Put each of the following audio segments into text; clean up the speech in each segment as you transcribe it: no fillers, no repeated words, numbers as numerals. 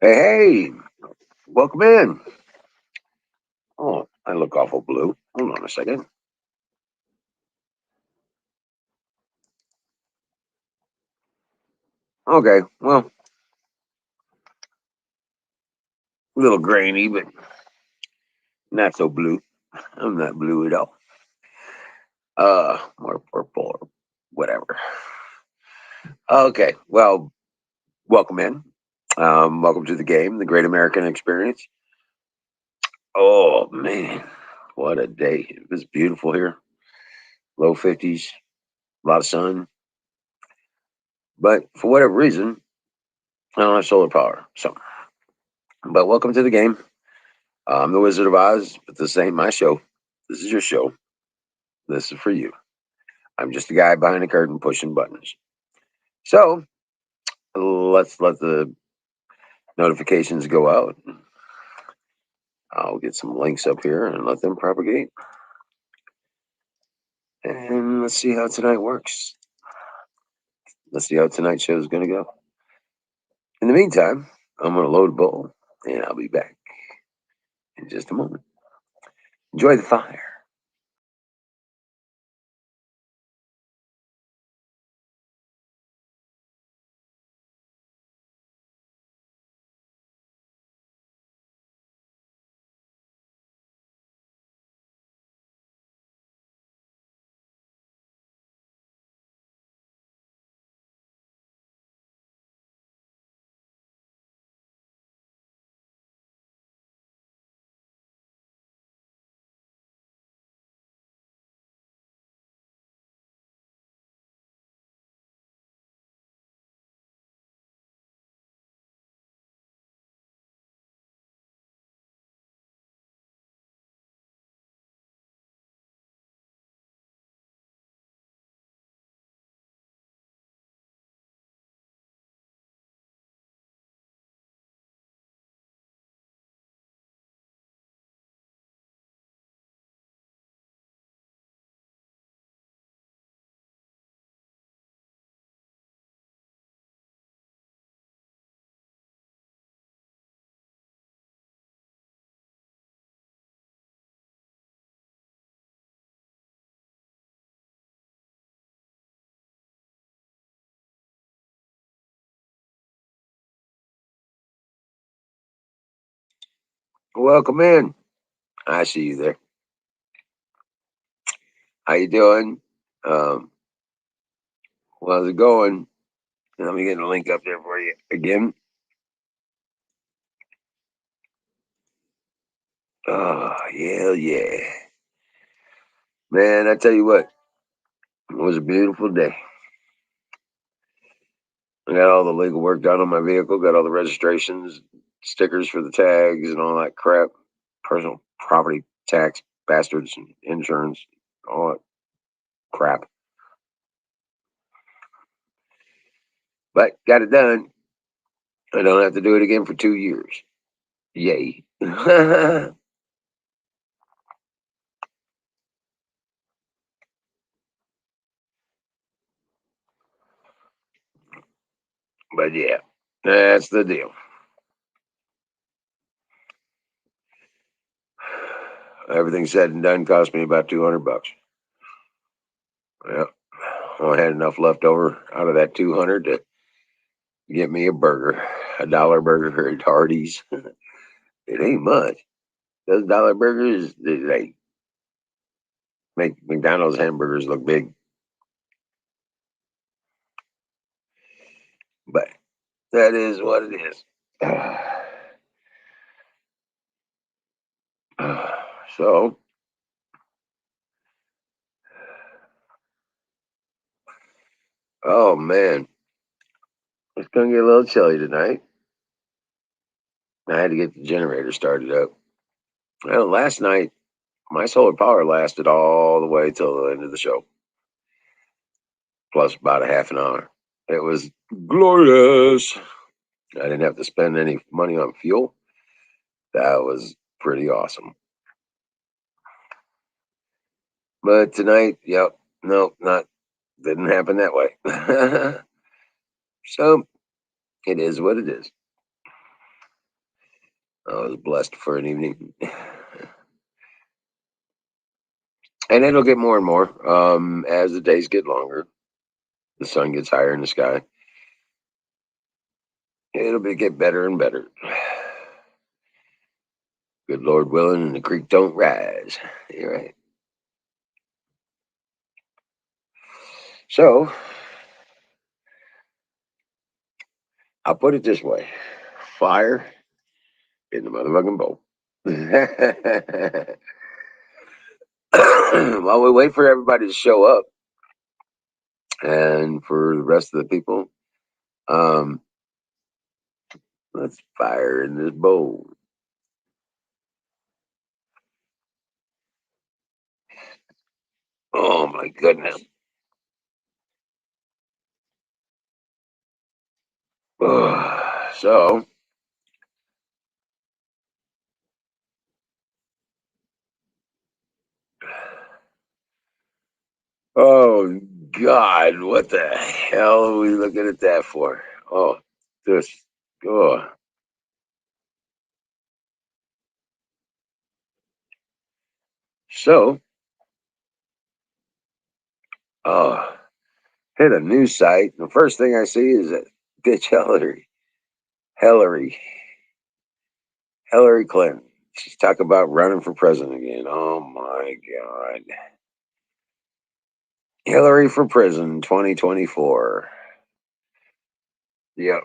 Hey, welcome in. Oh, I look awful blue. Hold on a second. Okay, well, a little grainy, but not so blue. I'm not blue at all. More purple or whatever. Okay, well, welcome in. Welcome to the game, the Great American Experience. Oh man, what a day! It was beautiful here. Low 50s, a lot of sun, but for whatever reason, I don't have solar power. So, but welcome to the game. I'm the Wizard of Oz, but this ain't my show. This is your show. This is for you. I'm just a guy behind a curtain pushing buttons. So let's let the notifications go out. I'll get some links up here and let them propagate. And let's see how tonight works. Let's see how tonight's show is going to go. In the meantime, I'm going to load a bowl and I'll be back in just a moment. Enjoy the fire. Welcome in. I see you there. How you doing? Um, how's it going? Let me get a link up there for you again. Oh, hell yeah. Man, I tell you what, it was a beautiful day. I got all the legal work done on my vehicle, got all the registrations, stickers for the tags, and all that crap. Personal property tax, bastards, and insurance, all that crap. But got it done. I don't have to do it again for 2 years. Yay. But yeah, that's the deal. Everything said and done cost me about 200 bucks. Yeah, I had enough left over out of that 200 to get me a burger, $1 burger at Hardee's. It ain't much. Those dollar burgers, they make McDonald's hamburgers look big, but that is what it is. So, oh man, it's gonna get a little chilly tonight. I had to get the generator started up. Well, last night my solar power lasted all the way till the end of the show, plus about a half an hour. It was glorious. I didn't have to spend any money on fuel. That was pretty awesome. But tonight, yep, nope, not didn't happen that way. So it is what it is. I was blessed for an evening. And it'll get more and more as the days get longer. The sun gets higher in the sky. Get better and better. Good Lord willing, and the creek don't rise. You're right. So I'll put it this way: fire in the motherfucking bowl. While we wait for everybody to show up, and for the rest of the people, um, let's fire in this bowl. Oh my goodness. So, oh God, what the hell are we looking at that for? Oh, this, oh, so, oh, hit a news site. The first thing I see is that bitch Hillary, Hillary Clinton. She's talking about running for president again. Oh my God. Hillary for prison 2024. Yep.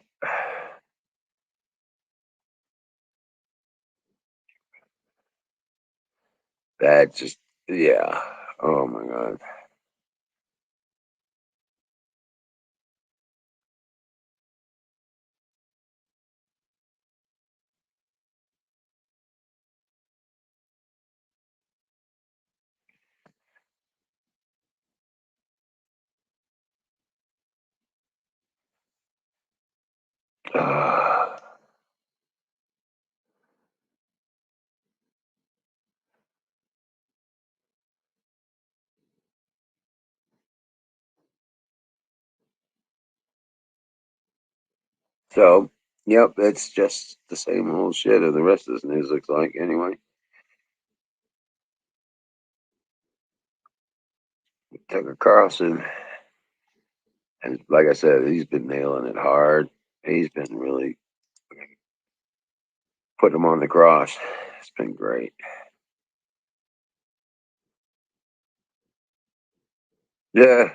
That just, yeah. Oh my God. So, yep, it's just the same old shit as the rest of this news looks like anyway. Tucker Carlson, and like I said, he's been nailing it hard. He's been really putting them on the cross. It's been great. Yeah,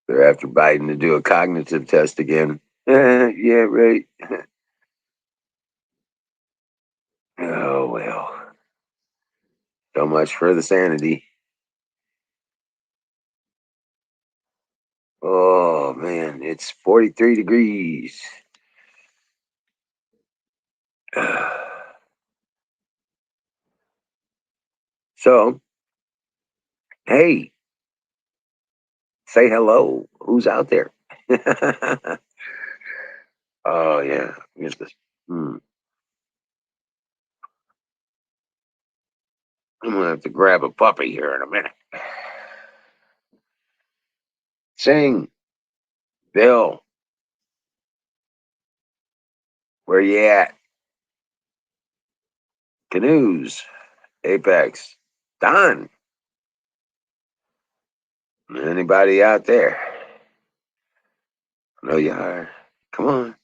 they're after Biden to do a cognitive test again. Yeah, right. Oh, well. So much for the sanity. Oh, man, it's 43 degrees. So, hey, say hello. Who's out there? Oh, yeah. Get this. Hmm. I'm going to have to grab a puppy here in a minute. Sing, Bill, where you at? Canoes, Apex, Don. Anybody out there? I know you are. Come on.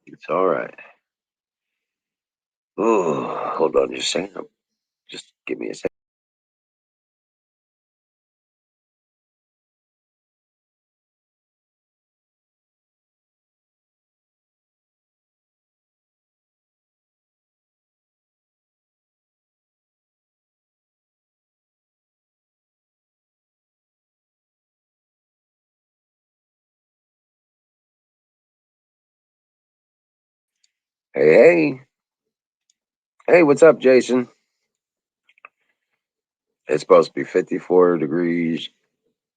It's all right. Oh, hold on just a second. Just give me a second. Hey, hey. Hey, what's up, Jason? It's supposed to be 54 degrees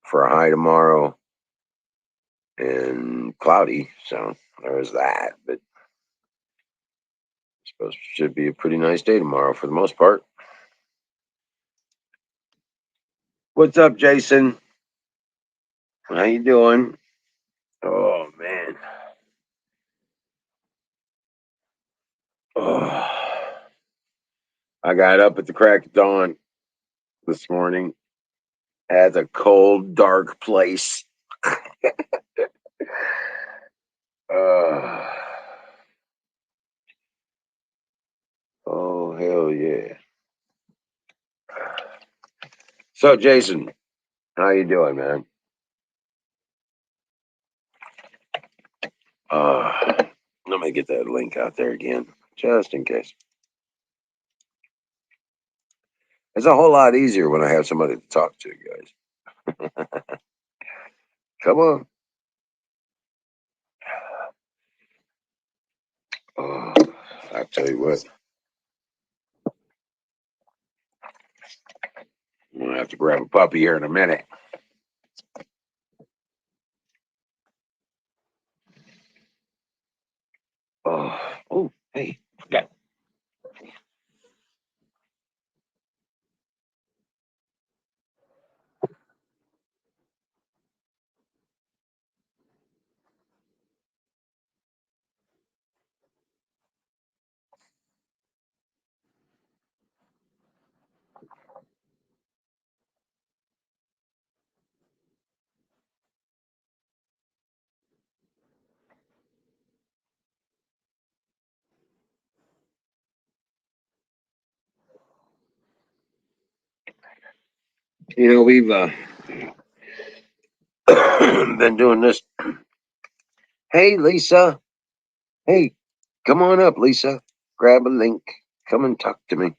for a high tomorrow and cloudy. So there's that. But So should be a pretty nice day tomorrow for the most part. What's up, Jason? How you doing? Oh man. Oh, I got up at the crack of dawn this morning at a cold, dark place. Uh, oh hell yeah. So Jason, how you doing, man? Uh, let me get that link out there again, just in case. It's a whole lot easier when I have somebody to talk to, guys. Come on. Oh, I tell you what, I'm gonna have to grab a puppy here in a minute. Oh, oh, hey, yeah. We've been doing this. Hey, Lisa. Hey, come on up, Lisa. Grab a link. Come and talk to me.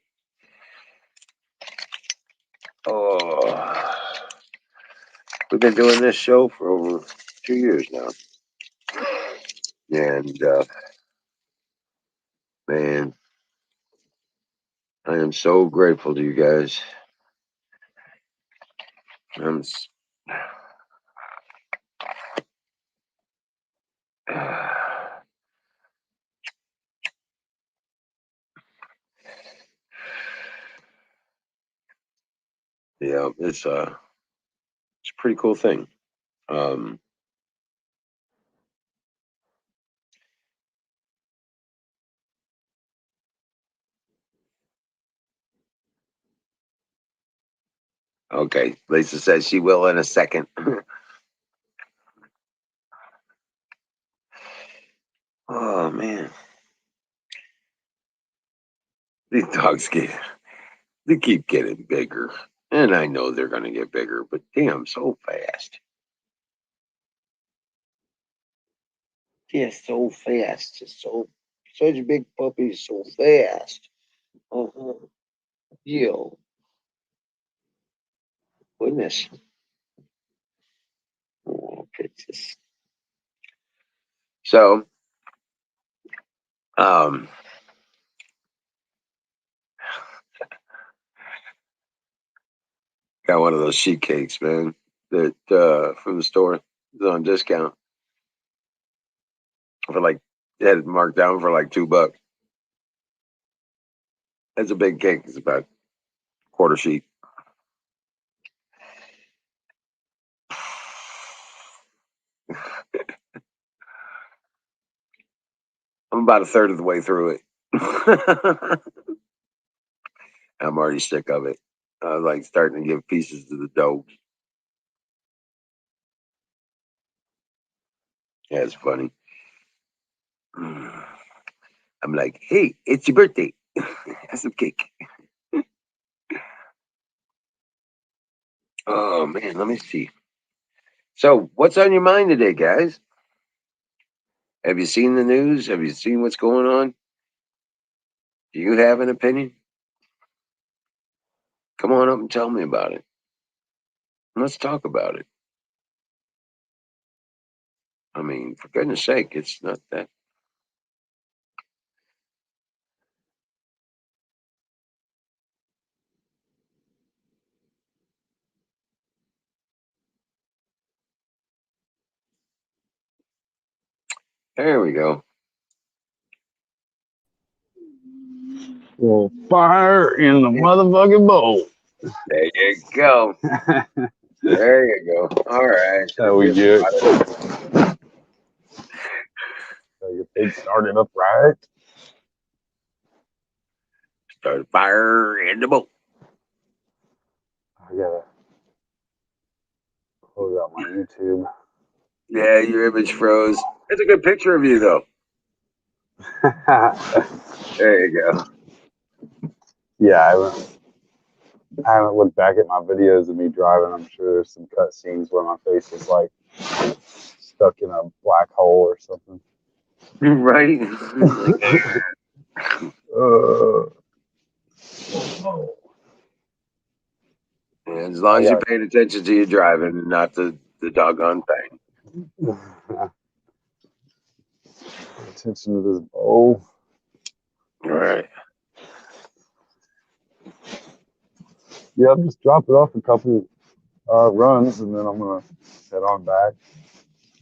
Oh, we've been doing this show for over 2 years now, and man, I am so grateful to you guys. I'm, s- yeah, it's a pretty cool thing. Um, okay, Lisa says she will in a second. Oh man, these dogs they keep getting bigger, and I know they're gonna get bigger, but damn, so fast. Yeah, so fast. Just such big puppies, so fast. Uh-huh. Yo, goodness. Oh, pictures. So, um, got one of those sheet cakes, man. That from the store. It's on discount for like they had it marked down for like $2. It's a big cake. It's about quarter sheet. I'm about a third of the way through it. I'm already sick of it. I was like starting to give pieces to the dogs. Yeah, it's funny. I'm like, hey, it's your birthday. Have some cake. Oh man, let me see. So, what's on your mind today, guys? Have you seen the news? Have you seen what's going on? Do you have an opinion? Come on up and tell me about it. Let's talk about it. I mean, for goodness sake, it's not that. There we go. Well, fire in the motherfucking bowl. There you go. There you go. All right. How we get. Gotta get things started up right. Start a fire in the boat. I gotta close out my YouTube. Yeah, your image froze. It's a good picture of you, though. There you go. Yeah, I haven't looked back at my videos of me driving. I'm sure there's some cut scenes where my face is like stuck in a black hole or something. Right? And as long as you're paying attention to your driving and not the doggone thing. Pay attention to this bowl. All right. Yeah, I'm just dropping off a couple runs and then I'm gonna head on back.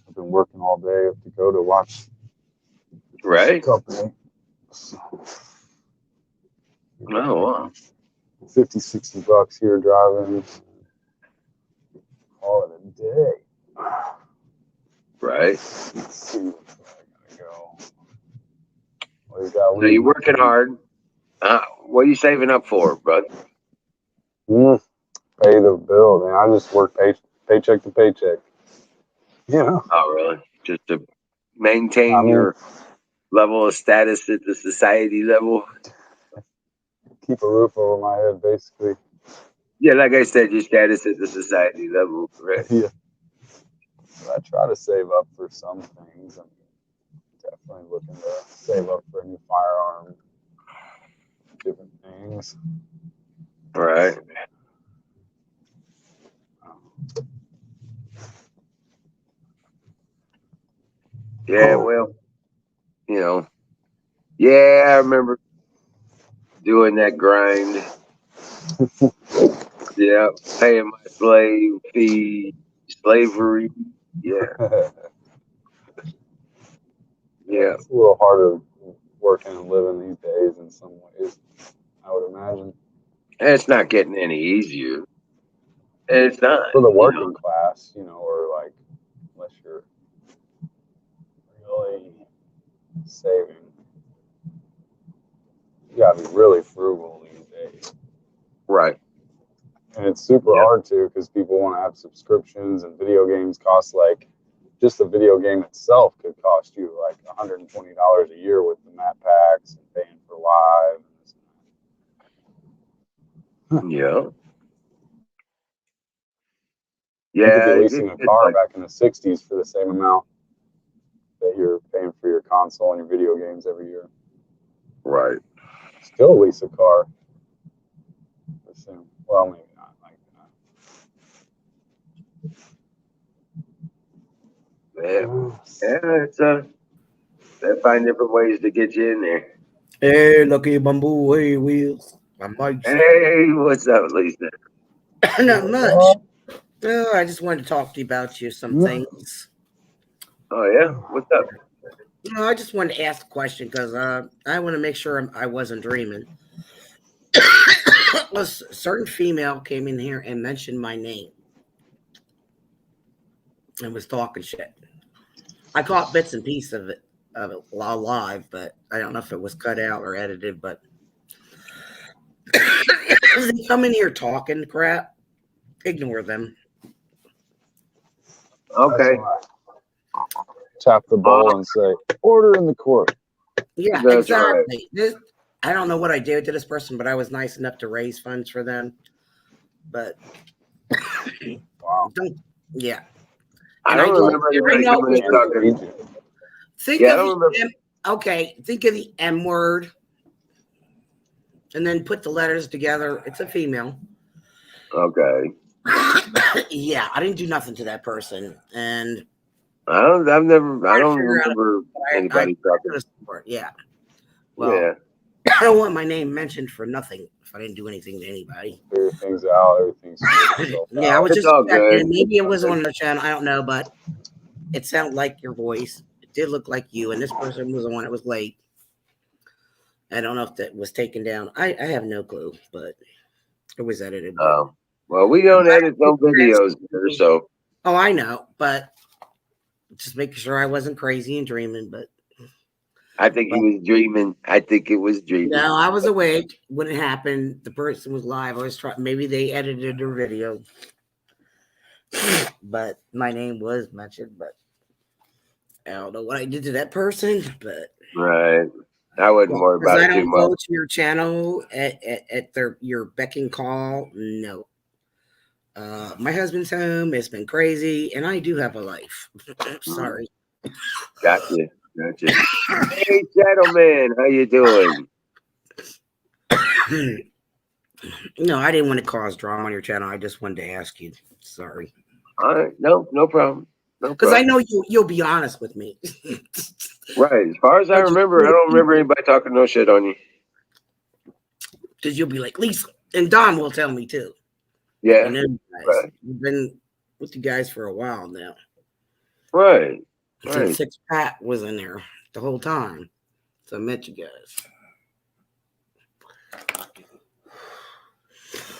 I've been working all day. I have to go to watch Right. company. So, Oh, wow. 50, 60 bucks here driving. Call it a day. Right. Let's see where I gotta go. So you're working hard. What are you saving up for, bud? Pay the bill, man. I just work paycheck to paycheck. Yeah. Oh, really? Just to maintain your level of status at the society level? Keep a roof over my head, basically. Yeah, like I said, your status at the society level, correct? Yeah. But I try to save up for some things. I'm definitely looking to save up for a new firearm, different things. Right. Yeah, well, yeah, I remember doing that grind. Yeah, paying my slave fee, slavery. Yeah. Yeah. It's a little harder working and living these days in some ways, I would imagine. And it's not getting any easier. It's not. For the working class, or like, unless you're really saving. You gotta be really frugal these days. Right. And it's super hard to because people want to have subscriptions and video games cost just the video game itself could cost you like $120 a year with the map packs and paying for live. Yeah. You could be leasing a car back in the 60s for the same amount that you're paying for your console and your video games every year. Right. Still lease a car. Well, maybe not like that. Yeah, it's they find different ways to get you in there. Hey, Lucky Bamboo, hey, Wheels. I'm Mike. Hey, what's up, Lisa? Not much. I just wanted to talk to you about some things. Oh, yeah? What's up? I just wanted to ask a question because I want to make sure I wasn't dreaming. A certain female came in here and mentioned my name and was talking shit. I caught bits and pieces of it live, but I don't know if it was cut out or edited. But if they come in here talking crap, ignore them. Okay. Tap the bowl and say, order in the court. Yeah, that's exactly. Right. I don't know what I did to this person, but I was nice enough to raise funds for them. But wow. Yeah. I don't remember anybody coming in talking. Think of the M word and then put the letters together. It's a female. Okay. Yeah, I didn't do nothing to that person. And I don't remember anybody talking. Yeah. Well, yeah. I don't want my name mentioned for nothing if I didn't do anything to anybody. Everything's out. Everything's yeah, I was just checking. Maybe it was on the channel. I don't know, but it sounded like your voice. It did look like you, and this person was the one that was late. I don't know if that was taken down. I have no clue, but it was edited. But Well, we don't edit no videos here, so. Oh, I know, but just making sure I wasn't crazy and dreaming. But I think he was dreaming. I think it was dreaming. no, I was awake when it happened. The person was live. I was trying. Maybe they edited their video, but my name was mentioned. But I don't know what I did to that person. But Right. I wouldn't worry about I it too don't much. go to your channel at your beck and call. No. My husband's home. It's been crazy, and I do have a life. Sorry. Gotcha. Hey, gentlemen, how you doing? No, I didn't want to cause drama on your channel. I just wanted to ask you. Sorry. All right. No problem. Because I know you'll be honest with me. Right. As far as I remember, I don't remember anybody talking no shit on you. Because you'll be like, Lisa, and Don will tell me too. Yeah. You know, right. You've been with you guys for a while now. Right. Since Six Pat was in there the whole time. So I met you guys.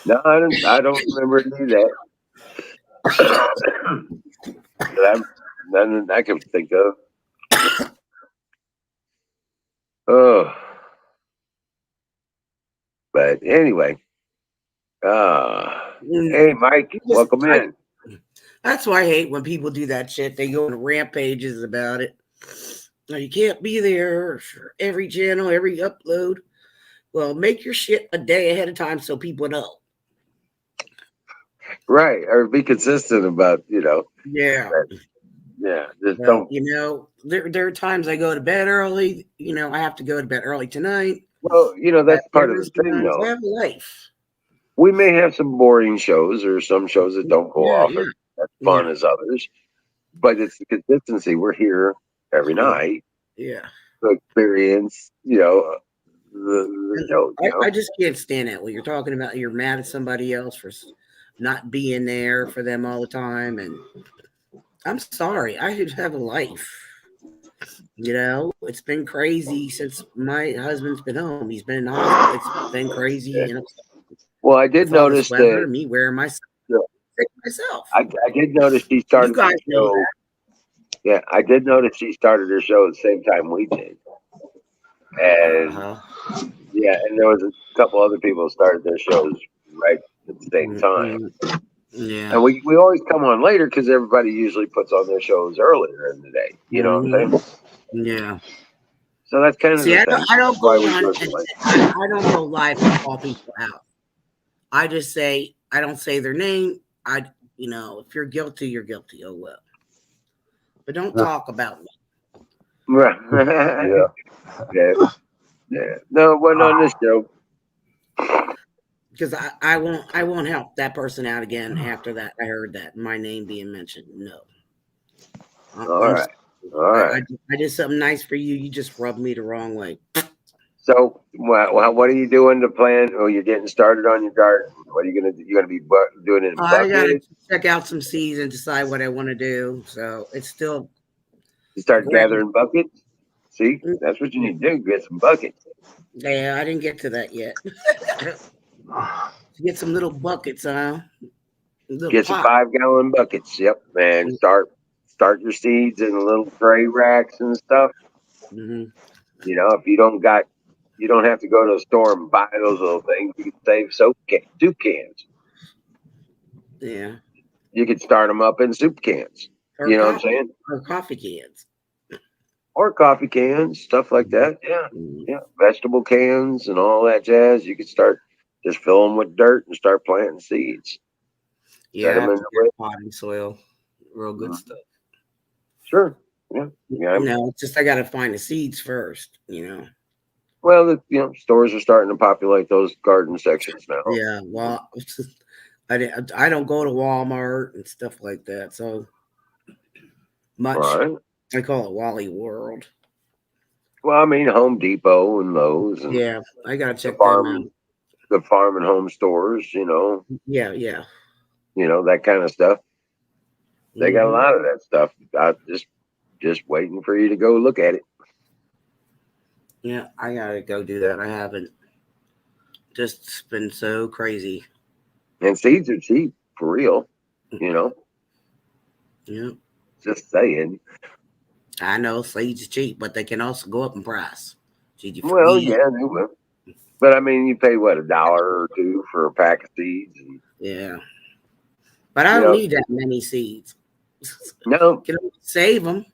No, I don't remember any of that. None I can think of. Oh. But anyway. Hey, Mike, welcome in. That's why I hate when people do that shit. They go on rampages about it. Now, you can't be there for every channel, every upload. Well, make your shit a day ahead of time so people know. Right. Or be consistent about, Yeah. Yeah. Just don't. There are times I go to bed early. I have to go to bed early tonight. Well, that's part of the thing, though. I have a life. We may have some boring shows or some shows that don't go off as fun as others, but it's the consistency. We're here every night. Yeah. To experience, the show. I just can't stand that. When you're talking about, you're mad at somebody else for not being there for them all the time. And I'm sorry. I have a life. It's been crazy since my husband's been home. He's been in the hospital. It's been crazy. Yeah. Well, I did notice that me wearing myself. I did notice she started the show. Yeah, I did notice she started her show at the same time we did. And and there was a couple other people who started their shows right at the same time. Yeah. And we always come on later because everybody usually puts on their shows earlier in the day. You know what I'm saying? Yeah. So that's kind of the thing. I don't go live and call people out. I just say, I don't say their name. If you're guilty, you're guilty. Oh, well. But don't talk about me. Right. Yeah. No, it wasn't on this show. Because I won't help that person out again after that. I heard that my name being mentioned. No. All right. I did something nice for you. You just rubbed me the wrong way. So, what are you doing to plan? Oh, you're getting started on your garden. What are you gonna do? You're gonna be doing it in buckets? I gotta check out some seeds and decide what I want to do. So it's still. You start gathering buckets. See, that's what you need to do. Get some buckets. Yeah, I didn't get to that yet. Get some little buckets, huh? Get some 5-gallon buckets. Yep, man. Start your seeds in little tray racks and stuff. Mm-hmm. If you don't have to go to the store and buy those little things. You can save soup cans. Yeah. You could start them up in soup cans. You know what I'm saying? Or coffee cans. Or coffee cans, stuff like that. Yeah. Yeah. Vegetable cans and all that jazz. You could start just fill them with dirt and start planting seeds. Yeah. Set them in the potting soil. Real good stuff. Sure. Yeah. It's just I got to find the seeds first, Well, stores are starting to populate those garden sections now. Yeah. Well, I don't go to Walmart and stuff like that. So much. Right. I call it Wally World. Well, I mean, Home Depot and Lowe's. And yeah, I got to check them out. The farm and home stores, Yeah. That kind of stuff. They got a lot of that stuff. I just waiting for you to go look at it. Yeah, I gotta go do that. I haven't. Just been so crazy. And seeds are cheap for real. You know, Yeah, just saying. I know seeds are cheap, but they can also go up in price. GG for Well, wheat. yeah, they will. But I mean, you pay what, $1 or two for a pack of seeds, and Yeah, but I you don't know, need that many seeds. no, Can save them.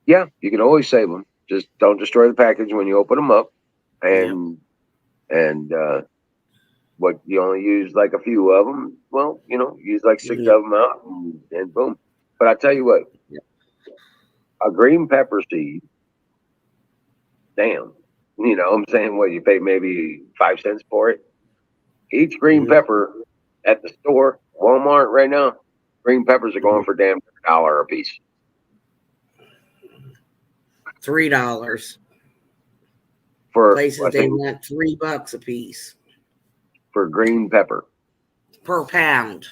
yeah, you can always save them. Just don't destroy the package when you open them up, Yep. and what you only use like a few of them. Well, use like six Mhm. of them out, and boom. But I tell you what, Yep. a green pepper seed, damn. I'm saying what you pay maybe 5 cents for it. Each green Mhm. pepper at the store, Walmart right now, green peppers are going Mhm. for damn $1 a piece $3. for Places I they think want $3 a piece for green pepper. per pound.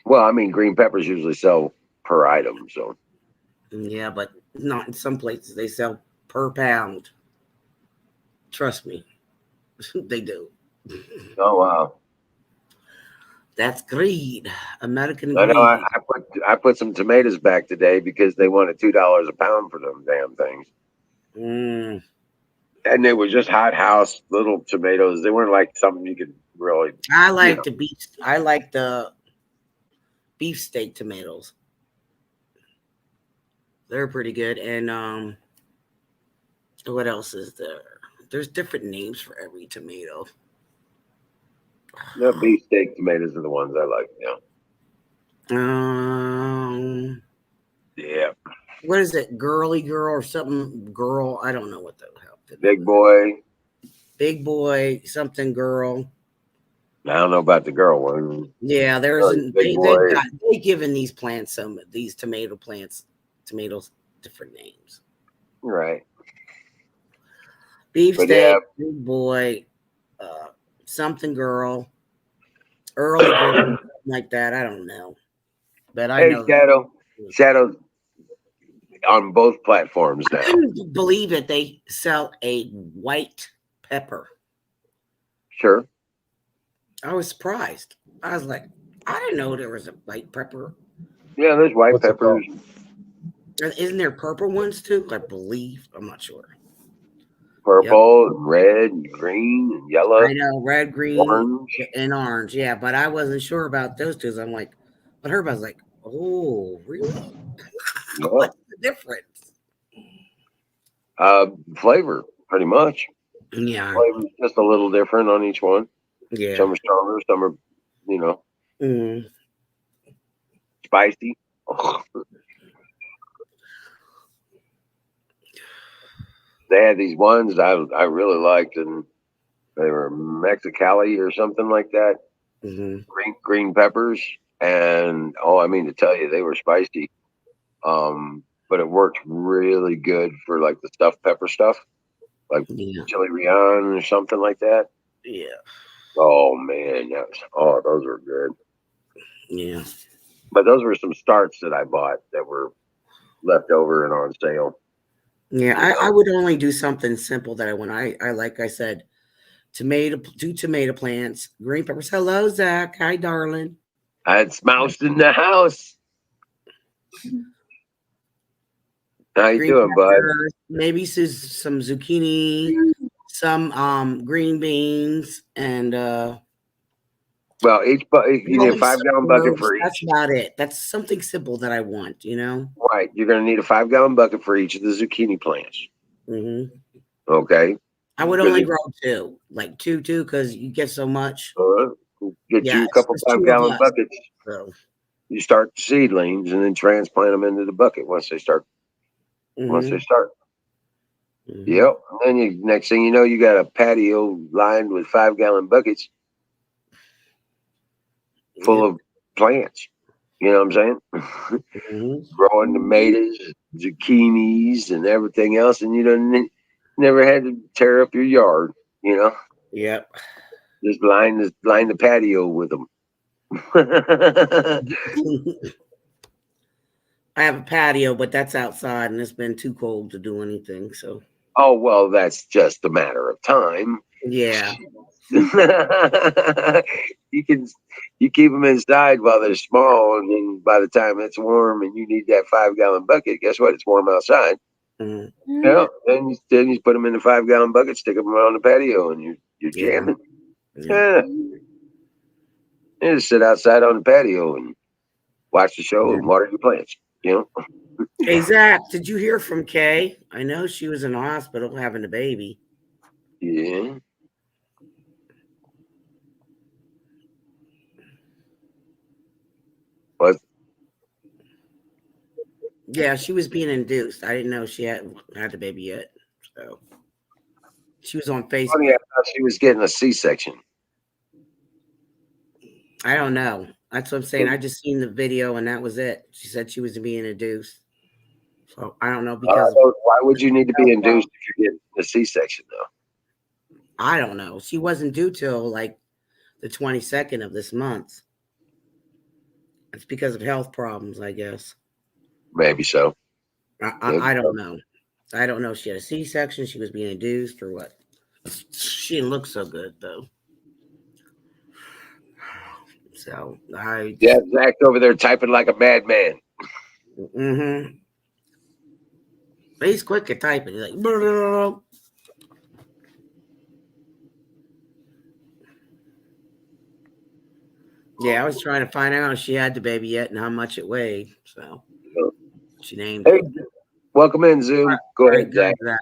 Well, I mean green peppers usually sell per item, so Yeah, but not in some places. They sell per pound. Trust me, they do. oh wow. That's greed, American I know greed. I put some tomatoes back today because they wanted $2 a pound for them damn things. Mm. And they were just hot house little tomatoes. They weren't like something you could really, I you like know. the beef. I like the beefsteak tomatoes. They're pretty good. And what else is there? There's different names for every tomato. The beefsteak tomatoes are the ones I like. Yeah, Um, yeah. what is it? Girly girl or something? Girl. I don't know what the hell the name Big is. boy. Big boy, something girl. I don't know about the girl one. Yeah, there's an Big they've boy. got they given these plants these tomato plants tomatoes different names. Right. But yeah. Beefsteak, big boy, uh, something girl, early girl, like that. I don't know, but I Hey, know. Shadow. Shadow's on both platforms I now. couldn't believe it. They sell a white pepper. Sure. I was surprised. I was like, I didn't know there was a white pepper. Yeah, there's white What's it called? peppers, Isn't there purple ones too? I believe. I'm not sure. Yep. purple, and red, and green, and I yellow, know red, green, orange. and orange. Yeah, but I wasn't sure about those two. So I'm like, but her, I was like, oh, really? Yeah. What's the difference? Flavor, pretty much. Yeah, Flavor's just a little different on each one. yeah. Some are stronger, some are, you know, Mm, spicy. They had these ones I really liked, and they were Mexicali or something like that. hmm Green peppers, and oh, I mean to tell you, they were spicy. But it worked really good for like the stuffed pepper stuff, like Yeah, chili rillon or something like that. yeah, Oh man, those were good. yeah, But those were some starts that I bought that were left over and on sale. yeah. You I know, would only do something simple that I like I said, two tomato plants, green peppers. Hello, Zach. Hi, darling. I had Smoused in the house. How you Green doing, bud? peppers, maybe some zucchini, some green beans, and Well, you need a probably 5 gallon some bucket herbs. for That's each. about it. That's something simple that I want, you know? Right, you're going to need a 5 gallon bucket for each of the zucchini plants. Hmm. Okay, I would because only grow two, like two, because you get so much. get Yeah, you a it's couple just five two of gallon us. buckets. So, You start seedlings and then transplant them into the bucket once they hmm start. hmm Yep. And then next thing you know, you got a patio lined with 5 gallon buckets full Yep. of plants. You know what I'm saying? hmm Growing tomatoes, zucchinis, and everything else, and you don't never had to tear up your yard. You know, Yep. just line the patio with them. I have a patio, but that's outside, and it's been too cold to do anything. So, Oh, well, that's just a matter of time. Yeah. you can you keep them inside while they're small, and then by the time it's warm and you need that 5-gallon bucket, guess what? It's warm outside. Mm, Yeah, then you put them in the 5-gallon bucket, stick them on the patio, and you're yeah. jamming. Yeah. Yeah, you just sit outside on the patio and watch the show and water your plants. You know. Hey, Zach, did you hear from Kay? I know she was in the hospital having a baby. Yeah. What? Yeah, she was being induced. I didn't know she hadn't had the baby yet. So she was on Funny, I Facebook. thought she was getting a C-section. I don't know. That's what I'm saying. I just seen the video and that was it. She said she was being induced. So I don't know because of Why would you need to be induced if you're getting a C-section, though? I don't know. She wasn't due till like the 22nd of this month. It's because of health problems, I guess. Maybe so. I don't know. I don't know if she had a C-section, she was being induced, or what. She didn't look so good though. So Yeah, Zach's over there typing like a madman. Mm-hmm. He's quick at typing. He's like, blah, blah, blah. Yeah, I was trying to find out if she had the baby yet and how much it weighed. So she named Hey, it. welcome in, Zoom. Go All right, ahead, Zach. Zach.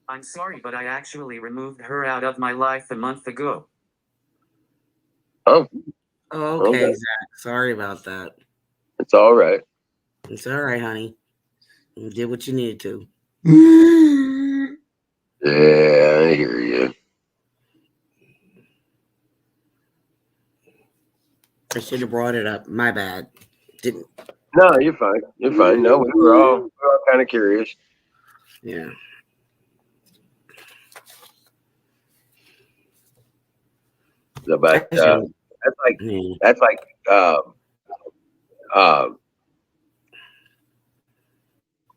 I'm sorry, but I actually removed her out of my life a month ago. Oh, Oh, okay, Zach. Sorry about that. it's all right. It's all right, honey. You did what you needed to. Yeah, I hear you. I should have brought it up. My bad. Didn't. No, you're fine. You're fine. No, we were all kind of curious. Yeah. But Yeah. that's like uh,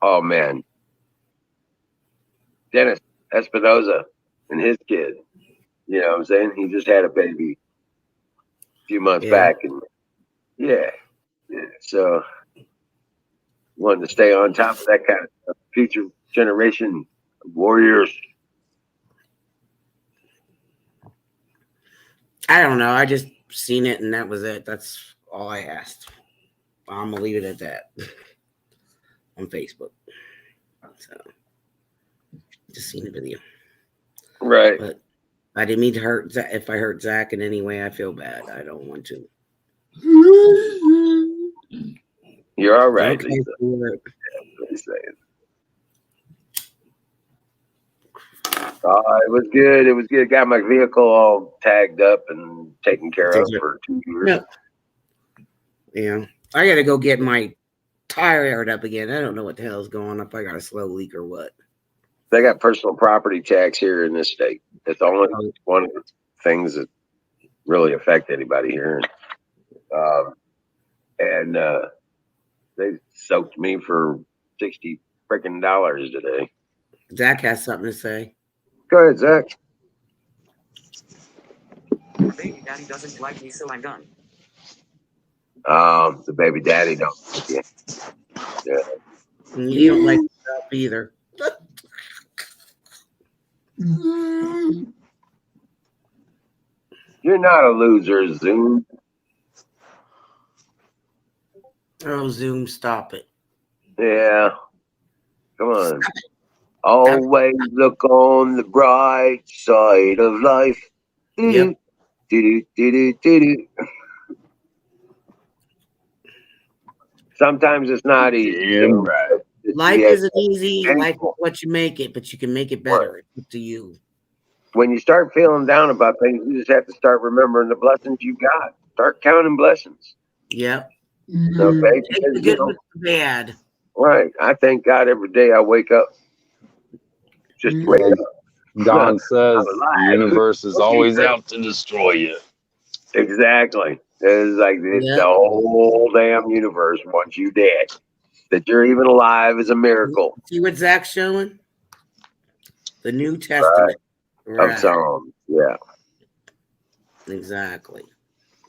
oh man, Dennis Espinoza and his kid. You know what I'm saying? He just had a baby a few months back, and yeah. So wanted to stay on top of that kind of stuff. Future generation warriors. I don't know. I just seen it and that was it. That's all I asked. I'm gonna leave it at that on Facebook. So just seen the video. Right. But I didn't mean to hurt Zach. If I hurt Zach in any way, I feel bad. I don't want to. You're all right. Okay, Lisa. What are you saying? It was good. It was good. Got my vehicle all tagged up and taken care of for 2 years. Yeah. I got to go get my tire aired up again. I don't know what the hell is going on. If I got a slow leak or what. They got personal property tax here in this state. It's only one of the things that really affect anybody here. And they soaked me for $60 freaking today. Zach has something to say. Go ahead, Zach. Your baby daddy doesn't like me, so I'm done. The baby daddy don't. Yeah. You don't like yourself either. You're not a loser, Zoom. Oh, Zoom, stop it. Yeah. Come on. Always look on the bright side of life. Yep. Sometimes it's not easy. Yeah, right. Life isn't easy. Life is what you make it, but you can make it better. It's up to you. When you start feeling down about things, you just have to start remembering the blessings you got. Start counting blessings. Yep. Okay. Take the good with the bad. Right. I thank God every day I wake up. Just wake up. God says the universe is always out to destroy you. Exactly. It's like the whole damn universe wants you dead. That you're even alive is a miracle. See what Zach's showing? The New Testament. Of Psalms. Yeah. Exactly.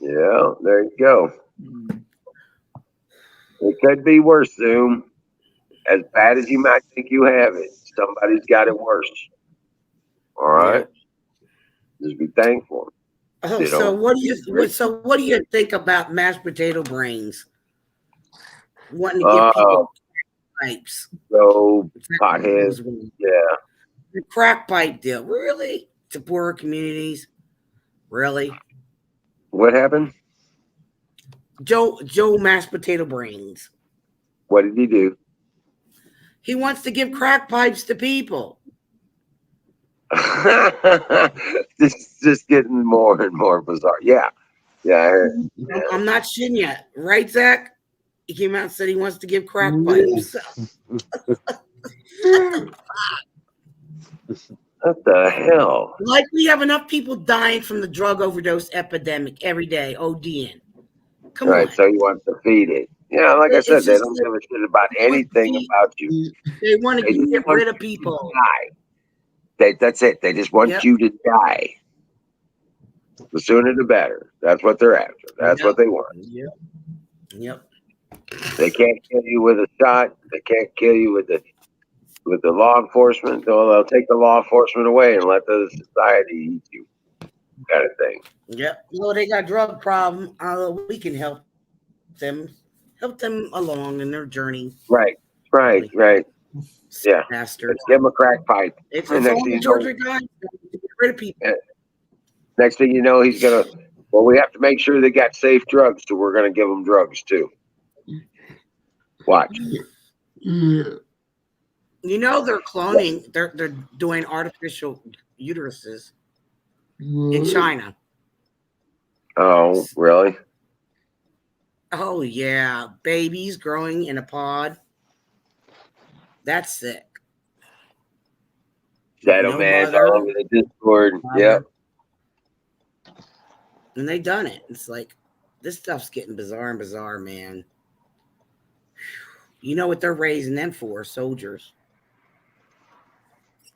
Yeah, there you go. It could be worse, Zoom. As bad as you might think you have it, somebody's got it worse. All right? Yep. Just be thankful. Oh, You so know? what do you think about mashed potato brains? Wanting to give people pipes. So, potheads. Yeah. The crack pipe deal. Really? To poorer communities? Really? What happened? Joe mashed potato brains. What did he do? He wants to give crack pipes to people. just getting more and more bizarre. Yeah. Yeah, I heard. I'm not shitting yet. Right, Zach? He came out and said he wants to give crack pipes. What the hell? Like we have enough people dying from the drug overdose epidemic every day, ODing. Come on. So he wants to feed it. Yeah, like I said, they don't give a shit about anything about you. They want to get rid of people. That's it. They just want you to die. The sooner the better. That's what they're after. That's what they want. Yep. They can't kill you with a shot. They can't kill you with the law enforcement. They'll take the law enforcement away and let the society eat you. Kind of thing. Yep. Well, they got drug problem. We can help them along in their journey. Right. Yeah. Bastards. Give them a crack pipe. It's all the Georgia guys to get rid of people. Next thing you know, he's gonna. Well, we have to make sure they got safe drugs, so we're gonna give them drugs too. Watch. You know they're cloning. They're doing artificial uteruses in China. Oh, really? Oh yeah, babies growing in a pod. That's sick. Shadow man's all over the Discord. Yep. And they done it. It's like this stuff's getting bizarre, man. You know what they're raising them for? Soldiers.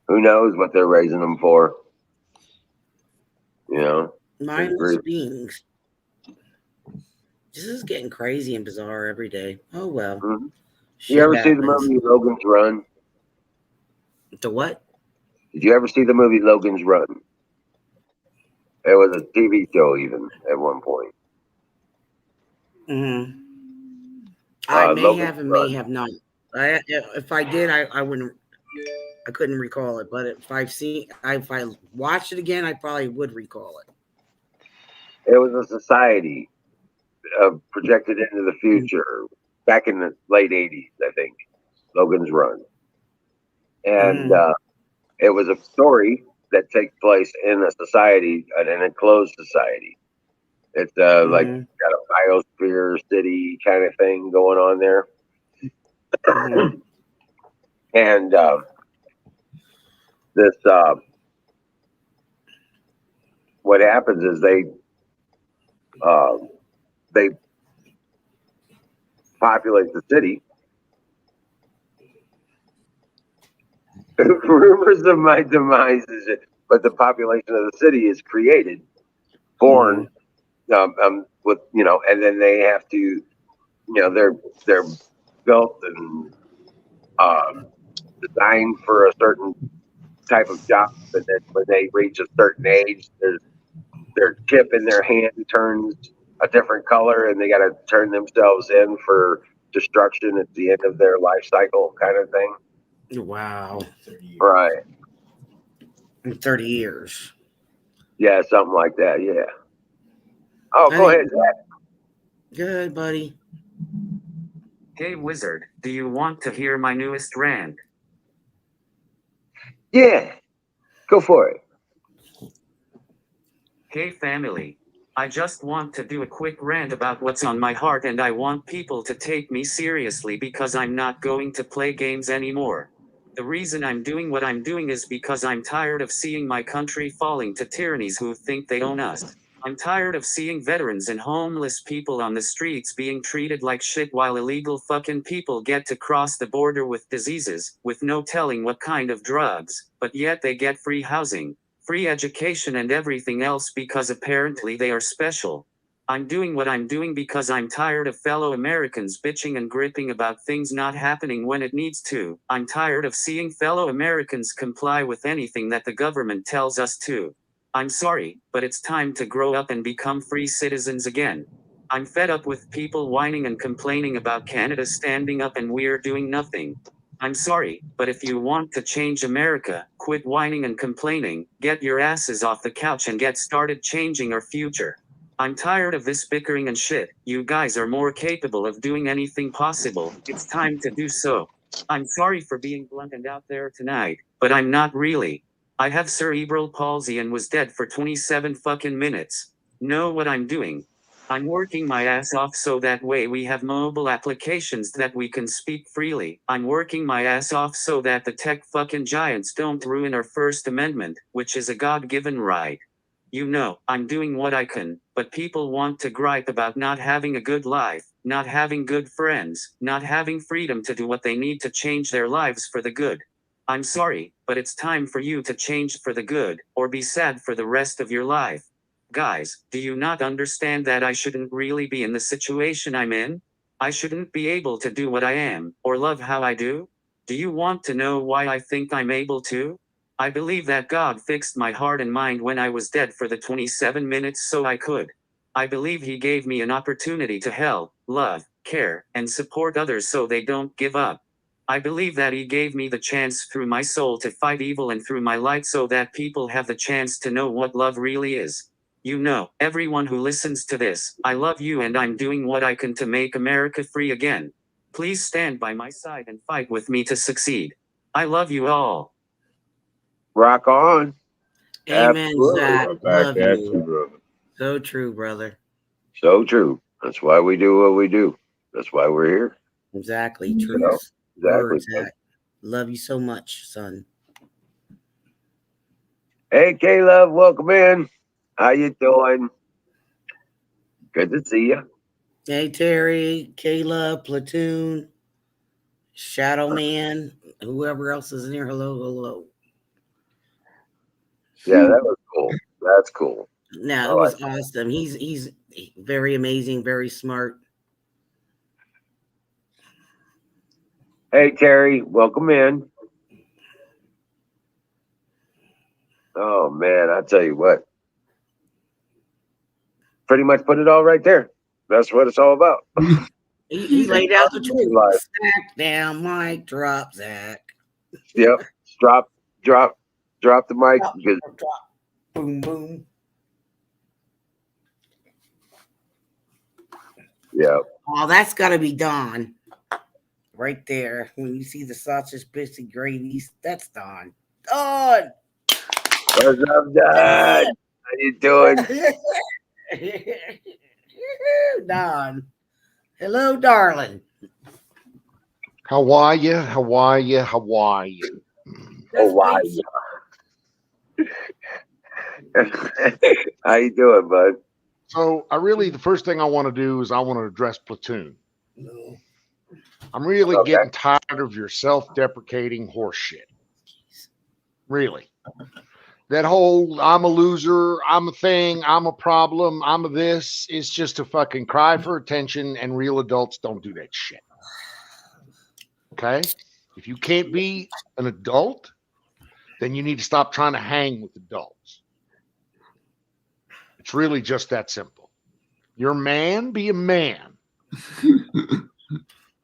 Who knows what they're raising them for? You know, mindless beings. This is getting crazy and bizarre every day. Oh well. Mm-hmm. You ever see the movie Logan's Run? The what? Did you ever see the movie Logan's Run? It was a TV show even at one point. Mm-hmm. I may have and may have not. If I did, I wouldn't. I couldn't recall it. But if I watched it again, I probably would recall it. It was a society projected into the future back in the late '80s, I think. Logan's Run, and it was a story that takes place in a society, an enclosed society. It's like got a biosphere city kind of thing going on there. And this, what happens is they populate the city. Rumors of my demise is it, but the population of the city is created, born. With and then they have to, they're built and designed for a certain type of job, and then when they reach a certain age, their chip in their hand turns a different color, and they got to turn themselves in for destruction at the end of their life cycle, kind of thing. Wow! Right. In 30 years. Yeah, something like that. Yeah. Oh, go ahead, Zach. Good, buddy. Hey, Wizard, do you want to hear my newest rant? Yeah, go for it. Hey, family. I just want to do a quick rant about what's on my heart, and I want people to take me seriously because I'm not going to play games anymore. The reason I'm doing what I'm doing is because I'm tired of seeing my country falling to tyrannies who think they own us. I'm tired of seeing veterans and homeless people on the streets being treated like shit while illegal fucking people get to cross the border with diseases, with no telling what kind of drugs, but yet they get free housing, free education and everything else because apparently they are special. I'm doing what I'm doing because I'm tired of fellow Americans bitching and gripping about things not happening when it needs to. I'm tired of seeing fellow Americans comply with anything that the government tells us to. I'm sorry, but it's time to grow up and become free citizens again. I'm fed up with people whining and complaining about Canada standing up and we're doing nothing. I'm sorry, but if you want to change America, quit whining and complaining, get your asses off the couch and get started changing our future. I'm tired of this bickering and shit. You guys are more capable of doing anything possible. It's time to do so. I'm sorry for being blunt and out there tonight, but I'm not really. I have cerebral palsy and was dead for 27 fucking minutes. Know what I'm doing? I'm working my ass off so that way we have mobile applications that we can speak freely. I'm working my ass off so that the tech fucking giants don't ruin our First Amendment, which is a God-given right. You know, I'm doing what I can, but people want to gripe about not having a good life, not having good friends, not having freedom to do what they need to change their lives for the good. I'm sorry, but it's time for you to change for the good, or be sad for the rest of your life. Guys, do you not understand that I shouldn't really be in the situation I'm in? I shouldn't be able to do what I am, or love how I do? Do you want to know why I think I'm able to? I believe that God fixed my heart and mind when I was dead for the 27 minutes so I could. I believe He gave me an opportunity to help, love, care, and support others so they don't give up. I believe that He gave me the chance through my soul to fight evil and through my light so that people have the chance to know what love really is. You know, everyone who listens to this, I love you and I'm doing what I can to make America free again. Please stand by my side and fight with me to succeed. I love you all. Rock on. Amen, Absolutely. Zach. Back Love at you. you, brother. So true, brother. So true. That's why we do what we do. That's why we're here. Exactly. You Truth. know, exactly. Words, Zach. Love you so much, son. Hey, Caleb, welcome in. How you doing? Good to see you. Hey, Terry, Kayla, Platoon, Shadow Man, whoever else is in here. Hello, hello. Yeah, that was cool. That's cool. No, it was awesome. He's very amazing, very smart. Hey, Terry, welcome in. Oh, man, I tell you what. Pretty much put it all right there. That's what it's all about. He laid out the truth. Like, Stack down, mic drop, Zach. yep. Drop the mic. Drop. Boom, boom. Yeah. Oh, that's got to be Don. Right there. When you see the sausage, biscuit, gravy, that's Don. Don! What's up, Dad? How you doing? Don. Hello, darling. How are you? How are you? How are you? Oh, wow. How you doing, bud? So the first thing I want to do is I want to address Platoon. No. I'm really Okay. getting tired of your self-deprecating horse shit. Really. That whole I'm a loser, I'm a thing, I'm a problem, I'm a this is just a fucking cry for attention, and real adults don't do that shit. Okay? If you can't be an adult, then you need to stop trying to hang with adults. It's really just that simple. You're a man, be a man.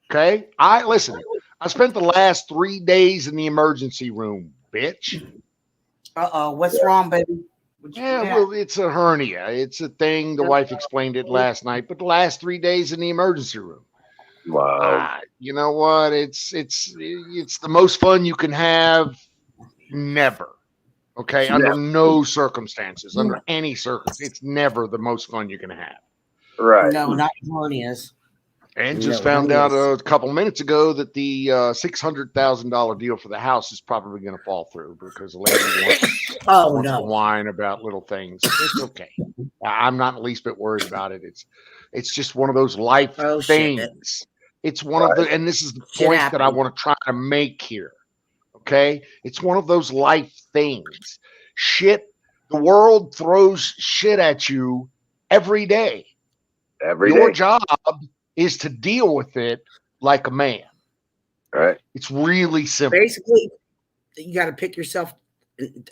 Okay? Listen, I spent the last 3 days in the emergency room, bitch. Uh-oh, what's wrong, baby? Well, it's a hernia. It's a thing. The wife explained it last night, but the last 3 days in the emergency room. Wow. You know what? It's the most fun you can have. Never. Okay? Under no circumstances, under any circumstance, it's never the most fun you can have. Right. No, not hernias. And just found out a couple minutes ago that the $600,000 deal for the house is probably going to fall through because the lady wants to whine about little things. It's okay. I'm not the least bit worried about it. It's just one of those life Oh, shit. things. It's one of the, and this is the Shit point that I happened. want to try to make here. Okay, it's one of those life things. Shit, the world throws shit at you every day. Every Your day. job is to deal with it like a man. Right. It's really simple. Basically, you got to pick yourself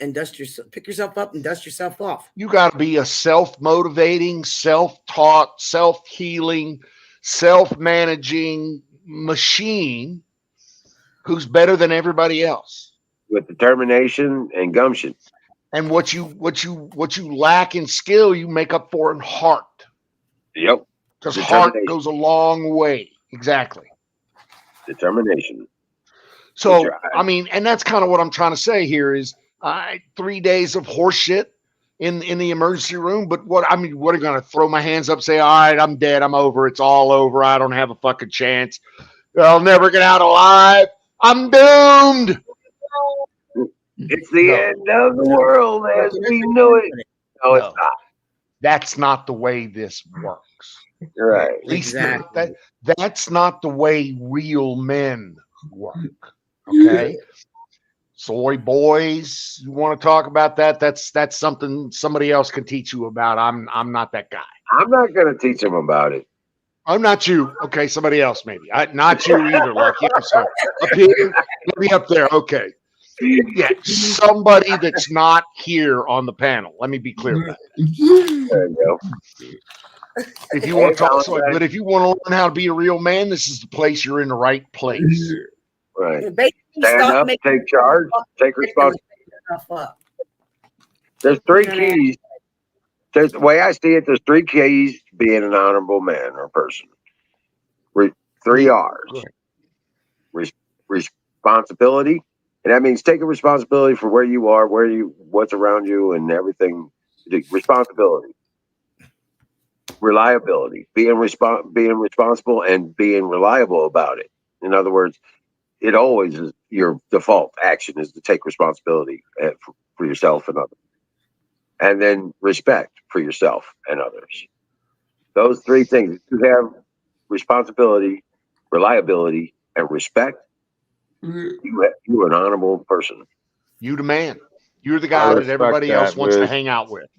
and dust yourself, pick yourself up and dust yourself off. You got to be a self-motivating, self-taught, self-healing, self-managing machine who's better than everybody else. With determination and gumption. And what you lack in skill, you make up for in heart. Yep. Because heart goes a long way. Exactly. Determination. So, I mean, and that's kind of what I'm trying to say here is 3 days of horseshit in the emergency room. But what are you going to throw my hands up, say, all right, I'm dead. I'm over. It's all over. I don't have a fucking chance. I'll never get out alive. I'm doomed. It's the end of the world as we know it. No, it's not. That's not the way this works. You're right. At least Exactly. that's not the way real men work. Okay. Soy boys, you want to talk about that? That's something somebody else can teach you about. I'm not that guy. I'm not going to teach them about it. I'm not you. Okay, somebody else maybe. Not you either. Like so up here, maybe up there. Okay. Yeah, somebody that's not here on the panel. Let me be clear about that. There you go. If you want to talk, but if you want to learn how to be a real man, this is the place. You're in the right place. Right. Stand up, take charge, take responsibility. There's 3 keys. The way I see it, there's 3 keys to being an honorable man or person. 3 R's. Responsibility. And that means taking responsibility for where you are, what's around you, and everything. Responsibility. Reliability. Being responsible and being reliable about it. In other words, it always is your default action is to take responsibility for yourself and others. And then respect for yourself and others. Those 3 things. If you have responsibility, reliability, and respect, you're an honorable person. You the man. You're the guy that everybody else wants to hang out with.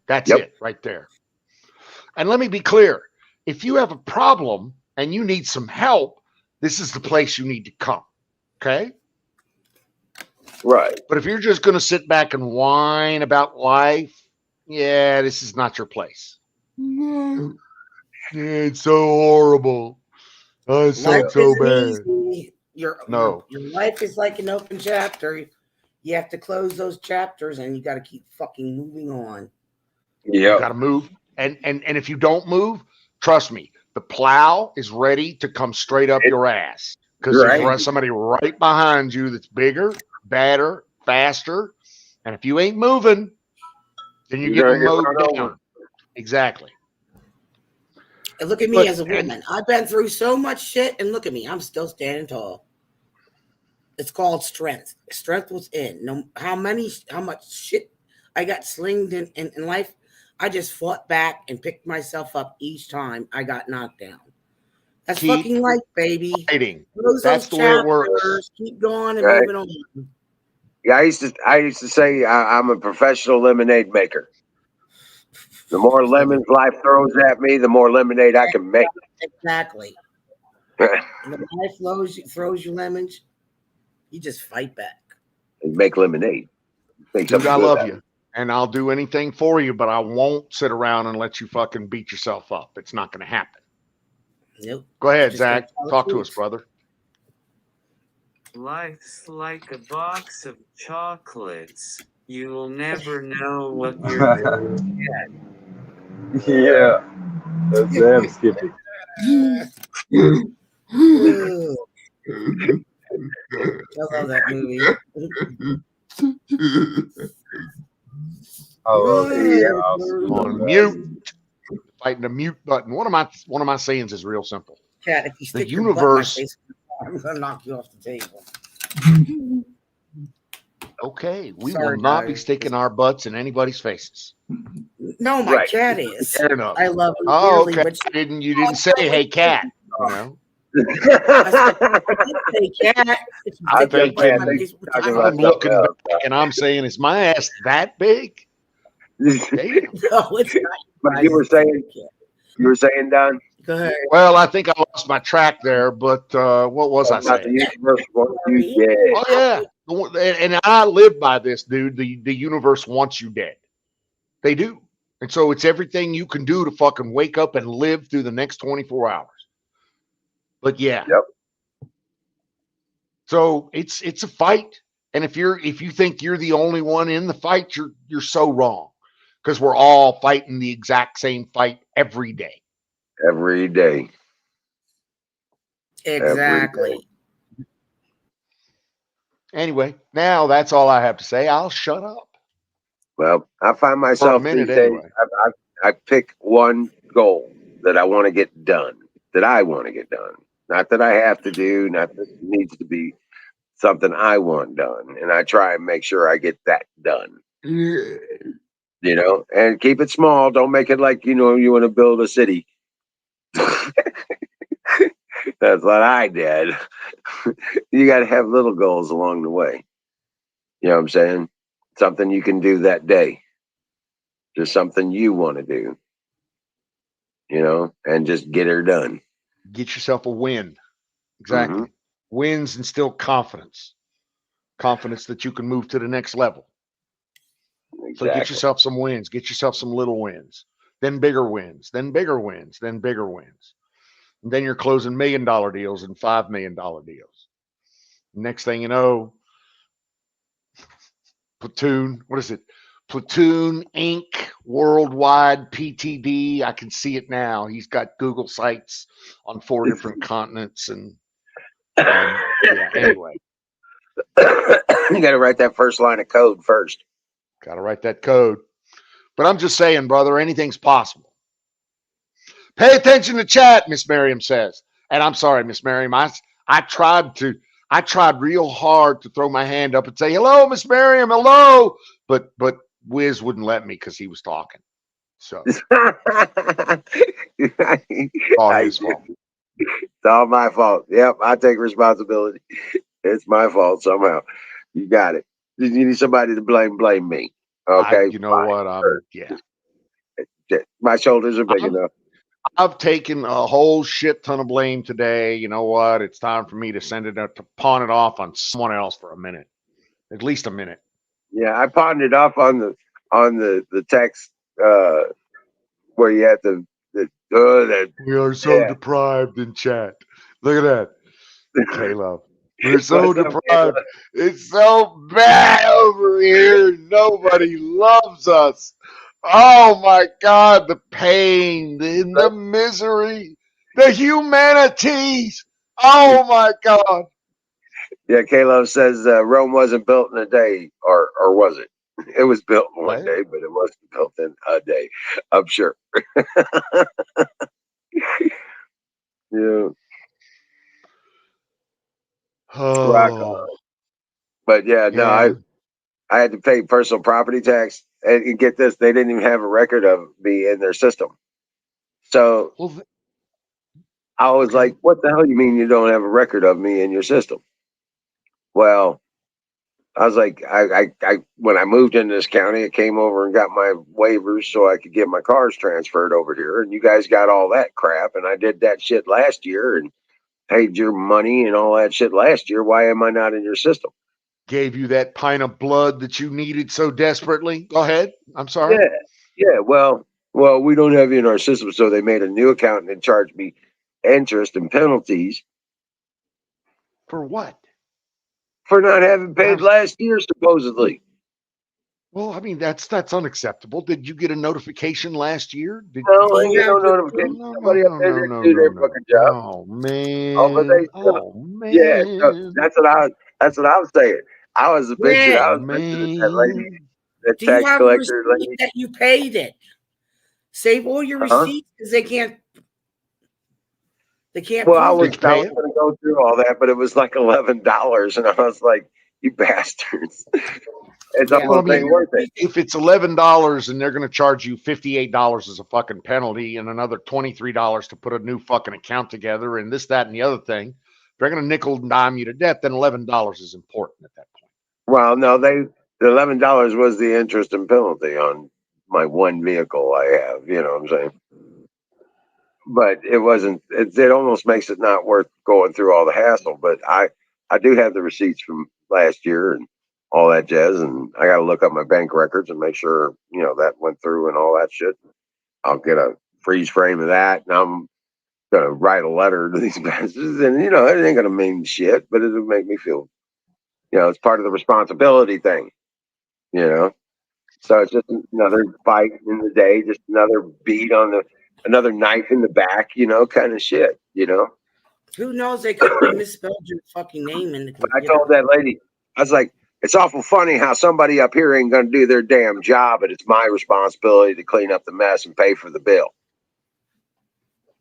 That's it right there. And let me be clear. If you have a problem and you need some help, this is the place you need to come. Okay? Right. But if you're just going to sit back and whine about life, yeah, this is not your place. Yeah, it's so horrible. Oh, it's so bad. Your life is like an open chapter. You have to close those chapters and you got to keep fucking moving on. Yeah. You got to move. And if you don't move, trust me, the plow is ready to come straight up your ass. Because there's somebody right behind you that's bigger, better, faster. And if you ain't moving, then you're getting mowed down. Exactly. And look at me as a woman. I've been through so much shit, and look at me. I'm still standing tall. It's called strength. Strength within. No, how much shit I got slinged in life, I just fought back and picked myself up each time I got knocked down. That's fucking life, baby. Fighting. That's the way it works. Keep going and moving on. Yeah, I used to say I'm a professional lemonade maker. The more lemons life throws at me, the more lemonade I can make. Exactly. And the life throws you lemons, you just fight back. And make lemonade. Dude, I love you. And I'll do anything for you, but I won't sit around and let you fucking beat yourself up. It's not going to happen. Nope. Go ahead, Zach. Talk to us, brother. Life's like a box of chocolates. You will never know what you're going to get. Yeah. That's damn Skippy. I love that movie. On mute. Fighting the mute button. One of my sayings is real simple. Cat, if you stick the your butt in my universe. face, I'm gonna knock you off the table. Okay, we will Sorry, not be guys. sticking our butts in anybody's faces. No, my Right. cat is. Fair enough. I love her Oh, dearly, okay. but You didn't say, "Hey, cat." You know. I did say cat. It's I was ridiculous. gonna say, I thinking- think It's you're talking time. about I'm looking something back and I'm saying, "Is my ass that big?" else. Damn. No, it's not. But you were saying, Don, Go ahead. Well, I think I lost my track there, but what was I about the saying? universe wants you Sorry. dead. Oh yeah, and I live by this, dude. The universe wants you dead. They do, and so it's everything you can do to fucking wake up and live through the next 24 hours. But yeah, Yep. so it's a fight, and if you think you're the only one in the fight, you're so wrong, because we're all fighting the exact same fight every day. Every day. Exactly. Anyway, now that's all I have to say. I'll shut up. Well, I find myself minute these days, anyway. I pick one goal that I want to get done, that I want to get done. Not that I have to do, not that it needs to be something I want done. And I try and make sure I get that done, and keep it small. Don't make it like, you want to build a city. That's what I did. You got to have little goals along the way. You know what I'm saying? Something you can do that day. Just something you want to do, and just get her done. Get yourself a win. Exactly. Wins instill confidence. Confidence that you can move to the next level. Exactly. So get yourself some wins. Get yourself some little wins. Then bigger wins. Then bigger wins. Then bigger wins. And then you're closing $1 million deals and $5 million deals. Next thing you know, Platoon, what is it? Platoon Inc. Worldwide PTD. I can see it now. He's got Google sites on 4 different continents. And yeah, anyway. You got to write that first line of code first. Got to write that code. But I'm just saying, brother, anything's possible. Pay attention to chat, Miss Miriam says. And I'm sorry, Miss Miriam. I tried real hard to throw my hand up and say, hello, Miss Miriam, hello. But Wiz wouldn't let me because he was talking. So all his fault. It's all my fault. Yep, I take responsibility. It's my fault somehow. You got it. You need somebody to blame me. Okay. You know what? Yeah. My shoulders are big enough. I've taken a whole shit ton of blame today. You know what? It's time for me to send it up to pawn it off on someone else for a minute. At least a minute. Yeah, I pawned it off on the text where you had the we are so deprived in chat. Look at that. Caleb. We're so deprived. It's so bad over here. Nobody loves us. Oh my God, the pain, the misery, the humanities. Oh my God. Yeah, Caleb says Rome wasn't built in a day, or was it? It was built in one day, but it wasn't built in a day. I'm sure. Yeah. Oh. But yeah, no, I had to pay personal property tax, and get this, they didn't even have a record of me in their system. So I was like, what the hell you mean you don't have a record of me in your system? Well, I was like, I when I moved into this county, I came over and got my waivers so I could get my cars transferred over here. And you guys got all that crap. And I did that shit last year and paid your money and all that shit last year. Why am I not in your system? Gave you that pint of blood that you needed so desperately. Go ahead. I'm sorry. Yeah. Well, we don't have you in our system. So they made a new account and charged me interest and penalties. For what? For not having paid last year, supposedly. Well, I mean, that's unacceptable. Did you get a notification last year? No, I get no notification. Somebody up there didn't do their fucking job. Oh man. Oh man. Yeah, so that's what I was saying. I was a bitch and I was bitching at that lady, that Do you tax have collector a receipt lady. that you paid it? Save all your receipts because they can't. They can't. Well, I was it. going to go through all that, but it was like $11, and I was like, You bastards. It's Yeah. almost ain't worth it. If it's $11 and they're going to charge you $58 as a fucking penalty and another $23 to put a new fucking account together and this, that, and the other thing, if they're going to nickel and dime you to death, then $11 is important at that point. Well, no, the $11 was the interest and penalty on my one vehicle I have. You know what I'm saying? But it wasn't. It almost makes it not worth going through all the hassle. But I do have the receipts from last year and all that jazz, and I got to look up my bank records and make sure that went through and all that shit. I'll get a freeze frame of that, and I'm gonna write a letter to these bastards, and it ain't gonna mean shit, but it'll make me feel, it's part of the responsibility thing, So it's just another fight in the day, just another beat on another knife in the back, kind of shit, Who knows? They could have misspelled your fucking name in the But I computer. told that lady, I was like, it's awful funny how somebody up here ain't gonna do their damn job, but it's my responsibility to clean up the mess and pay for the bill.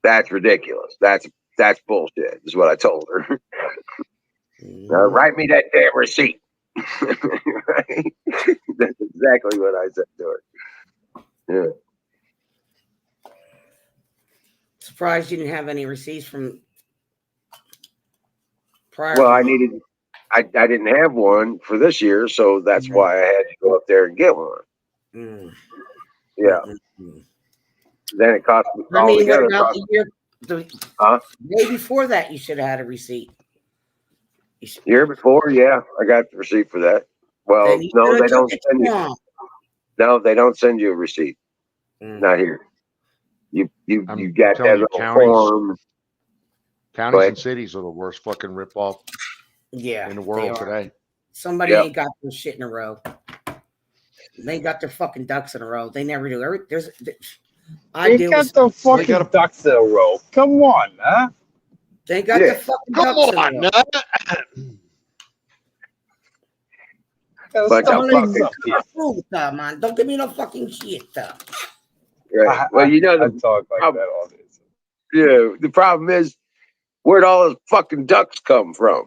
That's ridiculous. That's bullshit, is what I told her. Write me that damn receipt. Right? That's exactly what I said to her. Yeah. Surprised you didn't have any receipts from prior. Well, I didn't have one for this year, so that's why I had to go up there and get one. Yeah. Then it cost me altogether. What about the day before that? You should have had a receipt. Year before, yeah, I got the receipt for that. Well, no, they don't send you. No, they don't send you a receipt. Not here. You got that little form. Counties and cities are the worst fucking ripoff in the world today. Somebody ain't got their shit in a row. They ain't got their fucking ducks in a row. They never do. They got the fucking ducks in a row. Come on, huh? They got the fucking ducks in a row. Man. Don't give me no fucking shit, though. Right. Well, I talk like that all day. So. Yeah, the problem is, where'd all those fucking ducks come from?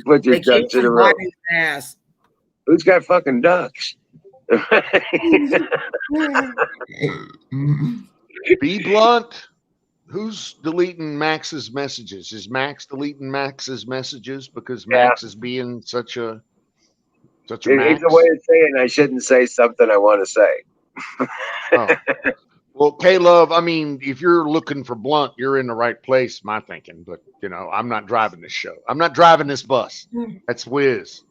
Put your ducks in a row. Who's got fucking ducks? Be blunt. Who's deleting Max's messages? Is Max deleting Max's messages because Max is being such a Max? It's a way of saying I shouldn't say something I want to say. Oh. Well, K-Love, I mean, if you're looking for blunt, you're in the right place, my thinking. But, I'm not driving this show. I'm not driving this bus. That's Wiz.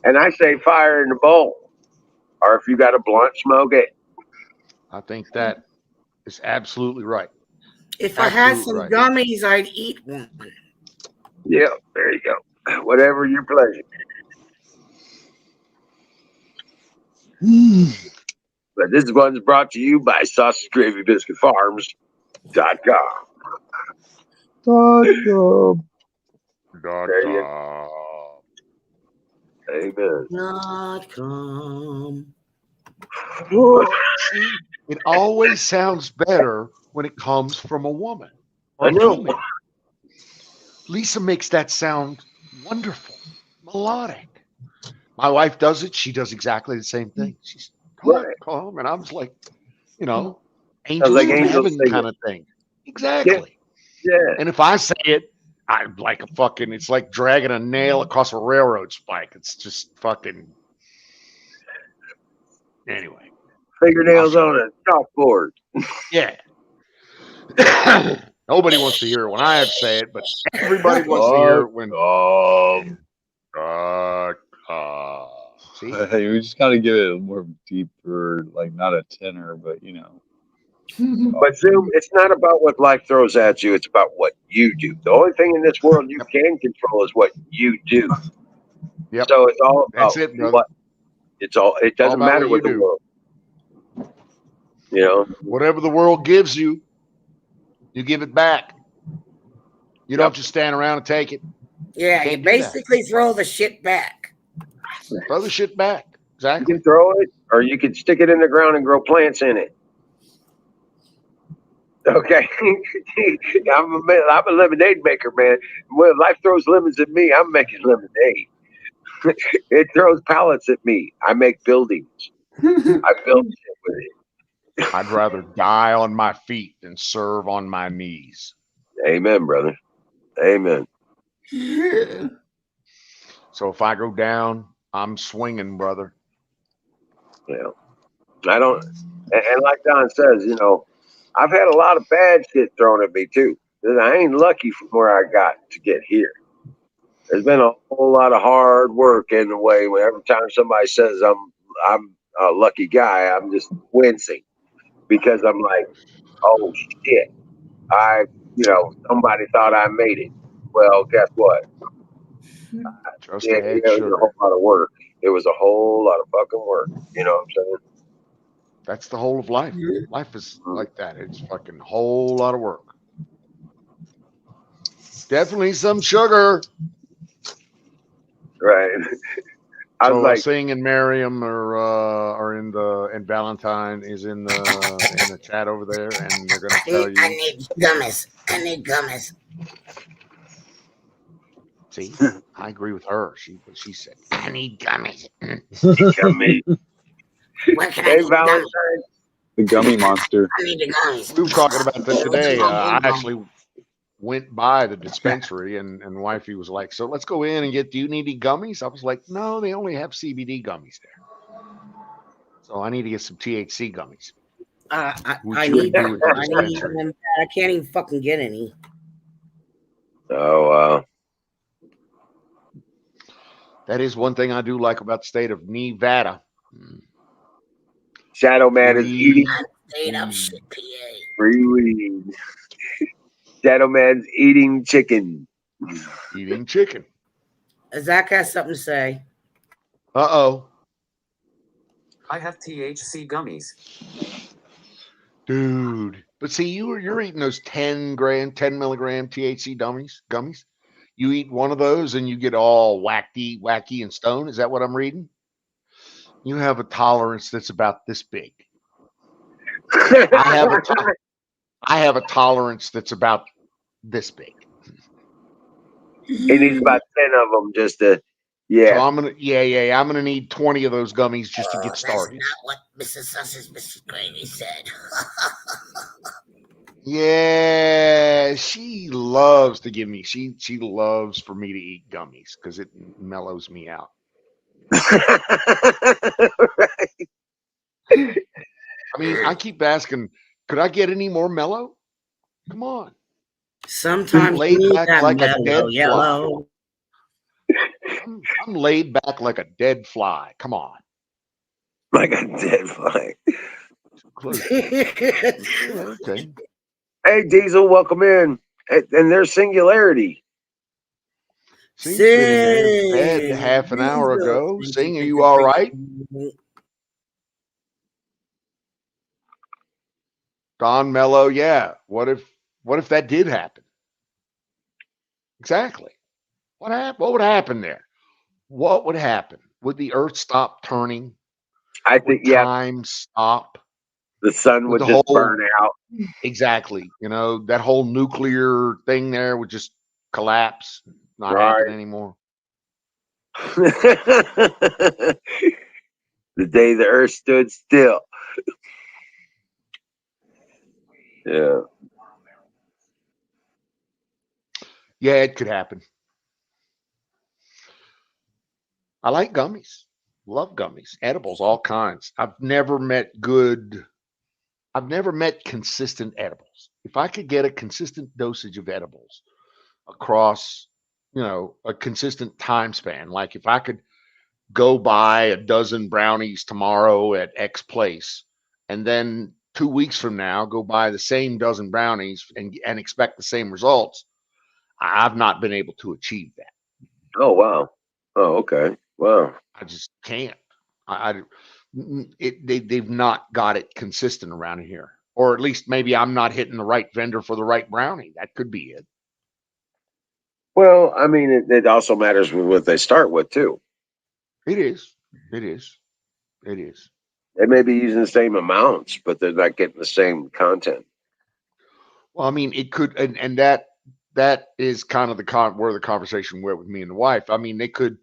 And I say fire in the bowl. Or if you got a blunt, smoke it. I think that is absolutely right. If I had some gummies, I'd eat one. Yeah, there you go. Whatever your pleasure. But this one's brought to you by Sausage Gravy Biscuit Farms.com. Amen. .com. See, it always sounds better when it comes from a woman. I know. Lisa makes that sound wonderful, melodic. My wife does it. She does exactly the same thing. She's calm, and I was like, angels like in angels heaven kind of thing. Exactly. Yeah. And if I say it, I'm like it's like dragging a nail across a railroad spike. It's just fucking. Anyway. Fingernails on a chalkboard. Yeah. Nobody wants to hear it when I have to say it, but everybody wants to hear it when. See? Hey, we just got to give it a more deeper, like not a tenor, but But Zoom, it's not about what life throws at you. It's about what you do. The only thing in this world you can control is what you do. Yep. So it's all about That's it, brother. what. It doesn't matter what the world. Whatever the world gives you, you give it back. You don't just stand around and take it. Yeah, you basically throw the shit back. Throw the shit back. Exactly. You can throw it, or you can stick it in the ground and grow plants in it. Okay, I'm a lemonade maker, man. When life throws lemons at me, I'm making lemonade. It throws pallets at me. I make buildings. I build shit with it. I'd rather die on my feet than serve on my knees. Amen, brother. Amen. So if I go down, I'm swinging, brother. Yeah. I don't, and like Don says, I've had a lot of bad shit thrown at me too. I ain't lucky from where I got to get here. There's been a whole lot of hard work in the way. When every time somebody says I'm a lucky guy, I'm just wincing because I'm like, oh shit, somebody thought I made it. Well, guess what? Just Yeah, add it was a whole sugar. lot of work. It was a whole lot of fucking work. You know what I'm saying? That's the whole of life. Life is like that. It's fucking whole lot of work. Definitely some sugar. Right. I was So like, Sing and Miriam are in the and Valentine is in the chat over there, and they're gonna tell I you. need gummies. I need gummies. See, I agree with her. What she said. I need gummies. gummy. Where can I Hey, get gummies? Valentine. The gummy monster. I need the gummies. We were talking about that today. I Gummies. actually went by the dispensary, and wifey was like, "So let's go in and get. Do you need any gummies?" I was like, "No, they only have CBD gummies there. So I need to get some THC gummies." I need do at the I need dispensary. them. I can't even fucking get any. Oh, That is one thing I do like about the state of Nevada. Shadow Man is Free, eating Straight up shit, PA. free weed. Shadow Man's eating chicken. eating chicken. Zach has something to say. Uh-oh. I have THC gummies. Dude. But see, you're eating those 10 milligram THC gummies. You eat one of those and you get all wacky and stoned. Is that what I'm reading? You have a tolerance that's about this big. I have a tolerance that's about this big. He needs about 10 of them just to, So yeah. I'm gonna need 20 of those gummies just to get started. That's not what Mrs. Sausage Mrs. Gravy said. Yeah, she loves to give me. She loves for me to eat gummies because it mellows me out. I mean, I keep asking, could I get any more mellow? Come on. Sometimes laid you need back that like a mellow dead fly. yellow. I'm laid back like a dead fly. Come on. Like a dead fly. Close. Okay. Hey, Diesel, welcome in. And there's Singularity. Sing's been in there bed Sing. half an hour ago. Sing, Sing, are sing, you sing, all sing, right? sing. Don Mello, yeah. What if that did happen? Exactly. What would happen there? What would happen? Would the earth stop turning? I Would think, yeah, time stop? the sun Would would the just whole burn out. exactly, that whole nuclear thing there would just collapse, not happen Right. anymore. The day the earth stood still. Yeah. Yeah, it could happen. I like gummies. Love gummies. Edibles, all kinds. I've never met consistent edibles. If I could get a consistent dosage of edibles across, a consistent time span, like if I could go buy a dozen brownies tomorrow at X place, and then 2 weeks from now go buy the same dozen brownies and expect the same results, I've not been able to achieve that. Oh, wow. Oh, okay. Wow. I just can't. They've not got it consistent around here, or at least maybe I'm not hitting the right vendor for the right brownie. That could be it. Well, I mean, it also matters with what they start with, too. It is. It is. It is. They may be using the same amounts, but they're not getting the same content. Well, I mean, it could, and that is kind of where the conversation went with me and the wife. I mean, they could,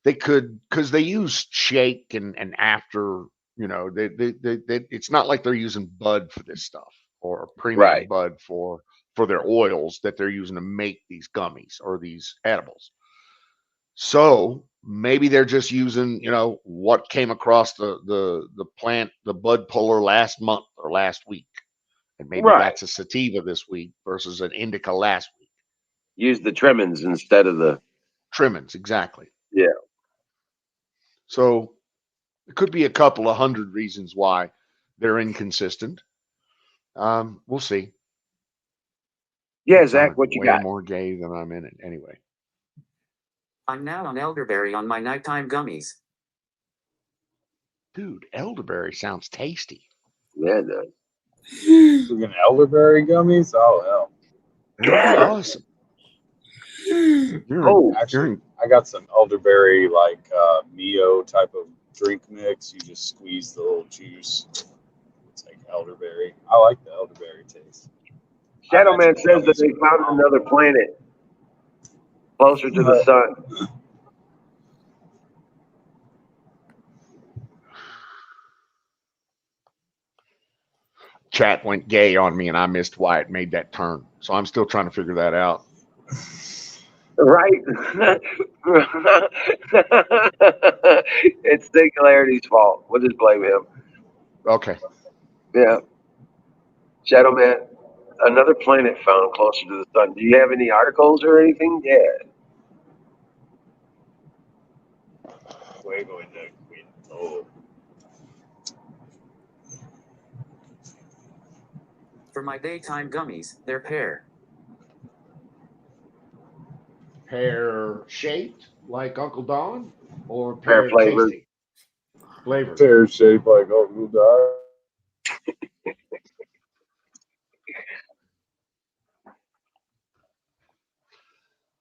because they use shake and after, you know, it's not like they're using bud for this stuff or premium Right. bud for their oils that they're using to make these gummies or these edibles. So maybe they're just using, you know, what came across the plant, the bud puller last month or last week. And maybe Right. that's a sativa this week versus an indica last week. Use the trimmings instead of the Trimmings, exactly. yeah. So it could be a couple of hundred reasons why they're inconsistent. We'll see. Yeah, I'm Zach, what you way got? more gay than I'm in it anyway. I'm now on elderberry on my nighttime gummies. Dude, elderberry sounds tasty. Yeah, it does. Freaking elderberry gummies? Oh hell! That'd be awesome. Actually, I got some elderberry like Mio type of drink mix. You just squeeze the little juice. It's like elderberry. I like the elderberry taste. Shadow Man says that they found another planet closer to the sun. Chat went gay on me and I missed why it made that turn. So I'm still trying to figure that out. Right? It's Singularity's fault. We'll just blame him. Okay. Yeah. Shadow Man, another planet found closer to the sun. Do you have any articles or anything? Yeah. Fuego en el quinto. For my daytime gummies, they're pear. Pear shaped like Uncle Don or Pear pear flavored. tasty? Flavor. Pear shaped like Uncle Don.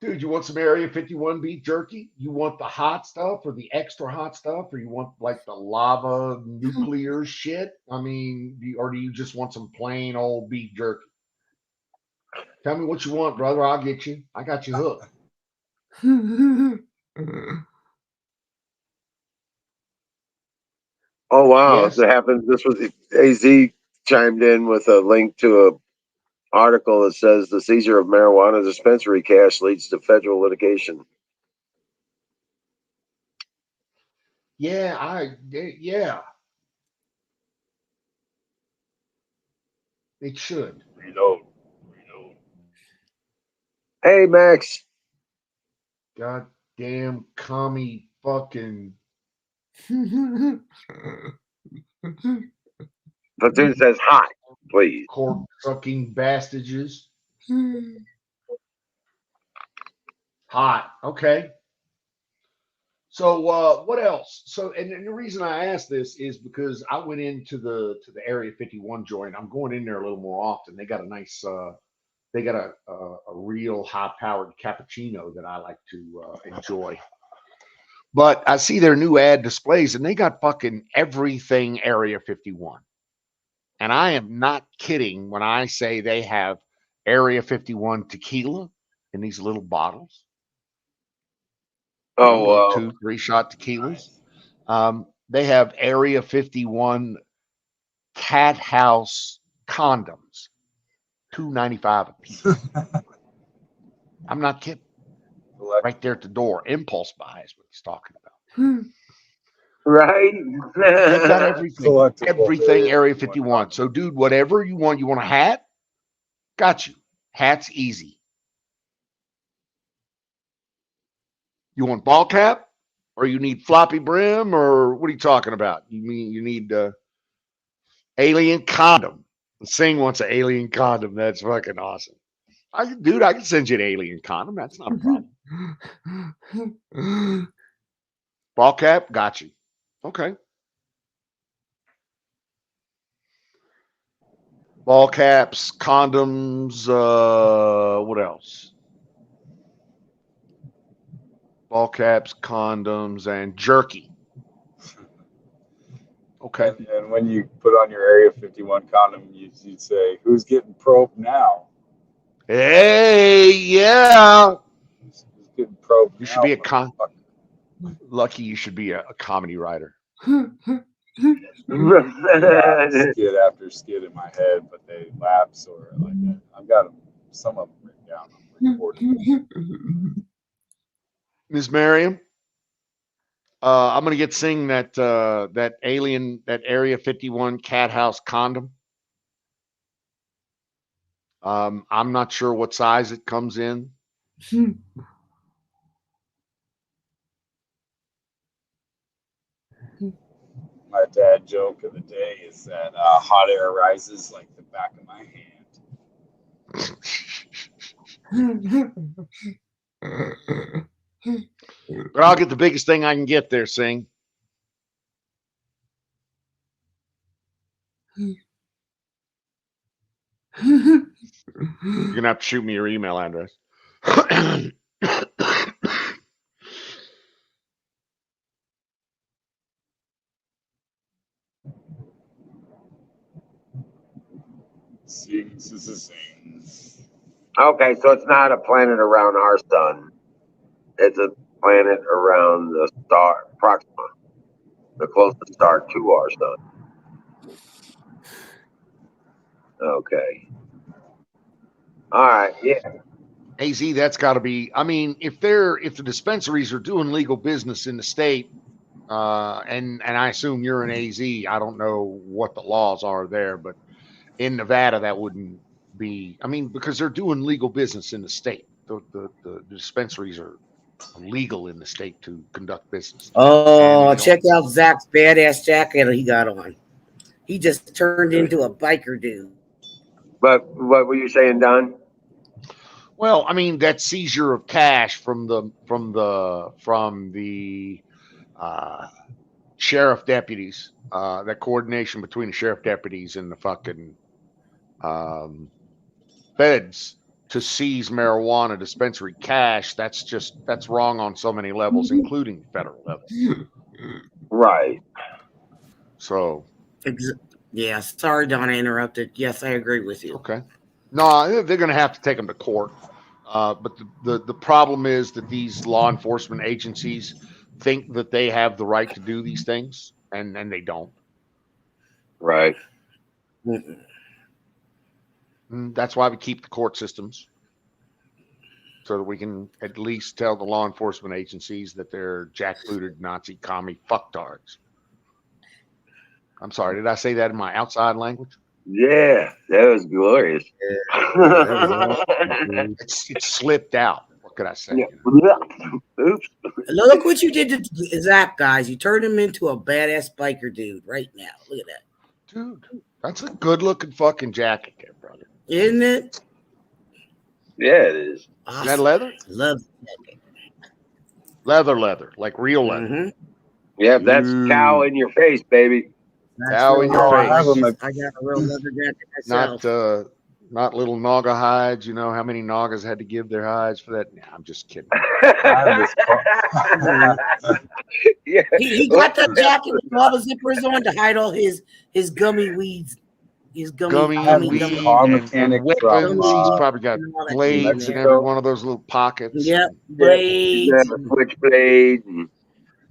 Dude, you want some Area 51 beef jerky? You want the hot stuff or the extra hot stuff, or you want like the lava nuclear shit? I mean, or do you just want some plain old beef jerky? Tell me what you want, brother. I'll get you. I got you hooked. Oh wow! Yes. So happens. This was AZ chimed in with a link to a article that says the seizure of marijuana dispensary cash leads to federal litigation. Yeah, yeah. It should. Reload. Hey Max. Goddamn commie fucking. Platoon says hot, please. Cork sucking bastages. Hot. Okay. So what else? So and the reason I asked this is because I went into the Area 51 joint. I'm going in there a little more often. They got a nice they got a real high powered cappuccino that I like to enjoy. But I see their new ad displays and they got fucking everything Area 51. And I am not kidding when I say they have Area 51 tequila in these little bottles. Oh, 2-3 shot tequilas. They have Area 51 cat house condoms, $2.95 a piece. I'm not kidding. Right there at the door. Impulse buy is what he's talking about. right? They've got everything. Everything Area 51. So, dude, whatever you want a hat? Got you. Hat's easy. You want ball cap? Or you need floppy brim? Or what are you talking about? You mean you need alien condom? Sing wants an alien condom. That's fucking awesome. I can send you an alien condom. That's not a problem. Ball cap? Got you. Okay. Ball caps, condoms, what else? Ball caps, condoms, and jerky. Okay. And when you put on your Area 51 condom, you'd say, "Who's getting probed now?" Hey, yeah. Who's getting probed You now? should be a motherfucker? lucky. You should be a comedy writer. Yeah, skid after skid in my head, but they lapse or like I've got them, some of them written down. I'm recording. Ms. Miriam, I'm gonna get sing that that Area 51 cat house condom. I'm not sure what size it comes in. My dad joke of the day is that hot air rises like the back of my hand. But I'll get the biggest thing I can get there, Sing. You're gonna have to shoot me your email address. Sings. Okay, so it's not a planet around our sun. It's a planet around the star Proxima, the closest star to our sun. Okay. All right. Yeah. AZ, that's got to be. I mean, if the dispensaries are doing legal business in the state, and I assume you're in AZ, I don't know what the laws are there, but in Nevada that wouldn't be. I mean, because they're doing legal business in the state. The dispensaries are legal in the state to conduct business. Oh, check out Zach's badass jacket he got on. He just turned into a biker dude. But what were you saying, Don? Well, I mean that seizure of cash from the sheriff deputies, that coordination between the sheriff deputies and the fucking feds to seize marijuana dispensary cash. That's wrong on so many levels, including federal levels. Right. So. Yeah, sorry, Don, I interrupted. Yes, I agree with you. Okay. No, they're going to have to take them to court. But the problem is that these law enforcement agencies think that they have the right to do these things, and they don't. Right. That's why we keep the court systems, so that we can at least tell the law enforcement agencies that they're jackbooted Nazi commie fucktards. I'm sorry, did I say that in my outside language? Yeah, that was glorious. It slipped out. What could I say? Yeah. You know? Oops. Look what you did to Zach, guys. You turned him into a badass biker dude right now. Look at that. Dude, that's a good looking fucking jacket there, brother. Isn't it? Yeah, it is. Awesome. Is that leather? Love it. Leather, like real leather. Mm-hmm. Yeah, that's cow in your face, baby. Cow in your face. I got a real leather jacket myself. Not little Naga hides. You know how many Nagas had to give their hides for that? Nah, I'm just kidding. Yeah. He got the jacket with all the zippers on to hide all his gummy weeds. His gummy weed and weapons. He's probably got blades in every one of those little pockets. Yep, blades. Switchblade.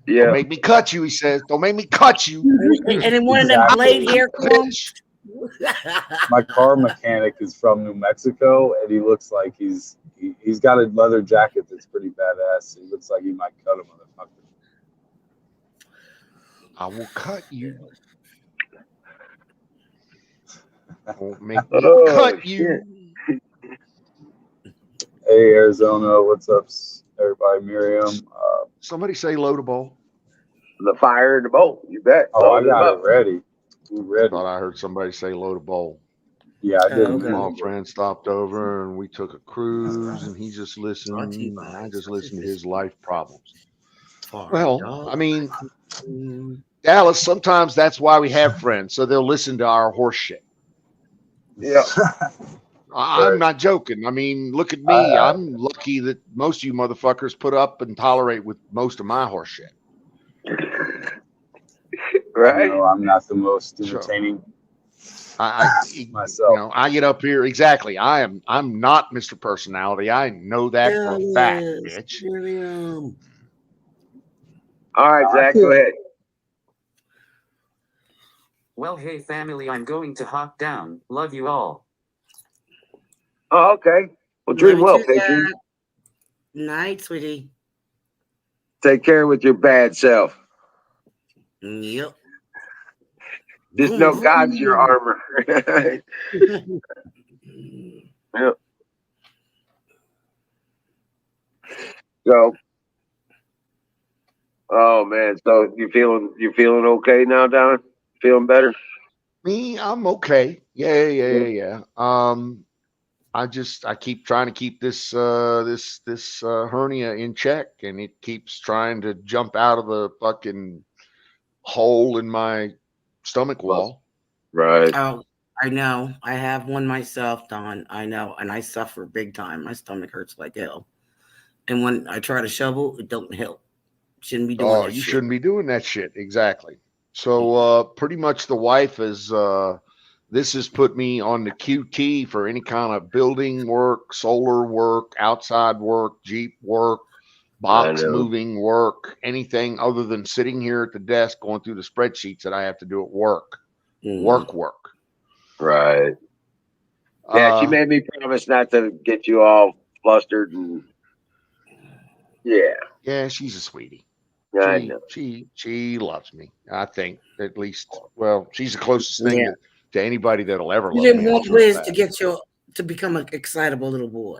Yeah. Don't make me cut you, he says. Don't make me cut you. And then one of them blade hair combs. My car mechanic is from New Mexico, and he looks like he's got a leather jacket that's pretty badass. He looks like he might cut a motherfucker. I will cut you. Won't make me cut you. Hey, Arizona, what's up, everybody? Miriam. Somebody say load a bowl. The fire in the bowl. You bet. Oh, I got it ready. We're ready. Thought I heard somebody say load a bowl. Yeah, I did. My friend stopped over and we took a cruise, and he just listened. And I just listened to his life problems. Well, I mean, Dallas, sometimes that's why we have friends, so they'll listen to our horse shit. Yeah. I'm not joking. I mean, look at me. I'm lucky that most of you motherfuckers put up and tolerate with most of my horse shit. Right? know I'm not the most So entertaining you myself. know, I get up here exactly. I'm not Mr. Personality. I know that for Hell a fact, yes. bitch. Really am. All right, I Zach, feel- go ahead. Well, hey family, I'm going to hop down. Love you all. Oh, okay. Well, Love dream you well, too, Patriot. Dad. Night, sweetie. Take care with your bad self. Yep. Just know God's your armor. Yep. So, oh man, so you feeling okay now, Don? Feeling better? Me, I'm okay. Yeah. I keep trying to keep this hernia in check, and it keeps trying to jump out of the fucking hole in my stomach wall. Right. Oh, I know. I have one myself, Don. I know. And I suffer big time. My stomach hurts like hell. And when I try to shovel, it don't help. Shouldn't be doing Oh, that you shit. shouldn't be doing that shit. Exactly. So pretty much the wife is this has put me on the QT for any kind of building work, solar work, outside work, Jeep work, box know. moving work, anything other than sitting here at the desk going through the spreadsheets that I have to do at work. Work. Right. Yeah, she made me promise not to get you all flustered and yeah, Yeah, she's a sweetie. I know. She loves me. I think at least. Well, she's the closest thing Yeah. to anybody that'll ever You love didn't me. I'm want sure of Liz that. to get you to become an excitable little boy.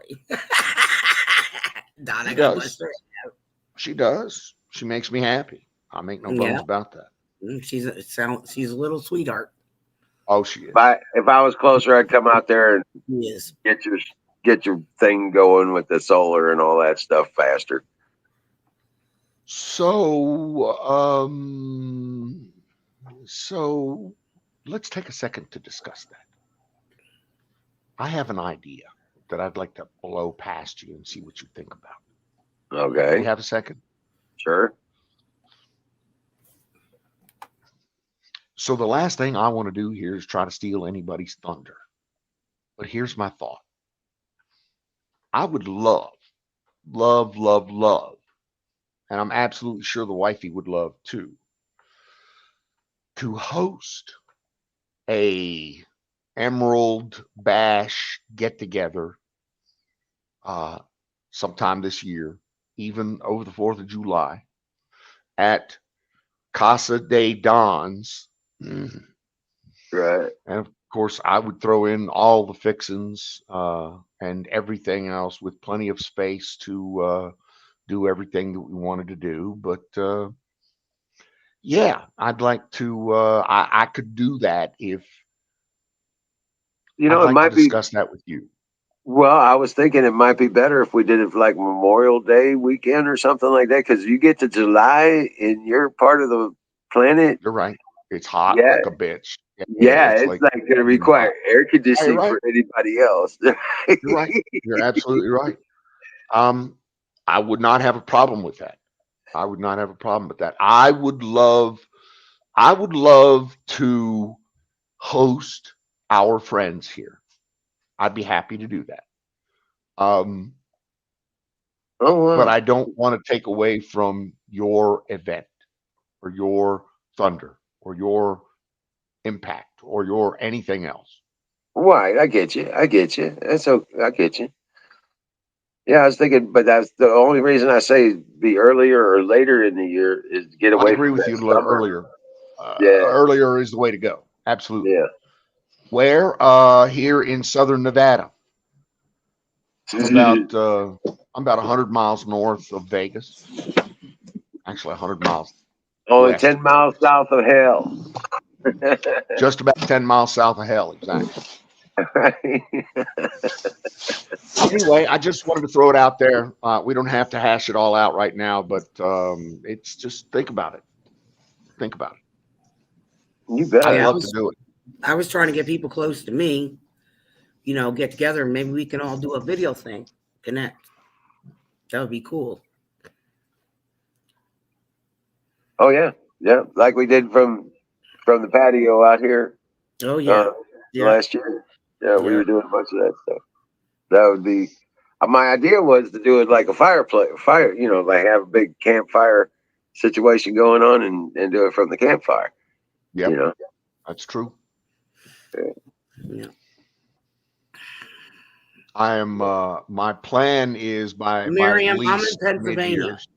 Don, I She got bust does. her. She does. She makes me happy. I make no bones Yeah. about that. She's a little sweetheart. Oh, she is. If I was closer, I'd come out there and She is. get your thing going with the solar and all that stuff faster. So let's take a second to discuss that. I have an idea that I'd like to blow past you and see what you think about. Do Okay. you have a second? Sure. So the last thing I want to do here is try to steal anybody's thunder. But here's my thought. I would love, and I'm absolutely sure the wifey would love too, to host a Emerald Bash get together sometime this year, even over the 4th of July at Casa de Don's. Right. And of course, I would throw in all the fixins and everything else with plenty of space to do everything that we wanted to do. But yeah, I'd like to. I could do that if You I'd know, it like to might be. discuss that with you. Well, I was thinking it might be better if we did it for like Memorial Day weekend or something like that, because you get to July and you're part of the planet. You're right. It's hot Yeah. like a bitch. Yeah, it's like going to require air conditioning right. for anybody else. You're right. You're absolutely right. I would not have a problem with that. I would not have a problem with that. I would love to host our friends here. I'd be happy to do that. Oh, wow. But I don't want to take away from your event or your thunder or your impact or your anything else. Right, I get you. That's okay. I get you. Yeah, I was thinking, but that's the only reason I say be earlier or later in the year is to get I away agree from with that you summer. earlier. Yeah. Earlier is the way to go. Absolutely. Yeah. Where? Here in southern Nevada. I'm about 100 miles north of Vegas. Actually, 100 miles Only west 10 of miles Vegas. south of hell. Just about 10 miles south of hell, exactly. Anyway, I just wanted to throw it out there. We don't have to hash it all out right now, but it's just think about it. Think about it. You bet. I'd Yeah, love to do it. I was trying to get people close to me, get together and maybe we can all do a video thing, connect. That would be cool. Oh, yeah. Yeah. Like we did from from the patio out here. Oh yeah, yeah. Last year. Yeah, we Yeah. were doing a bunch of that stuff. That would be. My idea was to do it like a fire. You know, like have a big campfire situation going on, and do it from the campfire. Yep, You know. that's true. Yeah. I am. My plan is by at Miriam, I'm in least Pennsylvania. mid-years.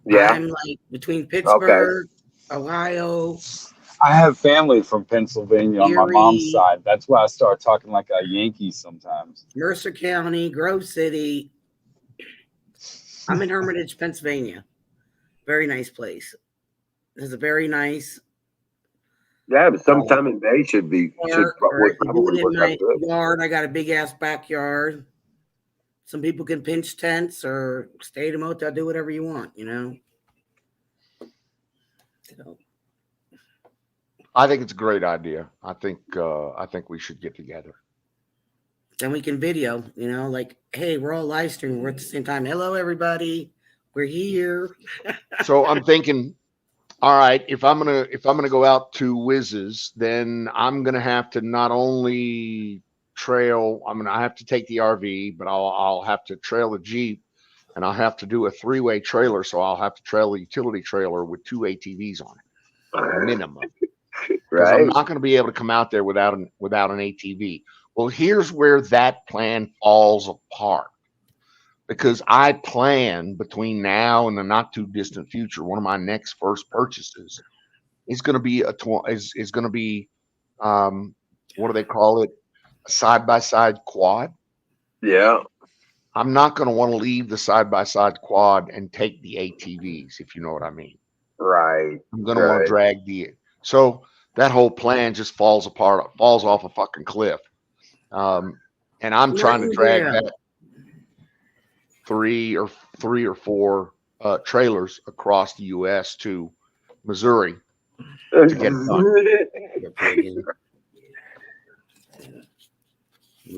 Yeah. I'm like between Pittsburgh, Ohio. I have family from Pennsylvania on my mom's Erie. side. That's why I start talking like a Yankee sometimes. Mercer County, Grove City. I'm in Hermitage, Pennsylvania. Very nice place. There's a very nice Yeah, but sometime in May should park, or I can do probably it in work out my good. yard. I got a big ass backyard. Some people can pinch tents or stay at a motel, do whatever you want, you know. So, I think it's a great idea. I think we should get together. then we can video, you know, like, hey, we're all live streaming. We're at the same time. Hello, everybody. We're here. So I'm thinking, all right, if I'm gonna go out to Wiz's, then I'm gonna have to not only trail. I have to take the RV, but I'll have to trail the Jeep, and I'll have to do a 3-way trailer. So I'll have to trail a utility trailer with 2 ATVs on it, minimum. Because I'm Right. not going to be able to come out there without an ATV. Well, here's where that plan falls apart. Because I plan between now and the not too distant future, one of my next first purchases is going to be what do they call it? A side-by-side quad. Yeah. I'm not going to want to leave the side-by-side quad and take the ATVs, if you know what I mean. Right. I'm going to want to drag so that whole plan just falls off a fucking cliff. And I'm trying to drag that 3 or 4 trailers across the U.S. to Missouri to get it done.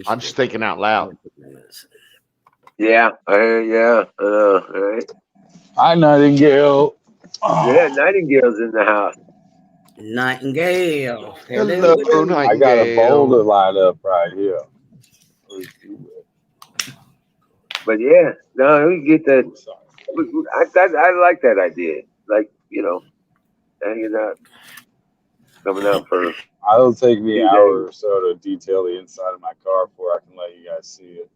I'm just thinking out loud. Yeah. Yeah. All right. Hi, Nightingale. Yeah, Nightingale's in the house. Nightingale. Hello, Nightingale. I got a boulder lined up right here. But yeah, no, we get that. I like that idea. Like, you know, hanging out, coming out for. It'll take me an hour or so to detail the inside of my car before I can let you guys see it.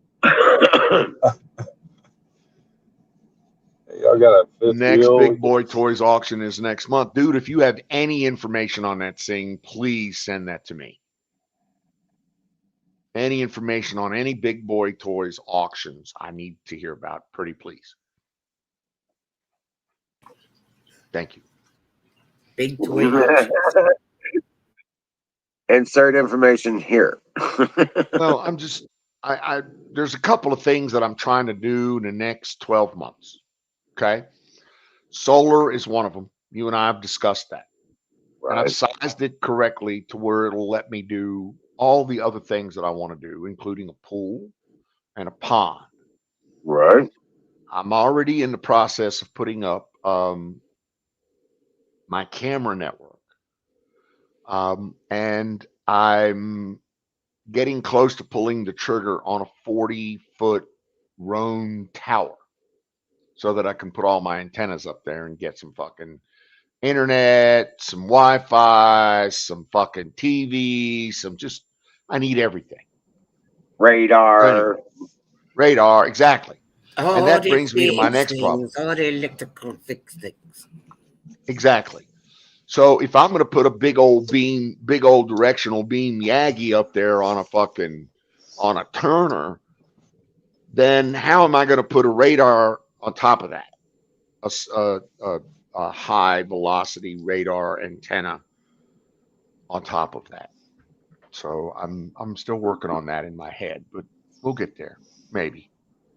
Y'all got a fifth Next wheel? Big Boy Toys auction is next month. Dude, if you have any information on that thing, please send that to me. Any information on any Big Boy Toys auctions, I need to hear about. Pretty please. Thank you. Big toy auction. Insert information here. Well, I'm just there's a couple of things that I'm trying to do in the next 12 months. Okay. Solar is one of them. You and I have discussed that. Right. And I've sized it correctly to where it'll let me do all the other things that I want to do, including a pool and a pond. Right. I'm already in the process of putting up my camera network. And I'm getting close to pulling the trigger on a 40-foot Roan tower so that I can put all my antennas up there and get some fucking internet, some Wi-Fi, some fucking TV, I need everything. Radar. Radar, exactly. Oh, and that brings me to my next problem. All the electrical fix things. Exactly. So if I'm going to put a big old directional beam Yagi up there on a Turner, then how am I going to put a radar on top of that? A high velocity radar antenna on top of that. So I'm still working on that in my head, but we'll get there. Maybe.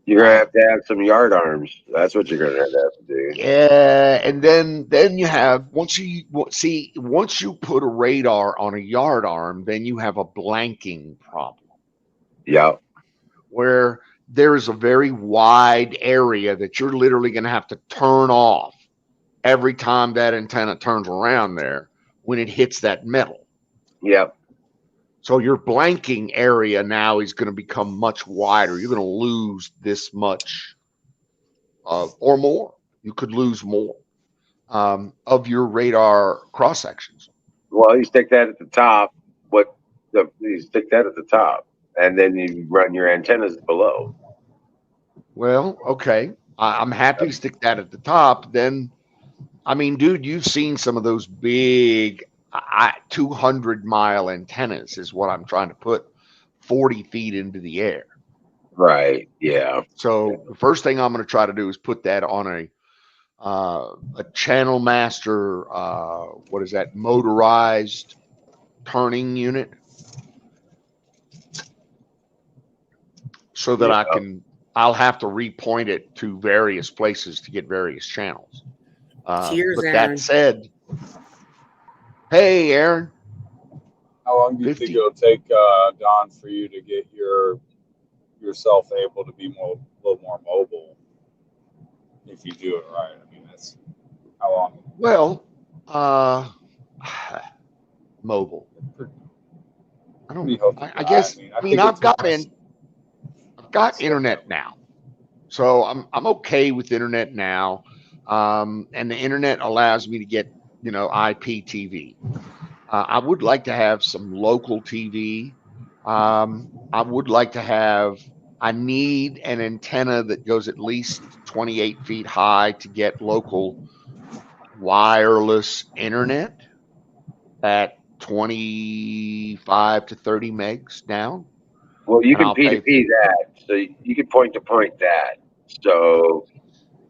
You're gonna have to have some yard arms. That's what you're gonna have to do. Yeah, and then you have once you put a radar on a yard arm, then you have a blanking problem. Yeah. Where there is a very wide area that you're literally going to have to turn off every time that antenna turns around there when it hits that metal. Yep. So your blanking area now is going to become much wider. You're going to lose this much or more. You could lose more of your radar cross sections. Well, you stick that at the top. You stick that at the top, and then you run your antennas below. Well, okay. I'm happy to stick that at the top. Then, I mean, dude, you've seen some of those big 200-mile antennas is what I'm trying to put 40 feet into the air. Right. Yeah. So the first thing I'm going to try to do is put that on a Channel Master, what is that, motorized turning unit, so that I'll have to repoint it to various places to get various channels. Cheers, But Aaron. that said, hey, Aaron. How long do you think it'll take, Don, for you to get yourself able to be a little more mobile if you do it right? I mean, that's how long? Well, mobile. I don't. I guess. I mean, I've got internet now, so I'm okay with internet now, and the internet allows me to get IPTV. I would like to have some local TV. I would like to have. I need an antenna that goes at least 28 feet high to get local wireless internet at 25 to 30 megs down. Well, you can P2P that, so you can point to point that. So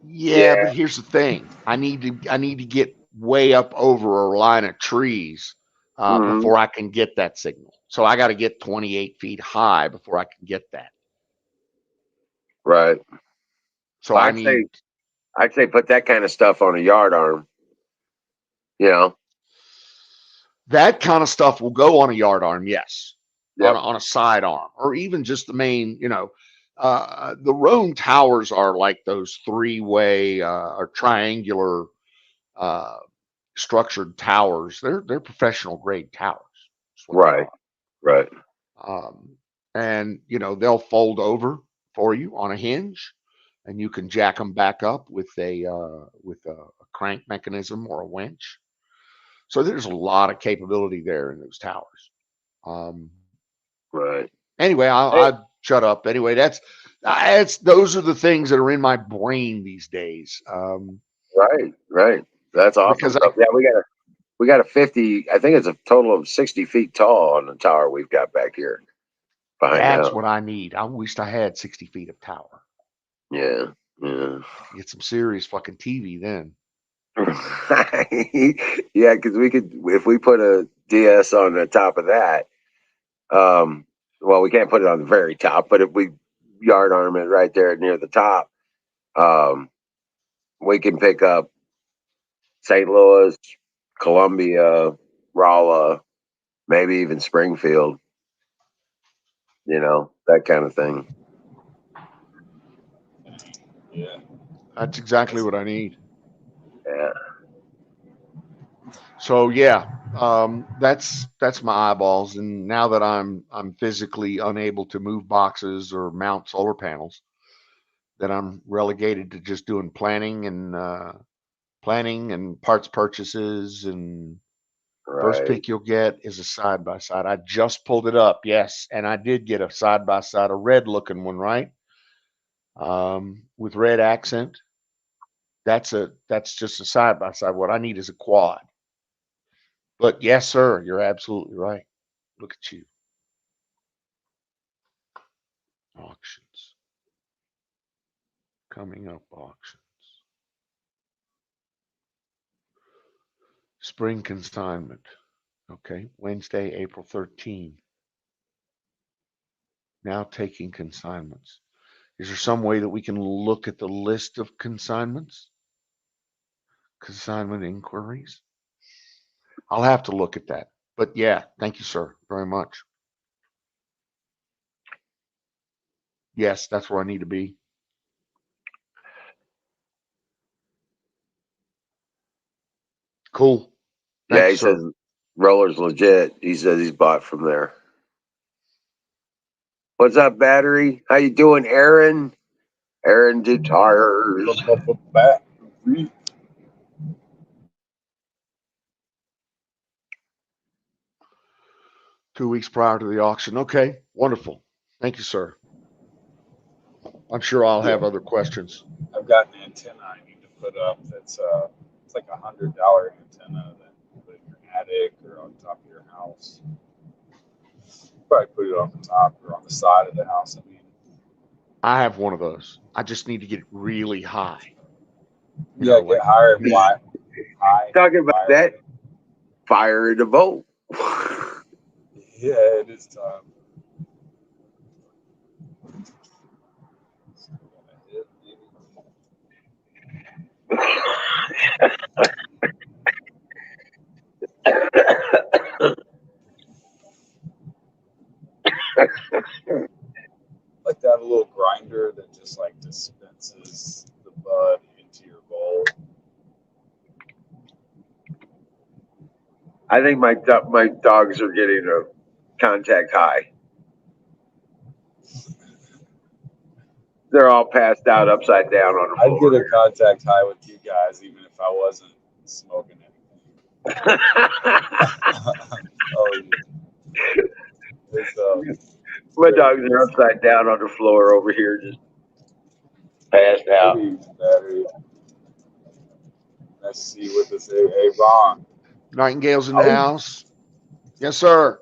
yeah, but here's the thing: I need to get way up over a line of trees before I can get that signal. So I got to get 28 feet high before I can get that. Right. So I'd say put that kind of stuff on a yard arm. That kind of stuff will go on a yard arm, yes. Yep. On a side arm, or even just the main. The Roam towers are like those three-way or triangular structured towers. They're professional grade towers. Right. Right. And they'll fold over for you on a hinge, and you can jack them back up with a crank mechanism or a winch. So there's a lot of capability there in those towers. Right. Anyway, I'll shut up. Anyway, those are the things that are in my brain these days. Right. That's awesome. We got a 50. I think it's a total of 60 feet tall on the tower we've got back here. That's what I need. I wished I had 60 feet of tower. Yeah. Get some serious fucking TV then. Yeah, because if we put a DS on the top of that, well, we can't put it on the very top, but if we yard arm it right there near the top, we can pick up St. Louis, Columbia, Rolla, maybe even Springfield, that kind of thing. Yeah. That's exactly what I need. Yeah. So yeah, that's my eyeballs. And now that I'm physically unable to move boxes or mount solar panels, that I'm relegated to just doing planning and parts purchases. And first pick you'll get is a side by side. I just pulled it up, yes, and I did get a side by side, a red looking one, right? With red accent. That's just a side by side. What I need is a quad. But yes, sir, you're absolutely right. Look at you. Auctions. Coming up auctions. Spring consignment. Okay, Wednesday, April 13. Now taking consignments. Is there some way that we can look at the list of consignments? Consignment inquiries? I'll have to look at that. But yeah, thank you, sir, very much. Yes, that's where I need to be. Cool. Yeah, Thank you, sir. Roller's legit. He says he's bought from there. What's up, Battery? How you doing, Aaron? Aaron did tires. Back. 2 weeks prior to the auction. Okay, wonderful. Thank you, sir. I'm sure I'll have other questions. I've got an antenna I need to put up that's it's like $100 antenna that you put in your attic or on top of your house. Probably put it on the top or on the side of the house. I mean, I have one of those. I just need to get really high. yeah, get higher and wide. High. Talking about higher. that, fire in the boat. Yeah, it is time. Like to have a little grinder that just like dispenses the bud into your bowl. I think my dogs are getting a contact high. They're all passed out upside down on the I'd floor. get a contact high with you guys even if I wasn't smoking anything. Oh, yeah. My dogs are upside down on the floor over here, just passed out. Battery. Let's see what this is. Hey, Ron. Nightingale's in the house. Yes, sir.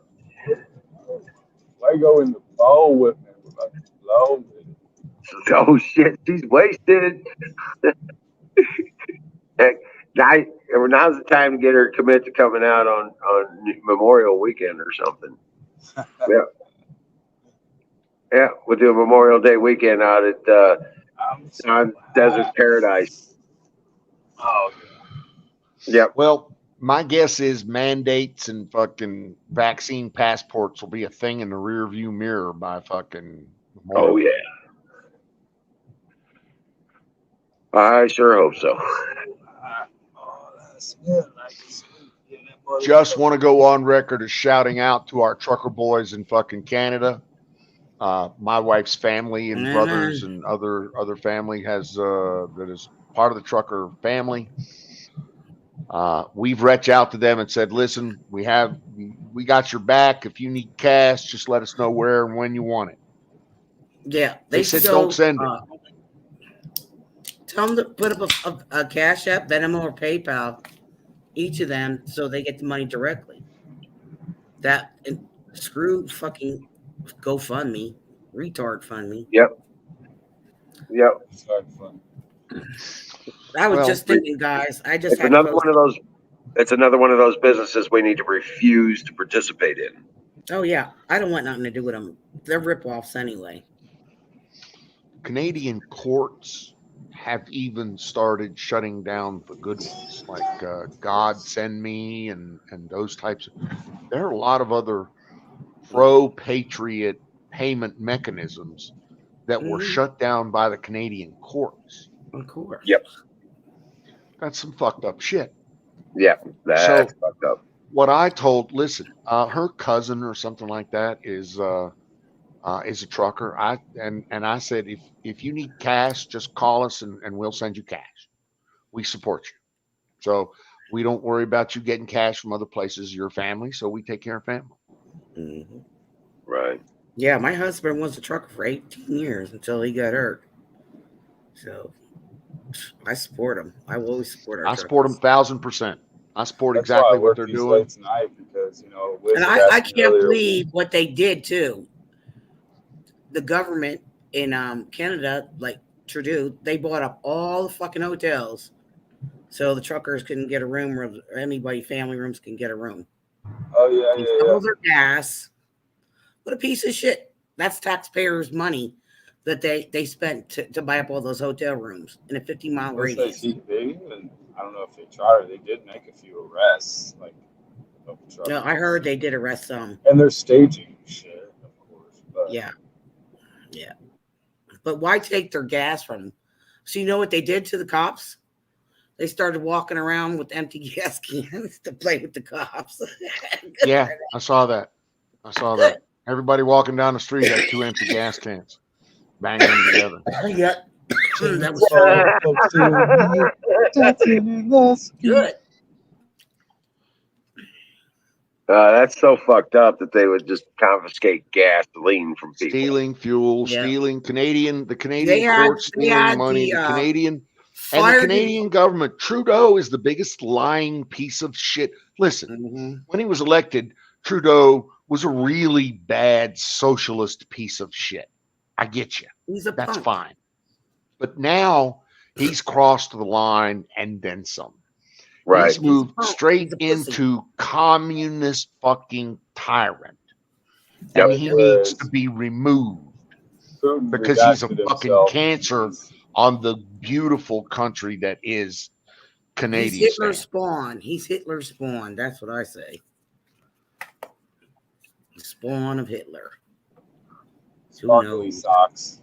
Why go in the bowl with me? Like, low. Oh shit, she's wasted. Heck, now's the time to get her to commit to coming out on Memorial Weekend or something. Yeah, we'll do a Memorial Day weekend out at on Desert Paradise. Oh, Yep. Well, my guess is mandates and fucking vaccine passports will be a thing in the rear view mirror by fucking Memorial. Oh yeah. I sure hope so. Just want to go on record as shouting out to our trucker boys in fucking Canada. My wife's family and brothers and other family has that is part of the trucker family. We've reached out to them and said, listen, we got your back. If you need cash, just let us know where and when you want it. Yeah, they said don't send it. Tell them to put up a Cash App, Venmo, or PayPal, each of them, so they get the money directly. That and screw fucking GoFundMe, retard fund me. Yep. I was just thinking, guys. I just it's another one of those. It's another one of those businesses we need to refuse to participate in. Oh yeah, I don't want nothing to do with them. They're ripoffs anyway. Canadian courts have even started shutting down the good ones, like God Send Me and those types. There are a lot of other pro-patriot payment mechanisms that were shut down by the Canadian courts. Of course. Yep. That's some fucked up shit. Yeah, that's fucked up. What I told, listen, her cousin or something like that is a trucker. I said, if you need cash, just call us and we'll send you cash. We support you. So we don't worry about you getting cash from other places, your family. So we take care of family. Mm-hmm. Right. Yeah, my husband was a trucker for 18 years until he got hurt. So I support him. I will always support our truckers. Support them 1,000%. I support exactly what they're doing. Tonight because, and I can't believe what they did too. The government in Canada, like Trudeau, they bought up all the fucking hotels so the truckers couldn't get a room, or anybody family rooms can get a room. Oh yeah, they double their gas. What a piece of shit! That's taxpayers' money that they spent to buy up all those hotel rooms in a 50-mile radius. They even, I don't know if they tried or they did make a few arrests, like. No, I heard they did arrest some. And they're staging shit, of course. But. Yeah. But why take their gas from them? So you know what they did to the cops? They started walking around with empty gas cans to play with the cops. Yeah, I saw that. I saw that. Everybody walking down the street had 2 empty gas cans, banging them together. Yeah, that was Chainsaw folks doing me, dancing in the street. good. That's so fucked up that they would just confiscate gasoline from people. Stealing fuel, Yeah. stealing the They Canadian had- courts they stealing had money, the, the Canadian and the Fire Canadian government. Trudeau is the biggest lying piece of shit. Listen, Mhm. when he was elected, Trudeau was a really bad socialist piece of shit. I get you. He's a That's punk. fine. But now he's crossed the line and then some. Right. He's moved punk. straight He's a pussy. into communist fucking tyrant. Yep. And he needs to be removed Putin because he's a redacted fucking himself. cancer on the beautiful country that is He's Canadian. Hitler's spawn. He's Hitler's spawn. That's what I say. The spawn of Hitler. Who Sparkly knows? socks.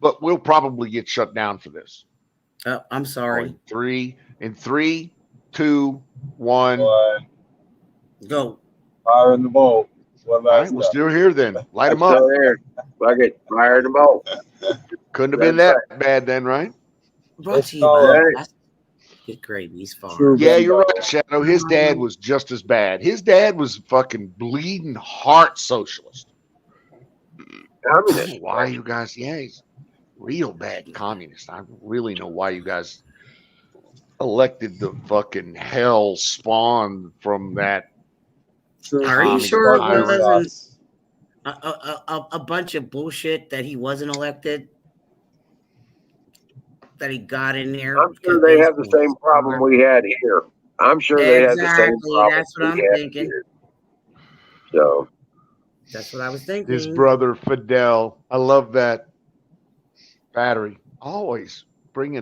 But we'll probably get shut down for this. Oh, I'm sorry. In three, 2, 1. But Go. fire in the boat. One All last right, we're time. still here then. Light them Still up. there. Fuck it. Fire them all. Couldn't have been that bad then, right? Brought to you call by it- That's Good Gravy's farm. True. Yeah, you're right, Shadow. His dad was just as bad. His dad was fucking bleeding heart socialist. Communist. Why you guys? Yeah, he's real bad communist. I don't really know why you guys elected the fucking hell spawn from that. True. Are you Communist sure it tyrant. wasn't a bunch of bullshit that he wasn't elected? That he got in there? I'm sure they have the same problem we had here. I'm sure they had the same Exactly, problem. that's what I'm we had thinking. here. So That's what I was thinking. His brother Fidel. I love that battery. Always bring.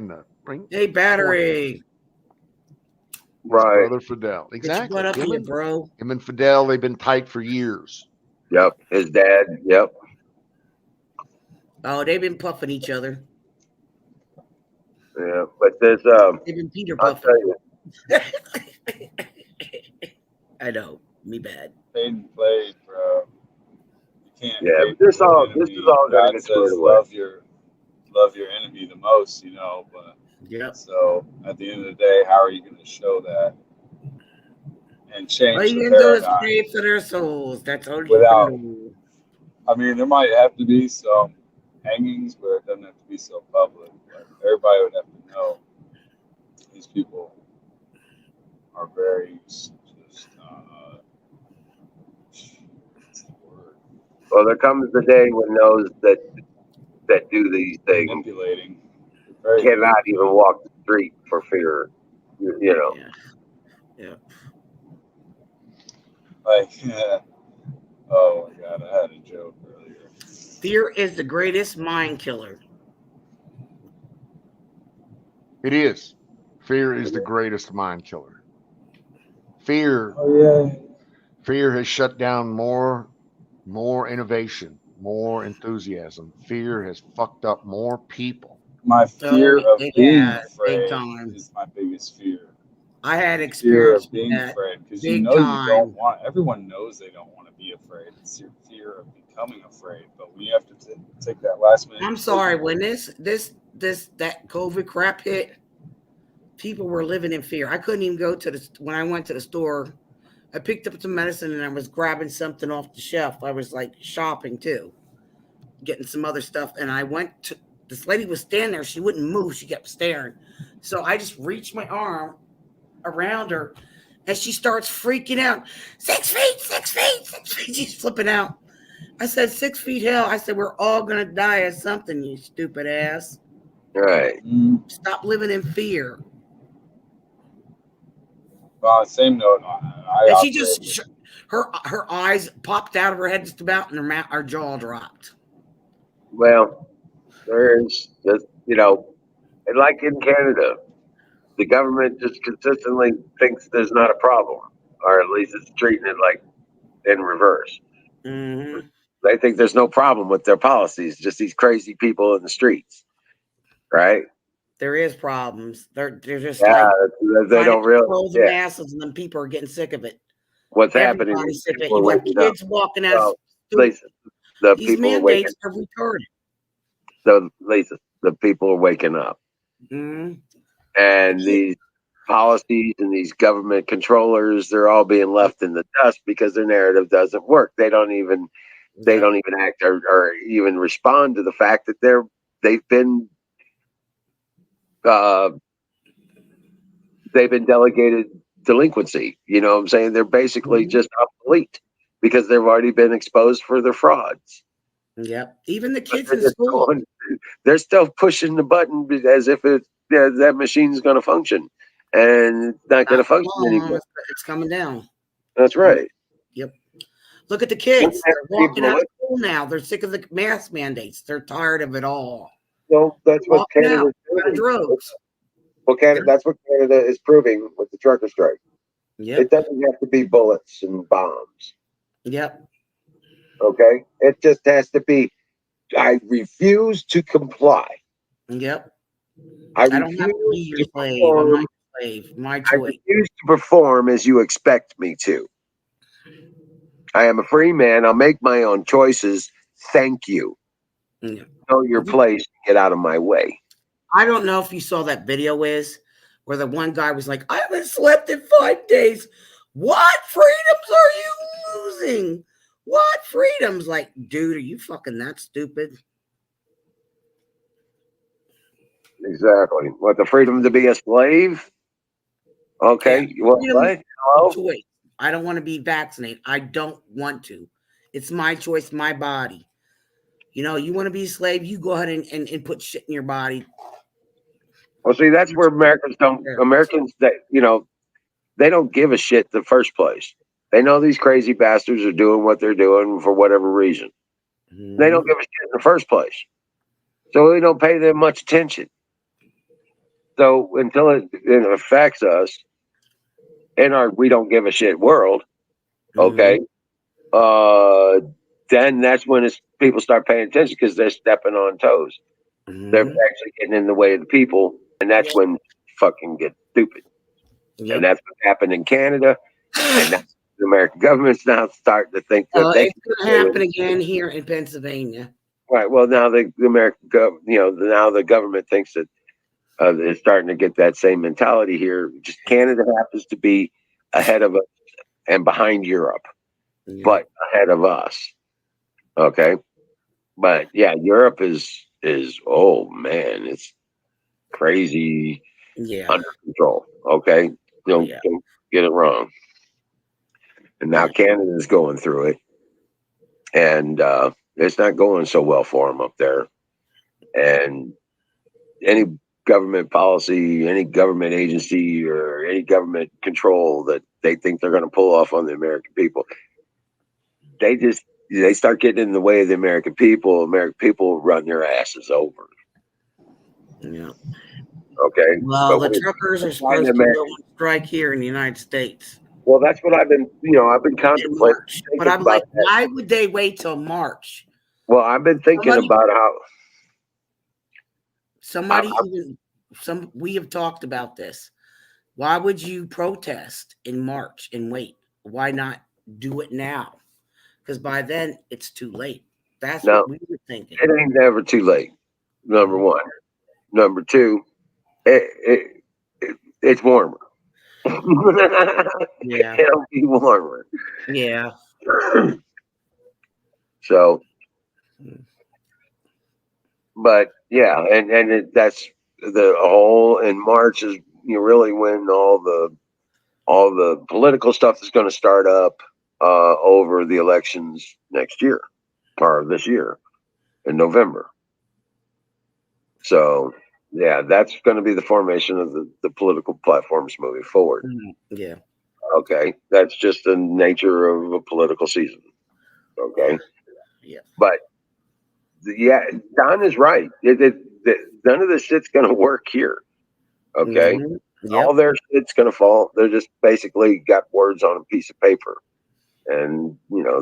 Hey, battery. right. Brother Fidel. Get your Exactly. butt up Him here, and, bro. him and Fidel, they've been tight for years. Yep. His dad. Yep. Oh, they've been puffing each other. Yeah. But there's They've been Peter I'll puffing. tell you. I know. Me bad. Paid and played, bro. You can't. Yeah, hate but this your all enemy. this is all gonna God get says squared away. love your enemy the most, you know. But Yep. so at the end of the day, how are you going to show that and All change you the can do is paradigm? pray for their souls. That's all you Without- can do. I mean, there might have to be some hangings, but it doesn't have to be so public. But everybody would have to know these people are very just what's the word? Well, there comes the day when those that do these things Manipulating. Very cannot even walk the street for fear. You know. Yeah. like, oh my God, I had a joke earlier. Fear is the greatest mind killer. It is. Fear is the greatest mind killer. Fear Oh yeah. Fear has shut down more innovation, more enthusiasm. Fear has fucked up more people. My fear of it being has, big afraid time. is my biggest fear. I had Fear experience of with being that. afraid because big you know time. you don't want. Everyone knows they don't want to be afraid. It's your fear of becoming afraid. But when you have to take that last minute. I'm sorry, when that COVID crap hit, people were living in fear. I couldn't even go to when I went to the store. I picked up some medicine and I was grabbing something off the shelf. I was like shopping too, getting some other stuff. And I went to this lady was standing there. She wouldn't move. She kept staring. So I just reached my arm around her and she starts freaking out. 6 feet, 6 feet, 6 feet. She's flipping out. I said, 6 feet hell. I said, we're all going to die of something, you stupid ass. Right. Stop living in fear. Well, same note. And she just, her eyes popped out of her head just about, and her jaw dropped. Well, there's just and like in Canada, the government just consistently thinks there's not a problem, or at least it's treating it like in reverse. Mm-hmm. They think there's no problem with their policies, just these crazy people in the streets, right? There is problems. They're just Yeah, like they trying to don't really. control the Yeah, masses, and then people are getting sick of it. what's happening Everybody's is sick of it. people are You have waking up. kids walking out. Well, Lisa, the These people are waking. mandates are retarded. So, Lisa, the people are waking up, Mm-hmm. and these policies and these government controllers, they're all being left in the dust because their narrative doesn't work. They don't even act or even respond to the fact that they've been uh, they've been delegated delinquency. You know what I'm saying? They're basically just obsolete because they've already been exposed for their frauds. Yep. Even the But kids they're in just school. they're still pushing the button as if that machine's going to function, and it's not going to function anymore. It's coming down. That's right. Yep. Look at the kids. They're walking out of school now. They're sick of the mask mandates. They're tired of it all. So that's what Canada's doing. Drugs. Well, that's what Canada is proving with the trucker strike. Yep. It doesn't have to be bullets and bombs. Yep. Okay? It just has to be, I refuse to comply. Yep. I don't have to be your slave. I'm not your slave. My choice. I refuse to perform as you expect me to. I am a free man. I'll make my own choices. Thank you. Yeah. Know your place. Get out of my way. I don't know if you saw that video, where the one guy was like, I haven't slept in 5 days. What freedoms are you losing? What freedoms? Like, dude, are you fucking that stupid? Exactly. What, the freedom to be a slave? Okay. Yeah. What? Hello? Choice. I don't want to be vaccinated. I don't want to. It's my choice, my body. You know, you want to be a slave, you go ahead and put shit in your body. Well, see, that's where Americans, that, they don't give a shit in the first place. They know these crazy bastards are doing what they're doing for whatever reason. Mm-hmm. They don't give a shit in the first place. So we don't pay them much attention. So until it affects us in our we don't give a shit world, okay, then that's when people start paying attention because they're stepping on toes. Mm-hmm. They're actually getting in the way of the people, and that's when fucking get stupid. Yep. And that's what happened in Canada, and that's the American government's now starting to think that it's going to happen again here in Pennsylvania. Right. Well, now the American now the government thinks that it's starting to get that same mentality here. Just Canada happens to be ahead of us and behind Europe, but ahead of us. Okay. But yeah, Europe is oh man, it's crazy under control. Okay. Don't get it wrong. And now Canada is going through it. And it's not going so well for them up there. And any government policy, any government agency, or any government control that they think they're going to pull off on the American people, they start getting in the way of the American people. American people run their asses over. Yeah. Okay. Well, the truckers are supposed to go on strike here in the United States. Well, that's what I've been contemplating. But I'm like, why would they wait till March? Well, I've been thinking about how we have talked about this. Why would you protest in March and wait? Why not do it now? Because by then it's too late. That's what we were thinking. It ain't never too late. Number one. Number two, it's warmer. Yeah. It'll be warmer. Yeah. So, but yeah, and that's the whole in March is really when all the political stuff is going to start up over the elections next year or this year in November. So yeah, that's going to be the formation of the political platforms moving forward. Yeah. Okay, that's just the nature of a political season. Okay. Yeah. But yeah, Don is right. None of this shit's going to work here. Okay. Mm-hmm. Yep. All their shit's going to fall. They're just basically got words on a piece of paper, and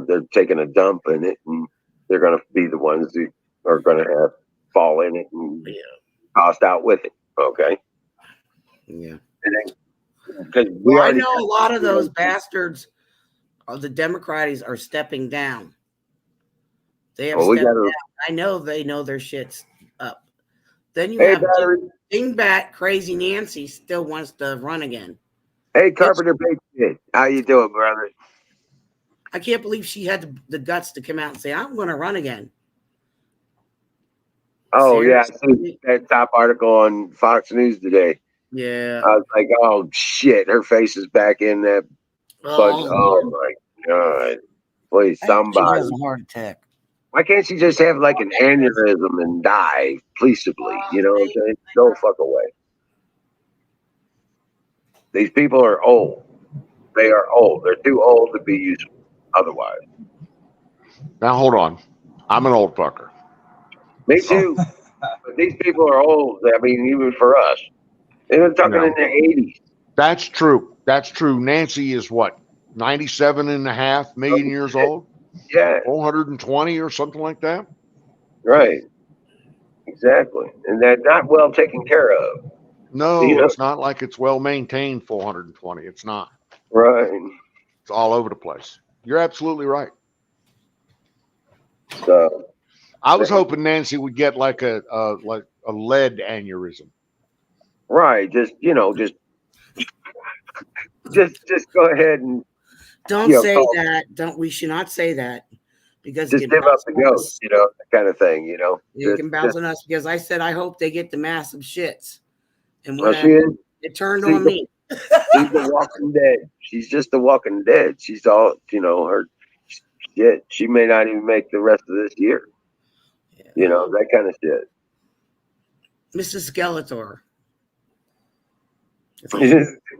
they're taking a dump in it, and they're going to be the ones who are going to fall in it and tossed out with it. Okay. Yeah. Because Well, I know a lot of those bastards, the Democrats, are stepping down. They have stepped down. I know they know their shit's up. Then you have Dingbat Crazy Nancy still wants to run again. Hey, Carpenter Patriot, how you doing, brother? I can't believe she had the guts to come out and say, I'm going to run again. Oh, seriously? Yeah. I see that top article on Fox News today. Yeah. I was like, oh, shit. Her face is back in that. Oh my God. Please, somebody. She has a heart attack. Why can't she just have like an aneurysm and die peaceably? You know what I'm saying? Go fuck away. These people are old. They are old. They're too old to be useful otherwise. Now, hold on. I'm an old fucker. Me too. But these people are old. I mean, even for us. They were talking in the 80s. That's true. That's true. Nancy is what? 97.5 million years old? Yeah. 420 or something like that? Right. Exactly. And they're not well taken care of. No, it's not like it's well maintained 420. It's not. Right. It's all over the place. You're absolutely right. So I was hoping Nancy would get like a lead aneurysm. Right. Just go ahead and don't say that. We should not say that, because just give up the ghost, that kind of thing, You can bounce on us, because I said I hope they get the massive shits. And when it turned on me. She's the Walking Dead. She's just the Walking Dead. She's all, her shit. She may not even make the rest of this year. Yeah. That kind of shit. Mrs. Skeletor.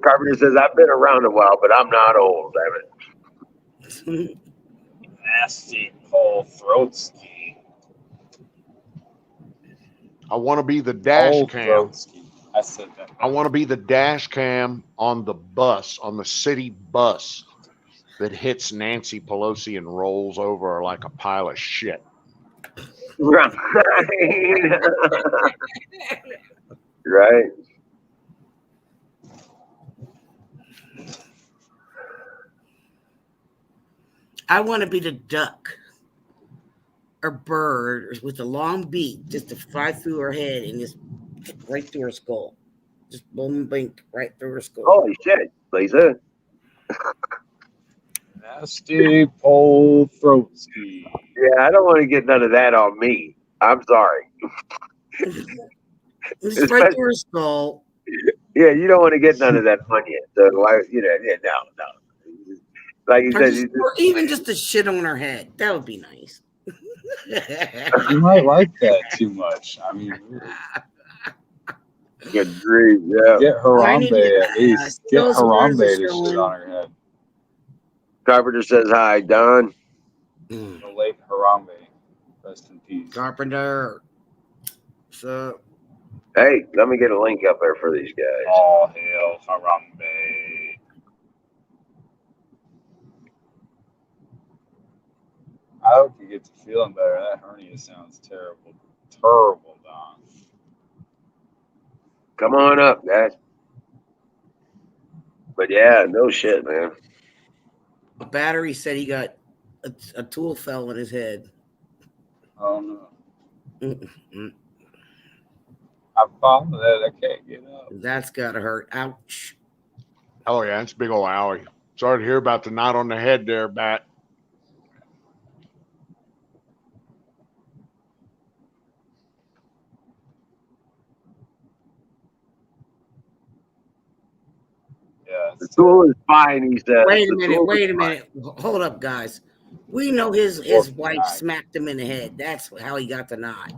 Carpenter says, I've been around a while, but I'm not old, damn it. Nasty Paul Throatsky. I want to be the dash cam. I said that. I want to be the dash cam on the bus, on the city bus that hits Nancy Pelosi and rolls over like a pile of shit. Right. Right. I want to be the duck or bird with a long beak just to fly through her head and just right through her skull. Just boom, blink right through her skull. Holy shit, Lisa. Nasty Paul Throatsky. Yeah, I don't want to get none of that on me. I'm sorry. It's right through her skull. Yeah, you don't want to get none of that on you. So why, no. Like you said, or even just a shit on her head. That would be nice. You might like that too much. I mean, good grief, yeah. Get Harambe at least. Get Harambe to shit on her head. Carpenter says hi, Don. The late Harambe. Rest in peace. Carpenter. So. Hey, let me get a link up there for these guys. All hail Harambe. I hope you get to feeling better. That hernia sounds terrible. Terrible, Don. Come on up, guys. But yeah, no shit, man. A battery said he got a tool fell in his head. Oh no. I found that I can't get up. That's gotta hurt. Ouch. Oh yeah, it's a big old owie. Sorry to hear about the knot on the head there, Bat. Yeah, the tool is fine, he says. Wait a minute. Hold up, guys. We know his wife smacked him in the head. That's how he got the knot.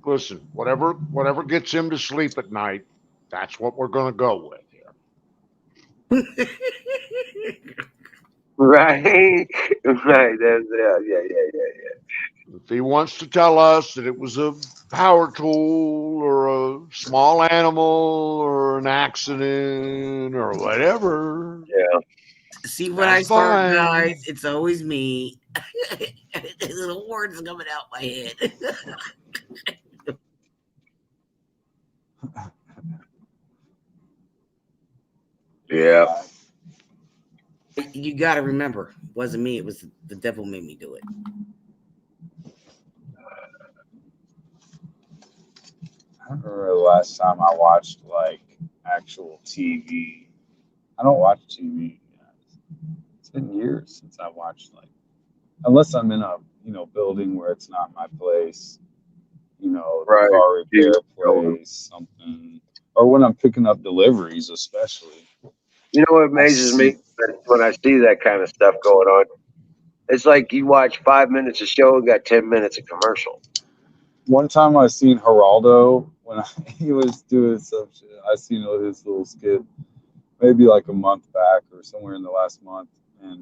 Listen, whatever gets him to sleep at night, that's what we're going to go with here. Right. That's, yeah. If he wants to tell us that it was a power tool or a small animal or an accident or whatever. Yeah. See what I start, guys? It's always me. Little words coming out my head. Yeah. You got to remember, it wasn't me. It was the devil made me do it. I don't remember the last time I watched like actual TV. I don't watch TV. It's been years since I watched like, unless I'm in a building where it's not my place. The Right. car repair Yeah. place, something, or when I'm picking up deliveries, especially. You know what amazes me when I see that kind of stuff going on? It's like you watch 5 minutes of show and got 10 minutes of commercial. One time I seen Geraldo when he was doing some shit. I seen his little skit, maybe like a month back or somewhere in the last month, and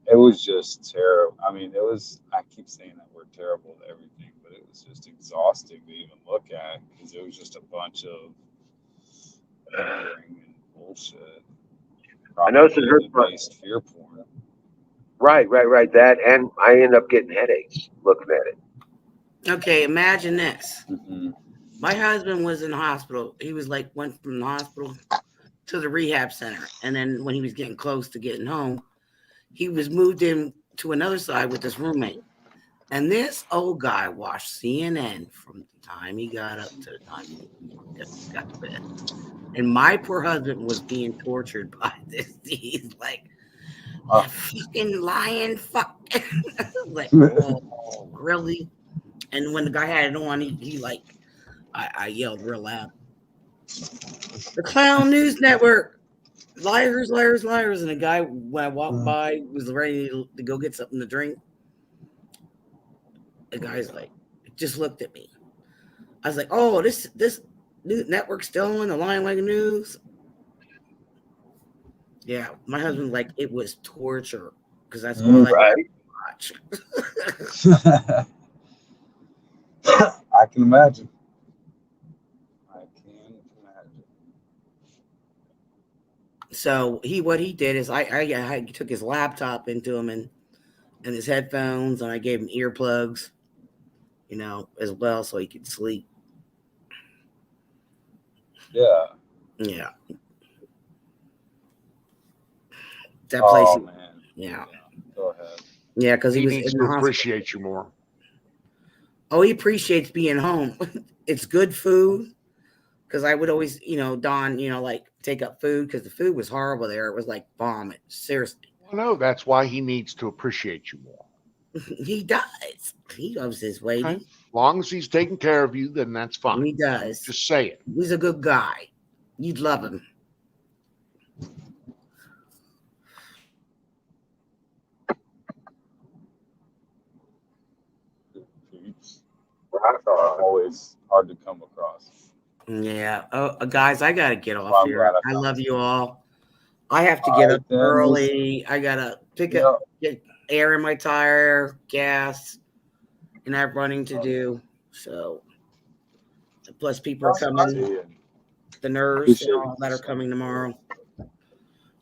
it was just terrible. I mean, I keep saying that we're terrible at everything, but it was just exhausting to even look at because it was just a bunch of pandering and bullshit. I noticed it hurt my Based fear porn. right. That, and I end up getting headaches looking at it. Okay, imagine this. Mm-hmm. My husband was in the hospital. He was like, went from the hospital to the rehab center. And then when he was getting close to getting home, he was moved in to another side with his roommate. And this old guy watched CNN from the time he got up to the time he got to bed. And my poor husband was being tortured by this. He's like, that fucking lying fuck. Like, oh, really? And when the guy had it on, he like, I yelled real loud. The Clown News Network. Liars, liars, liars. And the guy, when I walked by, was ready to go get something to drink. The guy's like, just looked at me. I was like, oh, this new network's still on the Lying Like News. Yeah, my husband like it was torture because that's all I could watch. I can imagine. So what he did is I took his laptop into him and his headphones, and I gave him earplugs, as well, so he could sleep. Yeah. Yeah. That place. Oh, man. Yeah. Go ahead. Yeah, because he was needs in to the appreciate hospital. you more. Oh, he appreciates being home. It's good food. Because I would always, Don, like take up food because the food was horrible there. It was like vomit. Seriously. Well, no, that's why he needs to appreciate you more. He does. He loves his lady. Okay. As long as he's taking care of you, then that's fine. He does. Just say it. He's a good guy. You'd love him. Always hard to come across. Yeah. Oh, guys, I got to get off here. I love you all. I have to get up early. I got to get air in my tire, gas, and I have running to do. So, plus people are coming. The nurse and all that are coming tomorrow.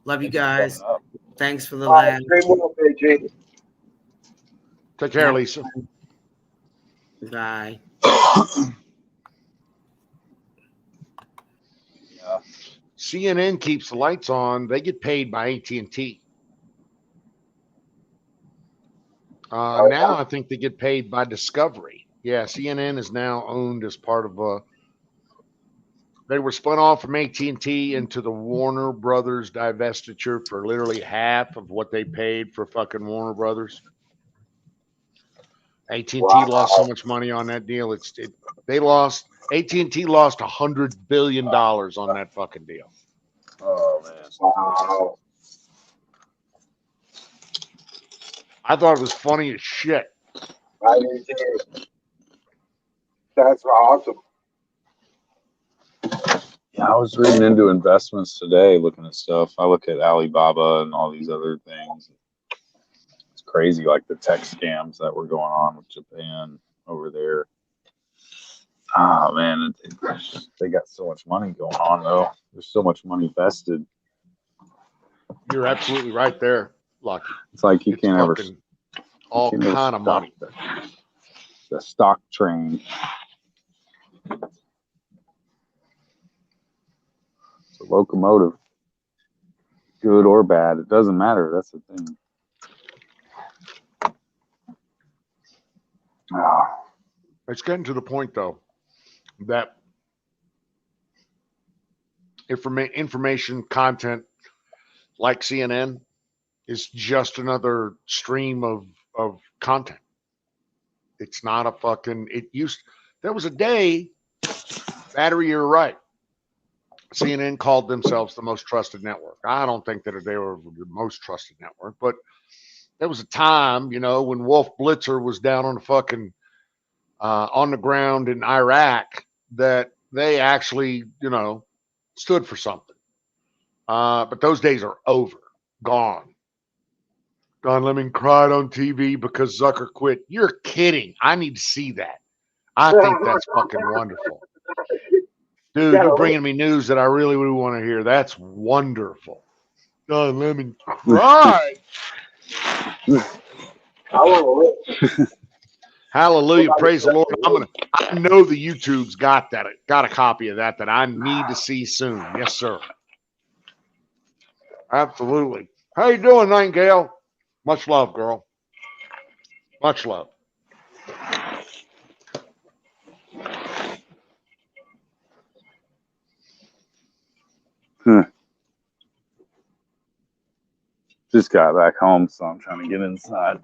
Love you guys. Thanks for the laugh. Take care, Lisa. Bye. CNN keeps the lights on. They get paid by AT&T. Now I think they get paid by Discovery. Yeah, CNN is now owned as part of they were spun off from AT&T into the Warner Brothers divestiture for literally half of what they paid for fucking Warner Brothers. AT&T lost so much money on that deal. AT&T lost $100 billion on that fucking deal. Oh man! Wow. I thought it was funny as shit. I did too. That's awesome. Yeah, I was reading into investments today, looking at stuff. I look at Alibaba and all these other things. It's crazy, like the tech scams that were going on with Japan over there. Oh man, they got so much money going on though. There's so much money vested. You're absolutely right there, Lucky. It's like you can't ever all kind of money. a stock train. It's a locomotive. Good or bad, it doesn't matter. That's the thing. It's getting to the point, though, that information content like CNN is just another stream of content. It's not a fucking, there was a day, Battery, you're right. CNN called themselves the most trusted network. I don't think that they were the most trusted network, but there was a time, when Wolf Blitzer was down on the fucking, on the ground in Iraq, that they actually, stood for something. But those days are over, gone. Don Lemon cried on TV because Zucker quit. You're kidding. I need to see that. I think that's fucking wonderful. Dude, you're bringing me news that I really would want to hear. That's wonderful. Don Lemon cried. Hallelujah. Praise the Lord. I know the YouTube's got a copy of that I need to see soon. Yes, sir. Absolutely. How you doing, Nightingale? Much love, girl. Much love. Just got back home, so I'm trying to get inside.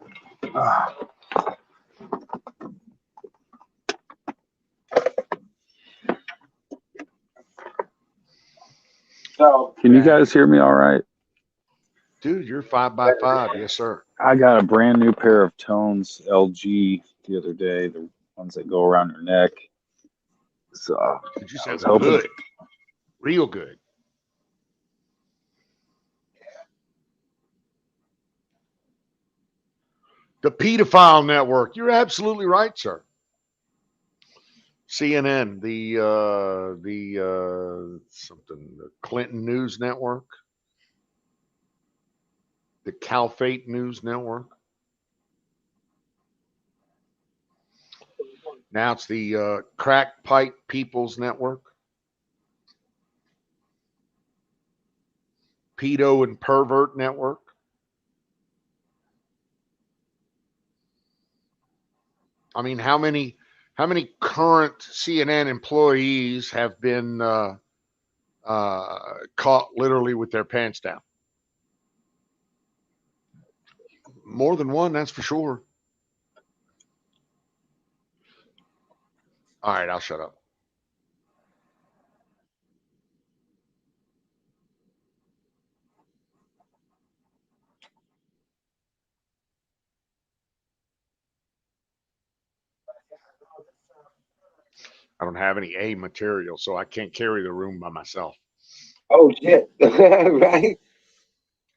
So, can you guys hear me all right? Dude, you're 5x5. Yes, sir. I got a brand new pair of Tones LG the other day, the ones that go around your neck. So, did you say good? Real good. The pedophile network. You're absolutely right, sir. CNN, the Clinton News Network, the Caliphate News Network. Now it's the Crack Pipe People's Network, Pedo and Pervert Network. I mean, how many current CNN employees have been caught literally with their pants down? More than one, that's for sure. All right, I'll shut up. I don't have any A material, so I can't carry the room by myself. Oh, shit. Right?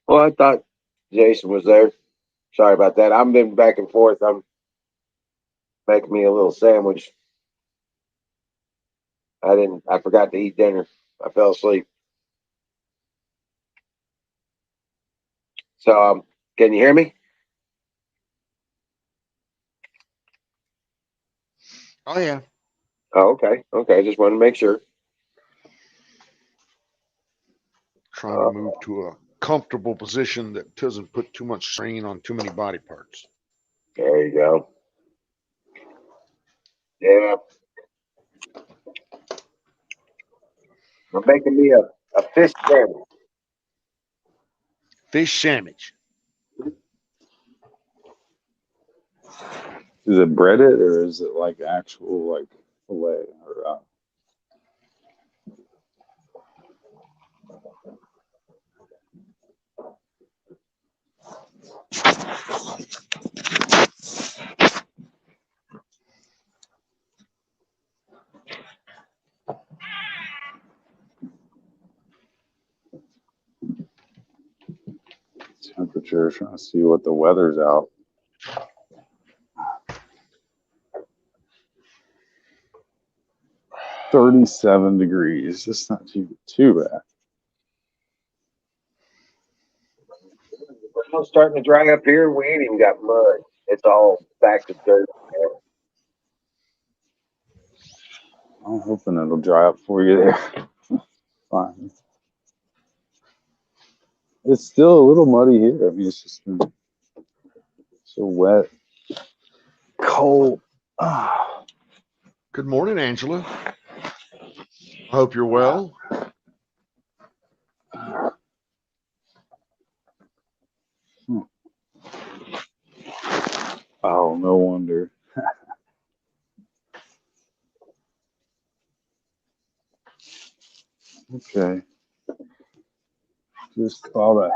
Well, I thought Jason was there. Sorry about that. I've been back and forth. I'm making me a little sandwich. I forgot to eat dinner. I fell asleep. So, can you hear me? Oh, yeah. Oh, okay. Okay. Just wanted to make sure. Trying to move to a comfortable position that doesn't put too much strain on too many body parts. There you go. Yeah. I'm making me a fish sandwich. Fish sandwich. Is it breaded or is it like actual like fillet or? Temperature, trying to see what the weather's out. $37 degrees. It's not too bad. We're starting to dry up here. We ain't even got mud. It's all back to dirt. I'm hoping it'll dry up for you there. Fine. It's still a little muddy here. I mean, it's just been so wet, cold. Ah. Good morning, Angela. I hope you're well. Oh, no wonder. Okay. Just all that.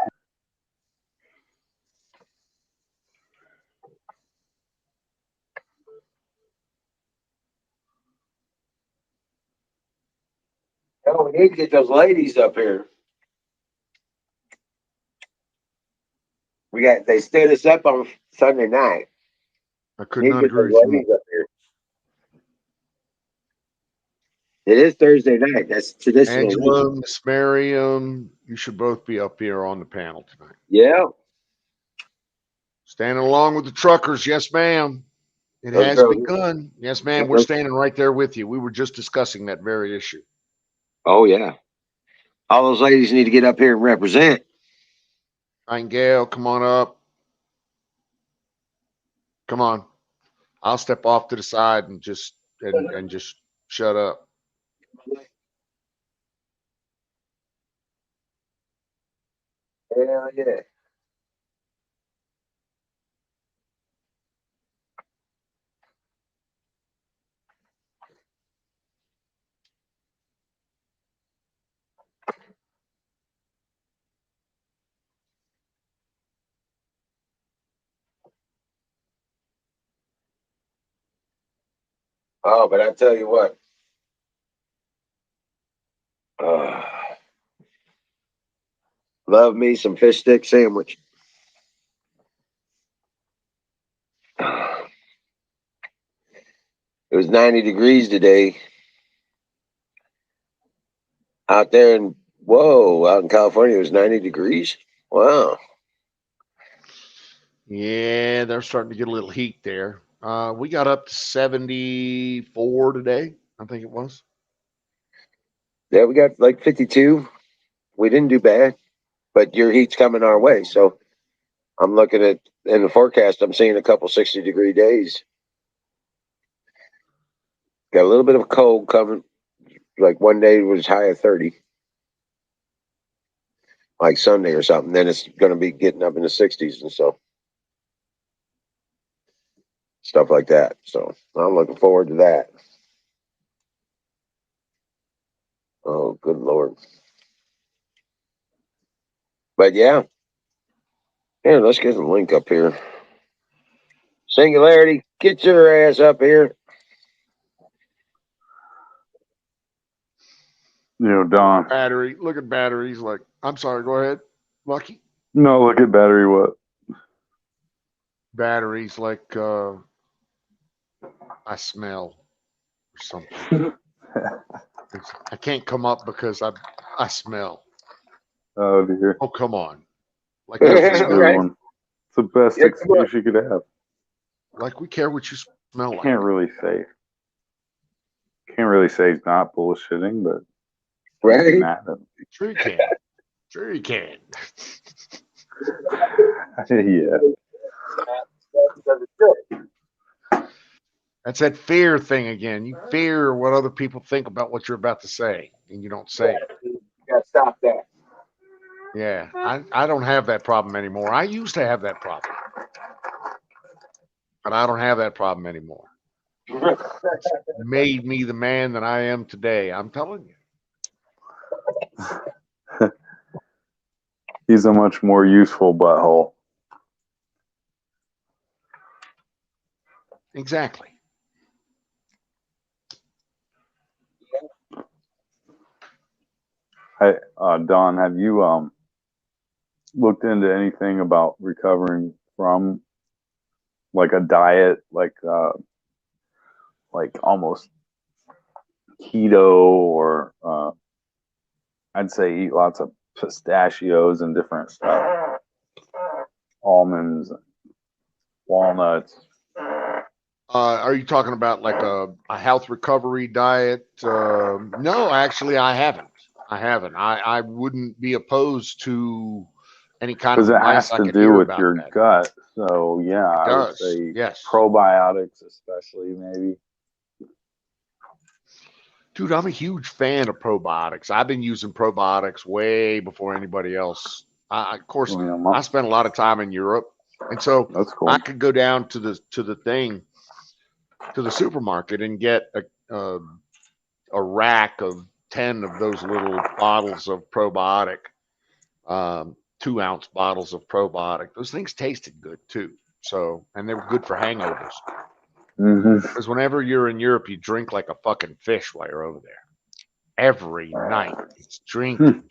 Hell, we need to get those ladies up here. They stood us up on Sunday night. I could Need to not get agree those with you more. ladies up here. It is Thursday night. That's traditional. Angela, Miss Miriam, you should both be up here on the panel tonight. Yeah. Standing along with the truckers, yes, ma'am. It Those has girls- begun. Yes, ma'am. We're standing right there with you. We were just discussing that very issue. Oh, yeah. All those ladies need to get up here and represent. Nightingale, come on up. Come on. I'll step off to the side and just shut up. Hell yeah. Oh, but I tell you what. Love me some fish stick sandwich. It was 90 degrees today out there in out in California. It was 90 degrees. Wow. Yeah, they're starting to get a little heat there. We got up to 74 today, I think it was. Yeah, we got like 52. We didn't do bad, but your heat's coming our way. So I'm looking at in the forecast, I'm seeing a couple 60-degree days. Got a little bit of cold coming. Like one day was high of 30, like Sunday or something. Then it's going to be getting up in the 60s and so stuff like that. So I'm looking forward to that. Oh, good Lord. But yeah. Here, let's get the link up here. Singularity, get your ass up here. Don. Battery, look at batteries. Like, I'm sorry, go ahead, Lucky. No, look at battery what? Batteries like I smell or something. I can't come up because I smell. Oh dear. Oh, come on. Like That's that's a good one. It's the best excuse you could have. Like we care what you smell like. Can't really say he's not bullshitting, but Right? Sure you can. Sure you can. Yeah. That's that fear thing again. You fear what other people think about what you're about to say, and you don't say it. You gotta stop that. Yeah, I don't have that problem anymore. I used to have that problem, but I don't have that problem anymore. It's made me the man that I am today. I'm telling you. He's a much more useful butthole. Exactly. Hey, Don, have you looked into anything about recovering from like a diet, like almost keto, or I'd say eat lots of pistachios and different stuff, almonds, walnuts, Are you talking about like a health recovery diet? No, actually, I haven't. I wouldn't be opposed to any kind of Because it advice has I to could do hear with about your that. gut. So yeah, It I would does. say Yes. probiotics, especially maybe. Dude, I'm a huge fan of probiotics. I've been using probiotics way before anybody else. Of course, You know, I spent a lot of time in Europe, and so that's cool. I could go down to the supermarket and get a rack of 10 of those little bottles of probiotic, 2-ounce bottles of probiotic. Those things tasted good too. So, and they were good for hangovers. Because whenever you're in Europe, you drink like a fucking fish while you're over there. Every night, it's drinking.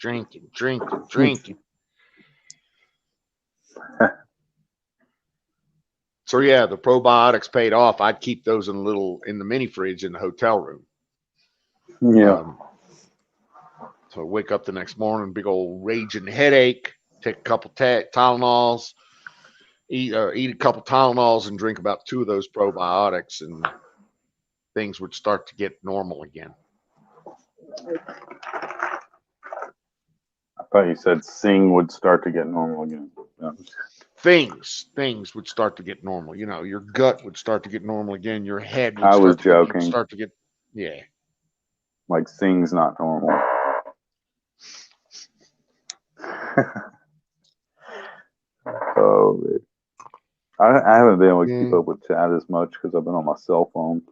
So yeah, the probiotics paid off. I'd keep those in the mini fridge in the hotel room. Yeah. So I wake up the next morning, big old raging headache. Take a couple Tylenols, eat a couple Tylenols, and drink about 2 of those probiotics, and things would start to get normal again. I thought you said Sing would start to get normal again. Yeah. Things would start to get normal. You know, your gut would start to get normal again. Your head would I was start joking. to get yeah. Like Sing's not normal. Oh, man. I haven't been able to keep up with chat as much because I've been on my cell phone.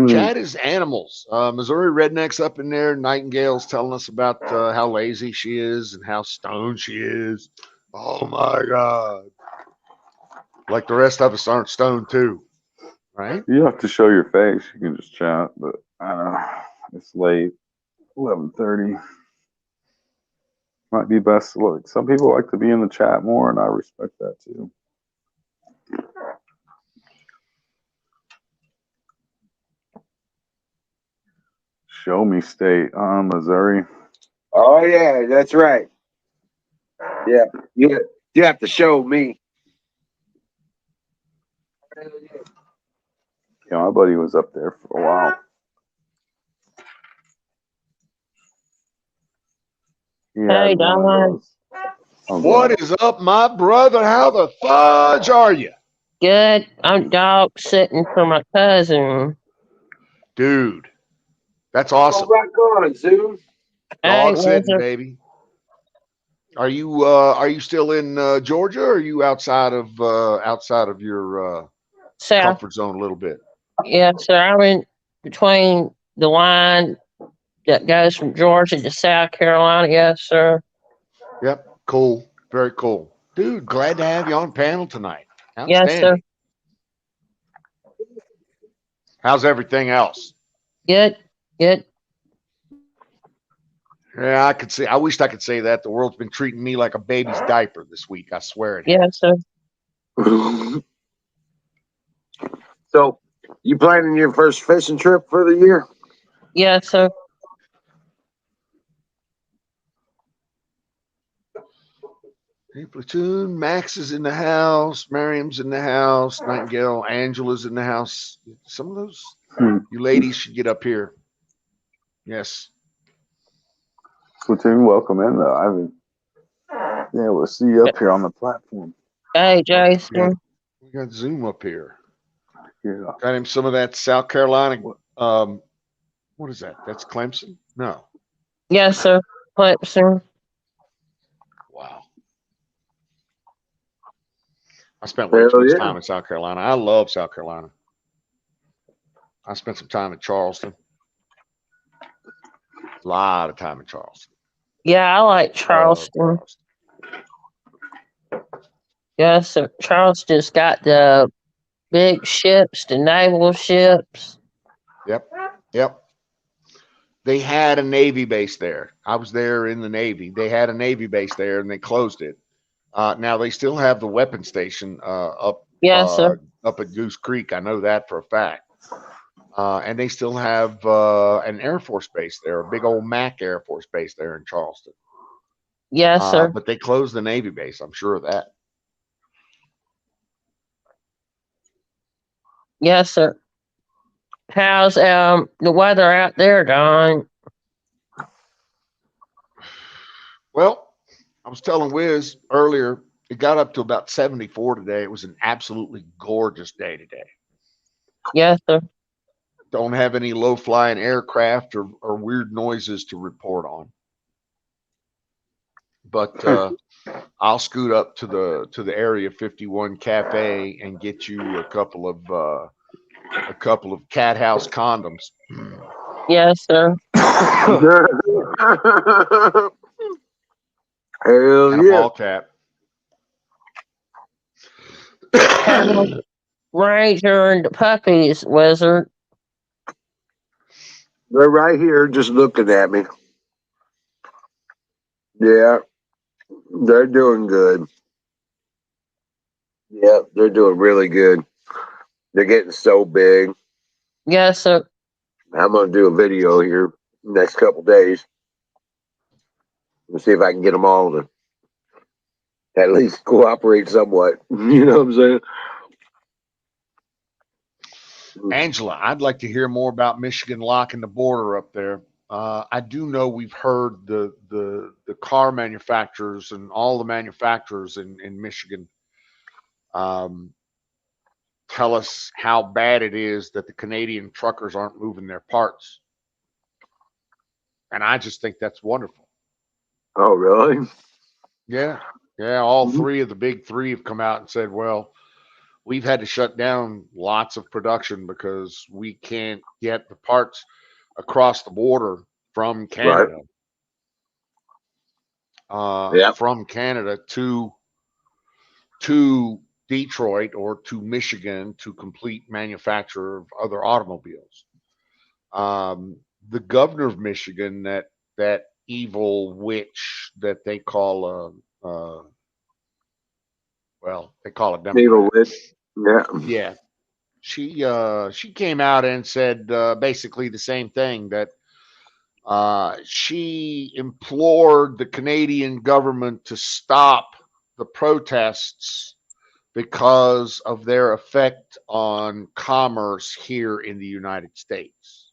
Chat is animals. Missouri Redneck's up in there. Nightingale's telling us about how lazy she is and how stoned she is. Oh my God. Like the rest of us aren't stoned too, right? You have to show your face. You can just chat, but I don't know. It's late. 11:30. Might be best to look. Some people like to be in the chat more, and I respect that too. Show me state, Missouri. Oh yeah, that's right. Yeah, you have to show me. Yeah, my buddy was up there for a while. Hey, Don. What is up, my brother? How the fudge are you? Good. I'm dog sitting for my cousin. Dude, that's awesome. Rock on, Zoom. Dog Hey, sitting, baby. Are you still in Georgia, or are you outside of your South. comfort zone a little bit? Yes, sir. I'm in between the line that goes from Georgia to South Carolina. Yes, sir. Yep. Cool. Very cool. Dude, glad to have you on panel tonight. Yes, sir. Outstanding. How's everything else? Good. Good. Yeah, I could say. I wished I could say that. The world's been treating me like a baby's diaper this week. I swear it has. Yes, sir. So, you planning your first fishing trip for the year? Yes, sir. Hey, platoon. Max is in the house. Miriam's in the house. Nightingale, Angela's in the house. Some of those you ladies should get up here. Yes. Platoon, welcome in though. I haven't been able to see you up here on the platform. Hey, Jason. We got Zoom up here. Yeah. Got him some of that South Carolina. What is that? That's Clemson? No. Yes, sir. Clemson. Wow. I spent way too much time in South Carolina. I love South Carolina. I spent some time in Charleston. A lot of time in Charleston. Yeah, I like Charleston. Yes, sir. Charleston's got the big ships, the naval ships. Yep. They had a Navy base there. I was there in the Navy. They had a Navy base there, and they closed it. Now they still have the weapon station up at Goose Creek. I know that for a fact. And they still have an Air Force base there, a big old Mac Air Force base there in Charleston. Yes, sir. But they closed the Navy base. I'm sure of that. Yes, sir. How's the weather out there, Don? Well, I was telling Wiz earlier, it got up to about 74 today. It was an absolutely gorgeous day today. Yes, sir. Don't have any low flying aircraft or weird noises to report on. But I'll scoot up to the Area 51 cafe and get you a couple of cat house condoms. Yes, sir. Hell And a yeah. ball cap. Ranger and the puppies, Wizard. They're right here just looking at me. Yeah, they're doing good. Yeah, they're doing really good. They're getting so big. Yes, sir. I'm gonna do a video here next couple days and see if I can get them all to at least cooperate somewhat. You know what I'm saying? Angela, I'd like to hear more about Michigan locking the border up there. I do know we've heard the car manufacturers and all the manufacturers in Michigan tell us how bad it is that the Canadian truckers aren't moving their parts. And I just think that's wonderful. Oh, really? Yeah. Yeah. All Mhm. three of the big three have come out and said, well, we've had to shut down lots of production because we can't get the parts across the border from Right. Canada. Yeah. From Canada to Detroit or to Michigan to complete manufacture of other automobiles. The governor of Michigan, that evil witch that they call well, they call a Evil Democrat. witch. Yeah. Yeah, she came out and said basically the same thing, that she implored the Canadian government to stop the protests because of their effect on commerce here in the United States.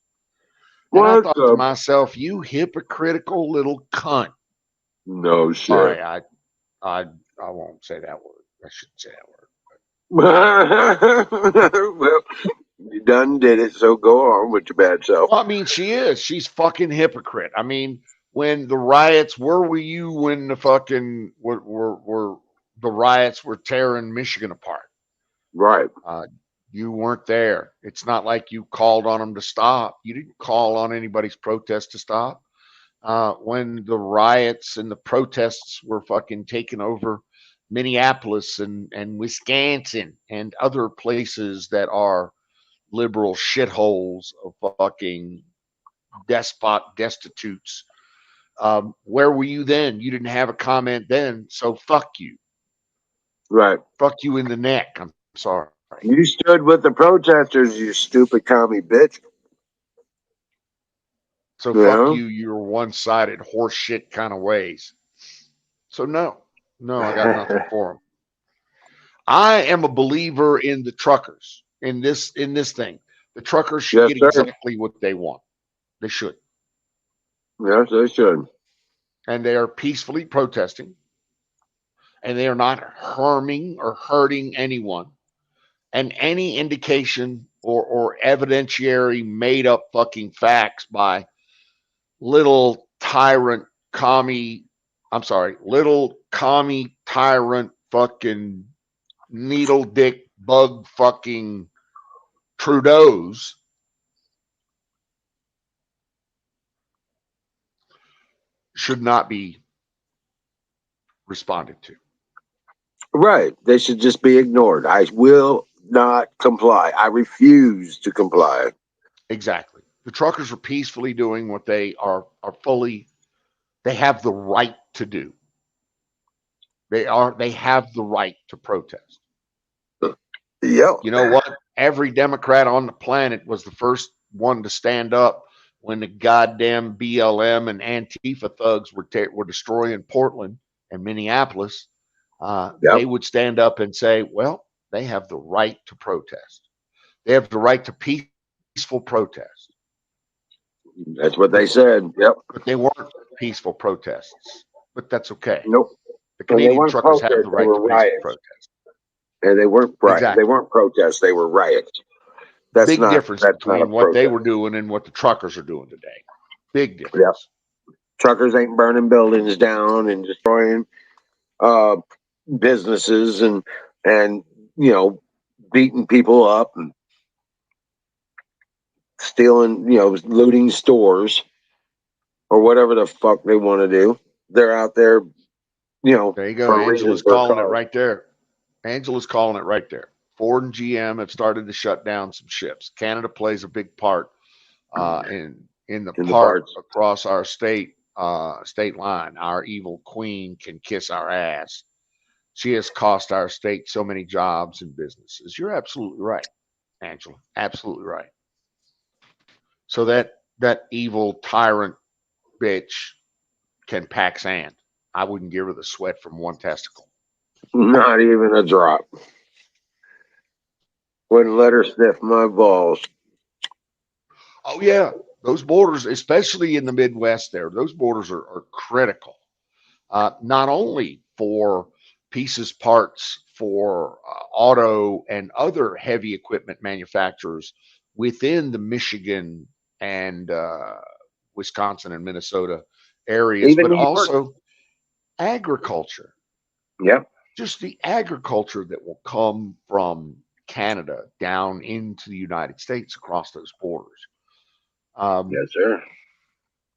And I What thought to the? myself, you hypocritical little cunt. No shit. Sorry, I won't say that word. I shouldn't say that word. Well, you done did it, so go on with your bad self. Well, I mean, she is. She's fucking hypocrite. I mean, when the riots, where were you when the fucking were the riots were tearing Michigan apart? Right. You weren't there. It's not like you called on them to stop. You didn't call on anybody's protest to stop. When the riots and the protests were fucking taking over Minneapolis and Wisconsin and other places that are liberal shitholes of fucking destitutes. Where were you then? You didn't have a comment then, so fuck you. Right. Fuck you in the neck. I'm sorry. You stood with the protesters, you stupid commie bitch. So Yeah. fuck you, your one-sided horseshit kind of ways. So no, I got nothing for them. I am a believer in the truckers in this thing. The truckers should Yes, get sir. exactly what they want. They should, Yes, they should. and they are peacefully protesting, and they are not harming or hurting anyone. And any indication or evidentiary made up fucking facts by little tyrant little commie tyrant fucking needle dick bug fucking Trudeau's should not be responded to. Right. They should just be ignored. I will not comply. I refuse to comply. Exactly. The truckers are peacefully doing what they are fully, they have the right to do. They have the right to protest. Yep. You know what? Every Democrat on the planet was the first one to stand up when the goddamn BLM and Antifa thugs were destroying Portland and Minneapolis. Yep. They would stand up and say, well, they have the right to protest. They have the right to peaceful protest. That's what they said. Yep. But they weren't peaceful protests. But that's okay. Nope. The And they Canadian weren't truckers have protests, the they right were to peaceful riots. protest. And they weren't Exactly. They weren't protests, they were riots. That's Big not difference that's not a between what they protest. were doing and what the truckers are doing today. Big difference. Yep. Truckers ain't burning buildings down and destroying businesses and you know, beating people up and stealing, you know, looting stores or whatever the fuck they want to do. They're out there, you know, There you go. for a Angela's reason, for a calling it cause. right there. Angela's calling it right there. Ford and GM have started to shut down some ships. Canada plays a big part in the part parts. across our state line. Our evil queen can kiss our ass. She has cost our state so many jobs and businesses. You're absolutely right, Angela. Absolutely right. So that evil tyrant bitch can pack sand. I wouldn't give her the sweat from one testicle. Not even a drop. Wouldn't let her sniff my balls. Oh yeah, those borders, especially in the Midwest, those borders are critical. Not only for pieces, parts for auto and other heavy equipment manufacturers within the Michigan and Wisconsin and Minnesota areas, Even but New York. also agriculture. Yep. Just the agriculture that will come from Canada down into the United States across those borders. Yes, sir.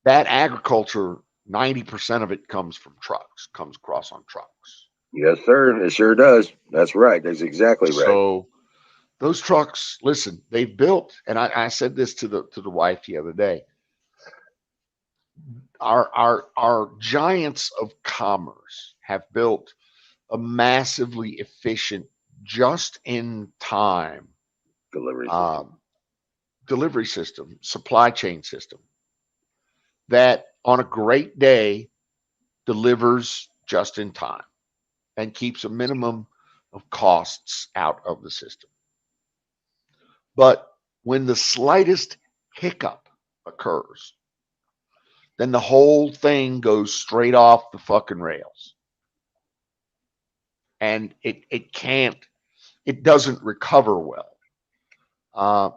That agriculture, 90% of it comes from trucks, comes across on trucks. Yes, sir. It sure does. That's right. That's exactly right. So those trucks, listen, they've built, and I said this to the wife the other day. Our giants of commerce have built a massively efficient, just in time delivery system, supply chain system that on a great day delivers just in time and keeps a minimum of costs out of the system. But when the slightest hiccup occurs, then the whole thing goes straight off the fucking rails. And it doesn't recover well.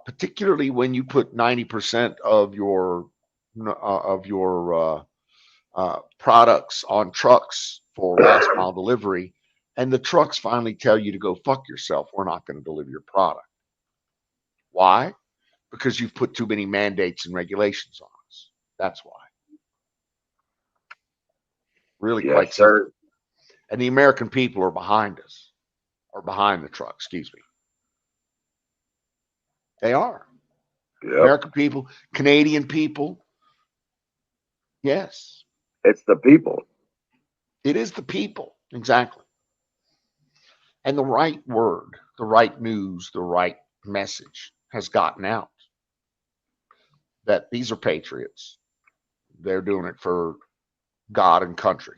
Particularly when you put 90% of your products on trucks for last mile delivery, and the trucks finally tell you to go fuck yourself. We're not going to deliver your product. Why? Because you've put too many mandates and regulations on us. That's why. Really Yes, quite sir. simple. And the American people are behind us, or behind the truck, excuse me. They are. Yep. American people, Canadian people. Yes. It's the people. It is the people. Exactly. And the right word, the right news, the right message has gotten out that these are patriots. They're doing it for God and country.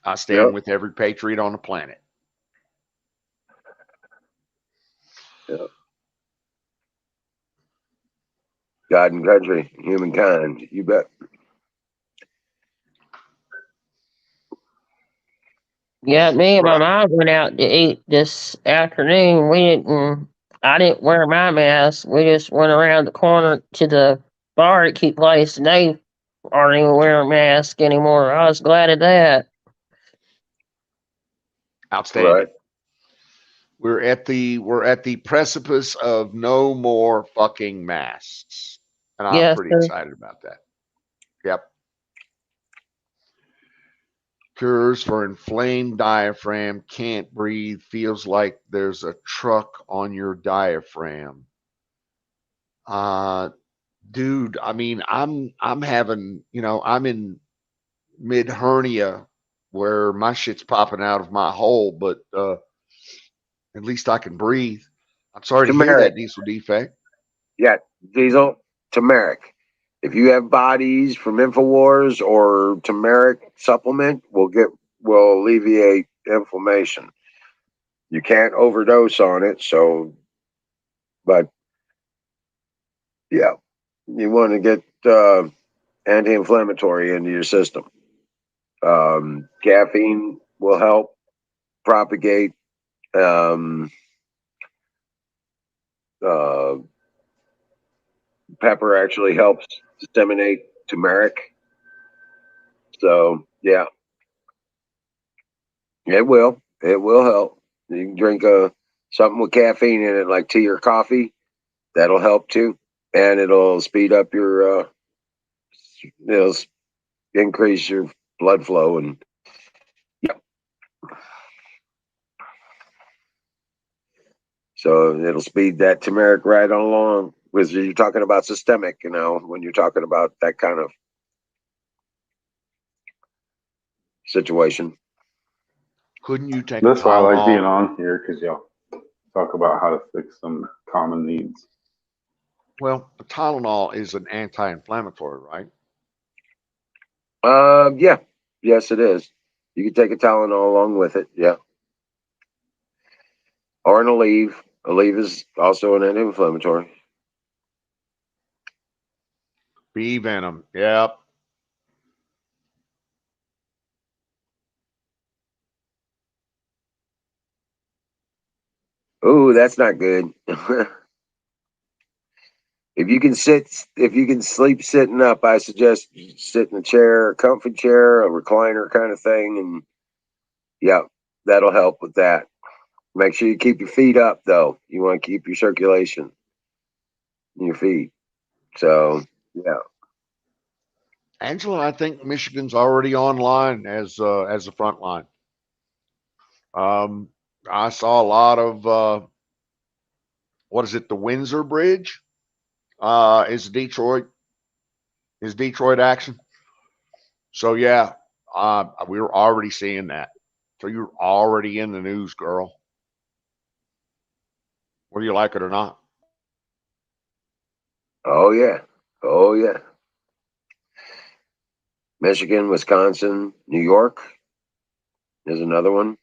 I stand with every patriot on the planet. Yep. God and country, humankind. You bet. Yeah, me and my mom went out to eat this afternoon. I didn't wear my mask. We just went around the corner to the barbecue place, and they aren't even wearing masks anymore. I was glad of that. Outstanding. Right. We're at the precipice of no more fucking masks. And I'm Yes, pretty sir. excited about that. Yep. Cures for inflamed diaphragm, can't breathe, feels like there's a truck on your diaphragm. Dude, I mean, I'm having, I'm in mid hernia where my shit's popping out of my hole, but at least I can breathe. I'm sorry to hear that, Diesel Defect. Yeah, Diesel, turmeric. If you have bodies from InfoWars or turmeric supplement, will alleviate inflammation. You can't overdose on it. So, but yeah, you want to get anti-inflammatory into your system. Caffeine will help propagate um, uh, pepper actually helps disseminate turmeric. So yeah, it will. It will help. You can drink something with caffeine in it, like tea or coffee. That'll help too, and it'll speed up your. It'll increase your blood flow, and yeah, so it'll speed that turmeric right on along. Because you're talking about systemic, when you're talking about that kind of situation. Couldn't you take a That's why I like being Tylenol? on here, because y'all talk about how to fix some common needs. Well, a Tylenol is an anti-inflammatory, right? Yeah, yes, it is. You can take a Tylenol along with it, yeah, or an Aleve. Aleve is also an anti-inflammatory. Bee venom. Yep. Ooh, that's not good. If you can sleep sitting up, I suggest you sit in a chair, a comfy chair, a recliner kind of thing, and yeah, that'll help with that. Make sure you keep your feet up, though. You want to keep your circulation in your feet. So yeah. Angela, I think Michigan's already online as a front line. I saw a lot of what is it? The Windsor Bridge is Detroit action. So yeah, we were already seeing that. So you're already in the news, girl. Whether you like it or not. Oh yeah. Oh yeah. Michigan, Wisconsin, New York is another one.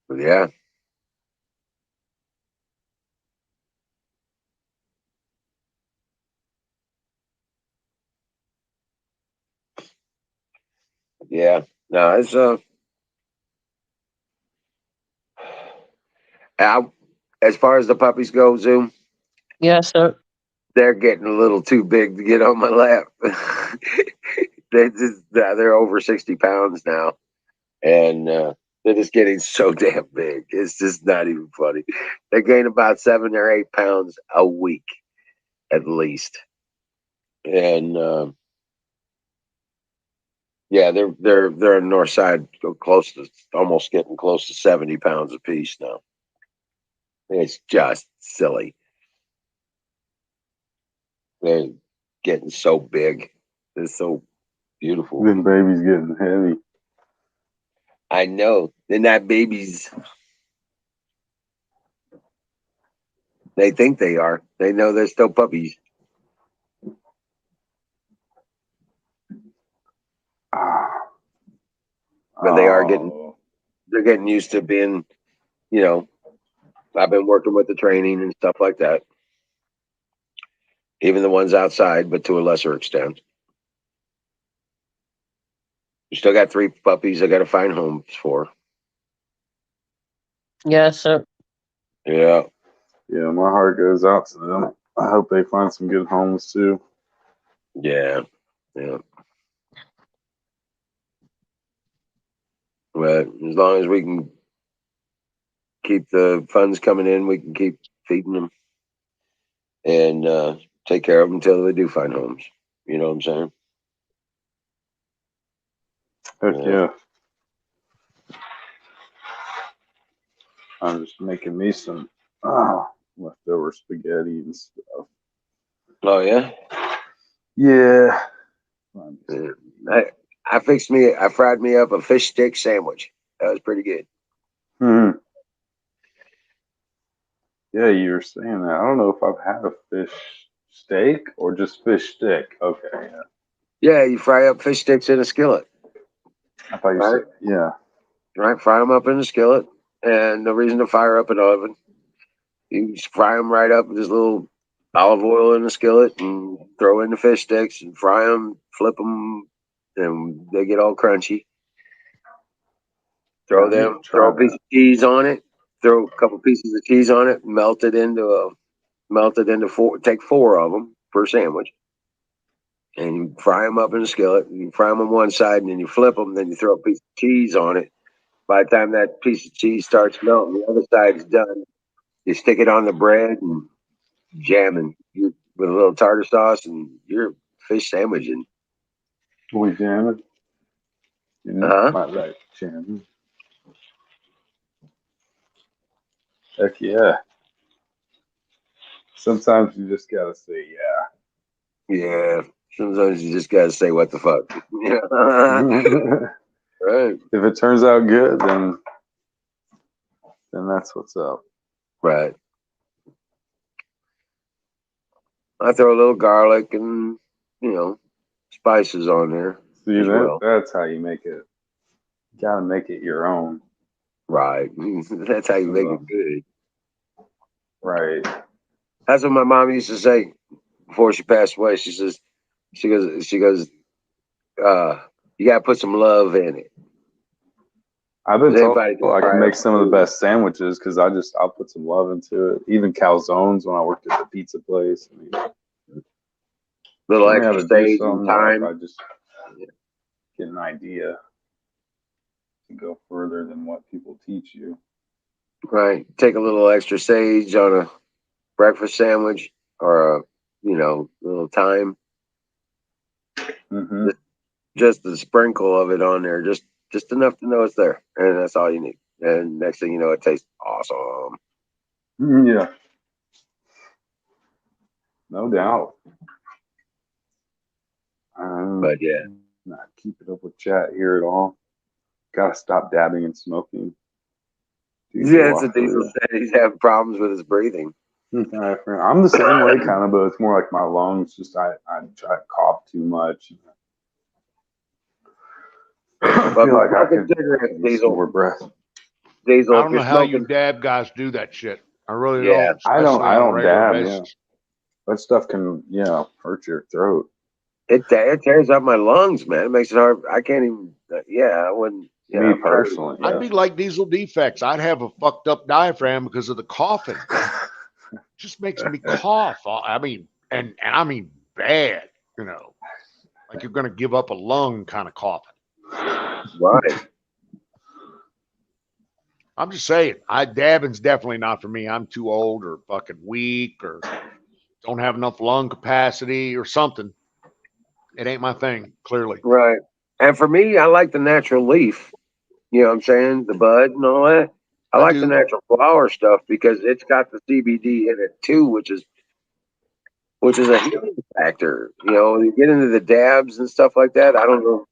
But yeah. Yeah. No, it's out as far as the puppies go, Zoom, Yes, sir. they're getting a little too big to get on my lap. They're over 60 pounds now, and they're just getting so damn big. It's just not even funny. They gain about 7 or 8 pounds a week at least, and yeah, they're on the north side, go close to almost getting close to 70 pounds a piece now. It's just silly. They're getting so big. They're so beautiful. Then baby's getting heavy. I know. They're not babies. They think they are. They know they're still puppies, Ah, but they are getting. oh, They're getting used to being. You know, I've been working with the training and stuff like that. Even the ones outside, but to a lesser extent. We still got 3 puppies I got to find homes for. Yes, sir. Yeah. yeah, my heart goes out to them. I hope they find some good homes too. Yeah. Yeah. But as long as we can keep the funds coming in, we can keep feeding them and take care of them until they do find homes. You know what I'm saying? Heck Yeah. yeah. I'm just making me some leftover spaghetti and stuff. Oh yeah. Yeah. Yeah. I fried me up a fish stick sandwich. That was pretty good. Hmm. Yeah, you were saying that. I don't know if I've had a fish steak or just fish stick. Okay, yeah. Yeah, you fry up fish sticks in a skillet. I thought you Right. said, yeah. Right, fry them up in a skillet, and the reason to fire up an oven, you just fry them right up with this little olive oil in the skillet, and throw in the fish sticks and fry them, flip them, and they get all crunchy. Yeah, I need to try Throw a piece that. of cheese on it, throw a couple pieces of cheese on it, melt it into four. Take four of them per sandwich, and you fry them up in a skillet. You fry them on one side, and then you flip them. Then you throw a piece of cheese on it. By the time that piece of cheese starts melting, the other side is done. You stick it on the bread and jamming with a little tartar sauce, and your fish sandwiching. We jamming. You know, Uh huh. might like jamming. Heck yeah. Sometimes you just gotta say Yeah. Sometimes you just gotta say what the fuck. Yeah. yeah. Right. If it turns out good, then that's what's up. Right. I throw a little garlic and spices on there See, as well. that's how you make it. You gotta make it your own. Right. That's how you make it good. Right. That's what my mom used to say before she passed away. She goes, you gotta put some love in it. I've been told Anybody can I can fry make up some of the food. best sandwiches because I'll put some love into it. Even calzones when I worked at the pizza place. I mean, Little learning how extra to do sage and something, or if thyme. I just get an idea to go further than what people teach you. Right. Take a little extra sage on a breakfast sandwich or a little thyme. Mm-hmm. Just a sprinkle of it on there, just enough to know it's there, and that's all you need. And next thing you know, it tastes awesome. Yeah, no doubt. But yeah, Not keeping up with chat here at all. Gotta stop dabbing and smoking. yeah, it's a I feel diesel ya. said he's having problems with his breathing. I'm the same way, kind of, but it's more like my lungs. Just I try to cough too much. I But feel if like I smoking could cigarettes, use some more breath. Diesel, I if don't you're know how you smoking, dab guys do that shit. I really yeah, don't, especially I on a don't regular dab. Yeah, basis. that stuff can hurt your throat. it tears up my lungs, man. It makes it hard. I can't even. Yeah, I wouldn't. Yeah, Me I'm trying to. personally, I'd yeah. be like Diesel Defects. I'd have a fucked up diaphragm because of the coughing. It just makes me cough. I mean, and I mean bad, like you're gonna give up a lung kind of coughing. Right. I'm just saying, dabbing's definitely not for me. I'm too old or fucking weak or don't have enough lung capacity or something. It ain't my thing, clearly. Right. And for me, I like the natural leaf. You know what I'm saying? The bud and all that. I I like the do. natural flower stuff because it's got the CBD in it too, which is a healing factor. You get into the dabs and stuff like that. I don't know.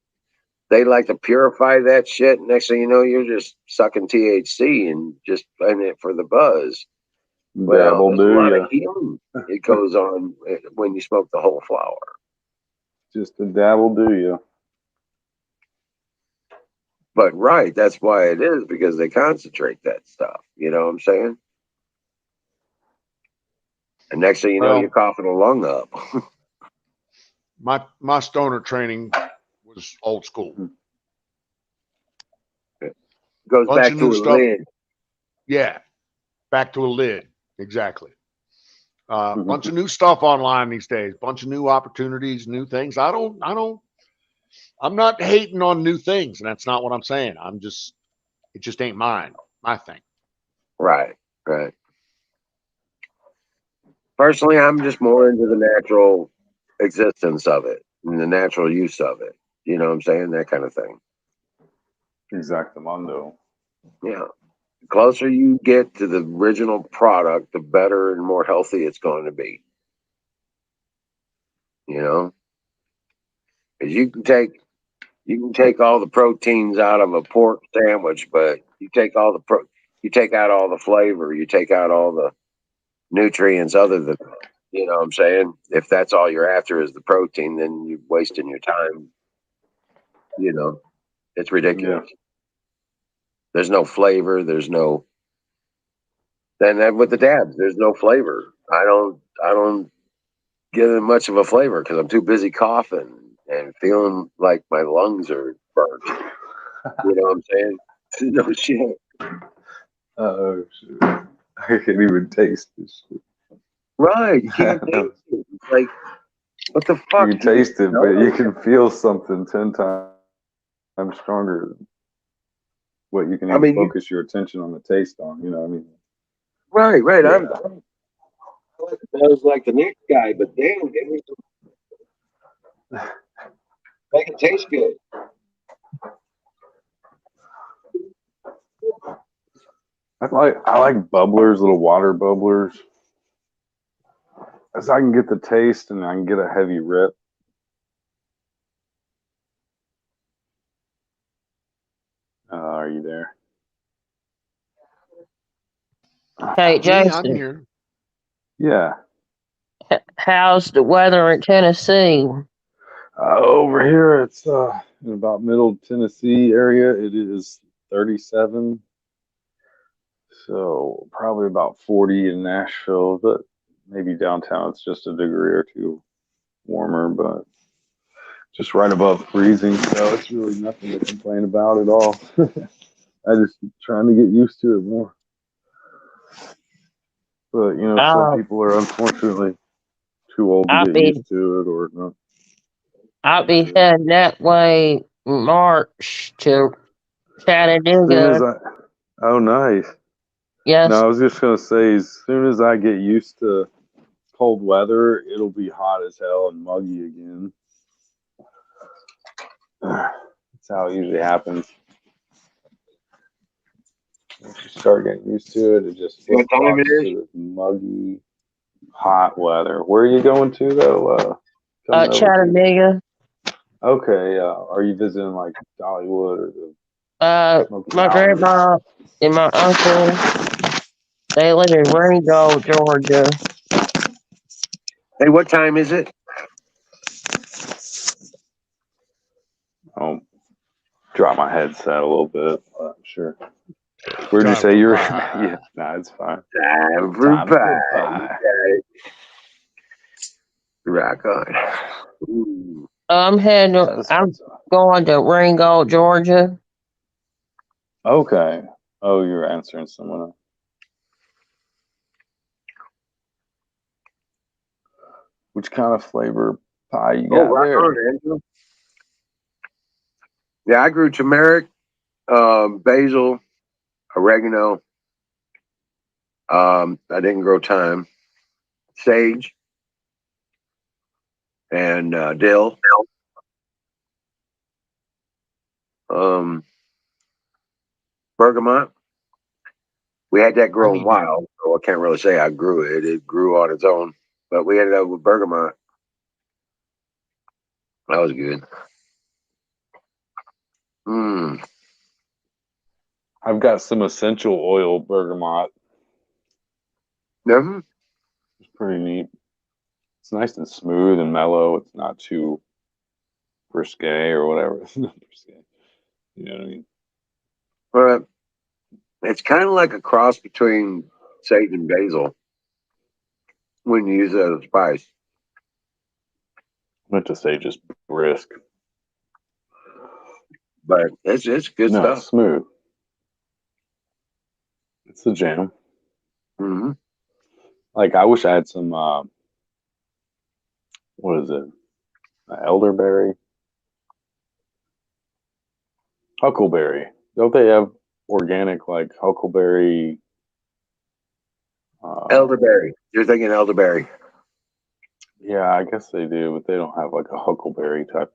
They like to purify that shit. Next thing you know, you're just sucking THC and just playing it for the buzz. Well, Dabble, there's a do lot of ya? healing. It goes on when you smoke the whole flower. Just a dabble, do ya? But right, that's why it is because they concentrate that stuff. You know what I'm saying? And next thing you know, you're Well, coughing a lung up. my stoner training was old school. Goes Bunch back of to new a stuff. lid. Yeah, back to a lid. Exactly. Bunch of new stuff online these days. Bunch of new opportunities, new things. I'm not hating on new things, and that's not what I'm saying. It just ain't my thing. Right, right. Personally, I'm just more into the natural existence of it and the natural use of it. You know what I'm saying? That kind of thing. Exactamundo. Yeah. The closer you get to the original product, the better and more healthy it's going to be. You know, because you can take all the proteins out of a pork sandwich, but you take you take out all the flavor, you take out all the nutrients other than You know what I'm saying? If that's all you're after is the protein, then you're wasting your time. You know, it's ridiculous. There's no flavor. There's no. Then with the dabs, there's no flavor. I don't get much of a flavor because I'm too busy coughing and feeling like my lungs are burnt. You know what I'm saying? No shit. Oh shit! I can't even taste this shit. Right. You can't taste it. It's like, what the fuck? You can taste it, but you can feel something 10 times stronger than what you can even focus your attention on the taste on. You know what I mean? Right. Yeah. I was like the next guy, but damn, give me some. Make it taste good. I like bubblers, little water bubblers. As I can get the taste and I can get a heavy rip. Are you there? Hey, Me, I'm Jason, here. Yeah. how's the weather in Tennessee? Over here, it's in about middle Tennessee area. It is 37. So probably about 40 in Nashville, but maybe downtown it's just a degree or two warmer, but just right above freezing. So it's really nothing to complain about at all. I just trying to get used to it more. But you know, some people are unfortunately too old to get used to it, or not. I'll be heading that way March to Chattanooga. Oh, nice. Yes. No, I was just gonna say, as soon as I get used to cold weather, it'll be hot as hell and muggy again. That's how it usually happens. Once you start getting used to it, it just flip-flops to this muggy, hot weather. Where are you going to, though? Chattanooga. Okay, are you visiting, like, Dollywood or the my grandma and my uncle, they live in Ringo, Georgia. Hey, what time is it? I'll drop my headset a little bit. I'm sure. Where'd you say you're? Yeah, nah, it's fine. Time for pie. Rock on. Ooh. I'm going to Ringo, Georgia. Okay. Oh, you're answering someone else. Which kind of flavor pie you got there? On, Andrew. Yeah, I grew turmeric, basil, oregano. I didn't grow thyme, sage, and dill. Bergamot. We had that growing wild, so I can't really say I grew it. It grew on its own, but we ended up with bergamot. That was good. I've got some essential oil bergamot. Mm-hmm. It's pretty neat. It's nice and smooth and mellow. It's not too risque or whatever. It's not risque. You know what I mean? But it's kind of like a cross between sage and basil when you use it as a spice. I meant to say just brisk. But it's good stuff. It's smooth. It's a jam. Mm-hmm. Like, I wish I had some, what is it? Elderberry? Huckleberry. Don't they have organic, like, huckleberry? Elderberry. You're thinking elderberry. Yeah, I guess they do, but they don't have, like, a huckleberry type.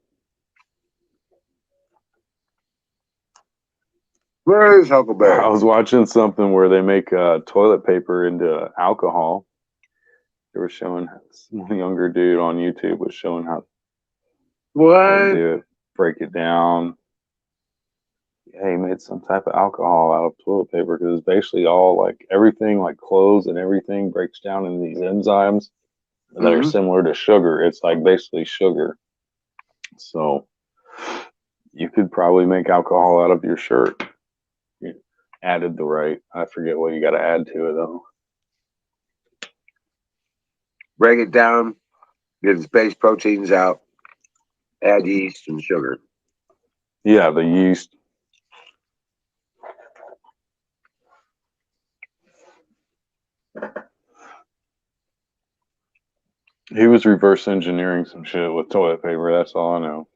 Where is huckleberry? I was watching something where they make toilet paper into alcohol. They were showing, some younger dude on YouTube was showing how to do it, break it down. Yeah, he made some type of alcohol out of toilet paper because it's basically all like everything, like clothes and everything, breaks down into these enzymes. that are similar to sugar. It's like basically sugar. So you could probably make alcohol out of your shirt. You added the right. I forget what you got to add to it though. Break it down, get the base proteins out, add yeast and sugar. Yeah, the yeast. He was reverse engineering some shit with toilet paper. That's all I know.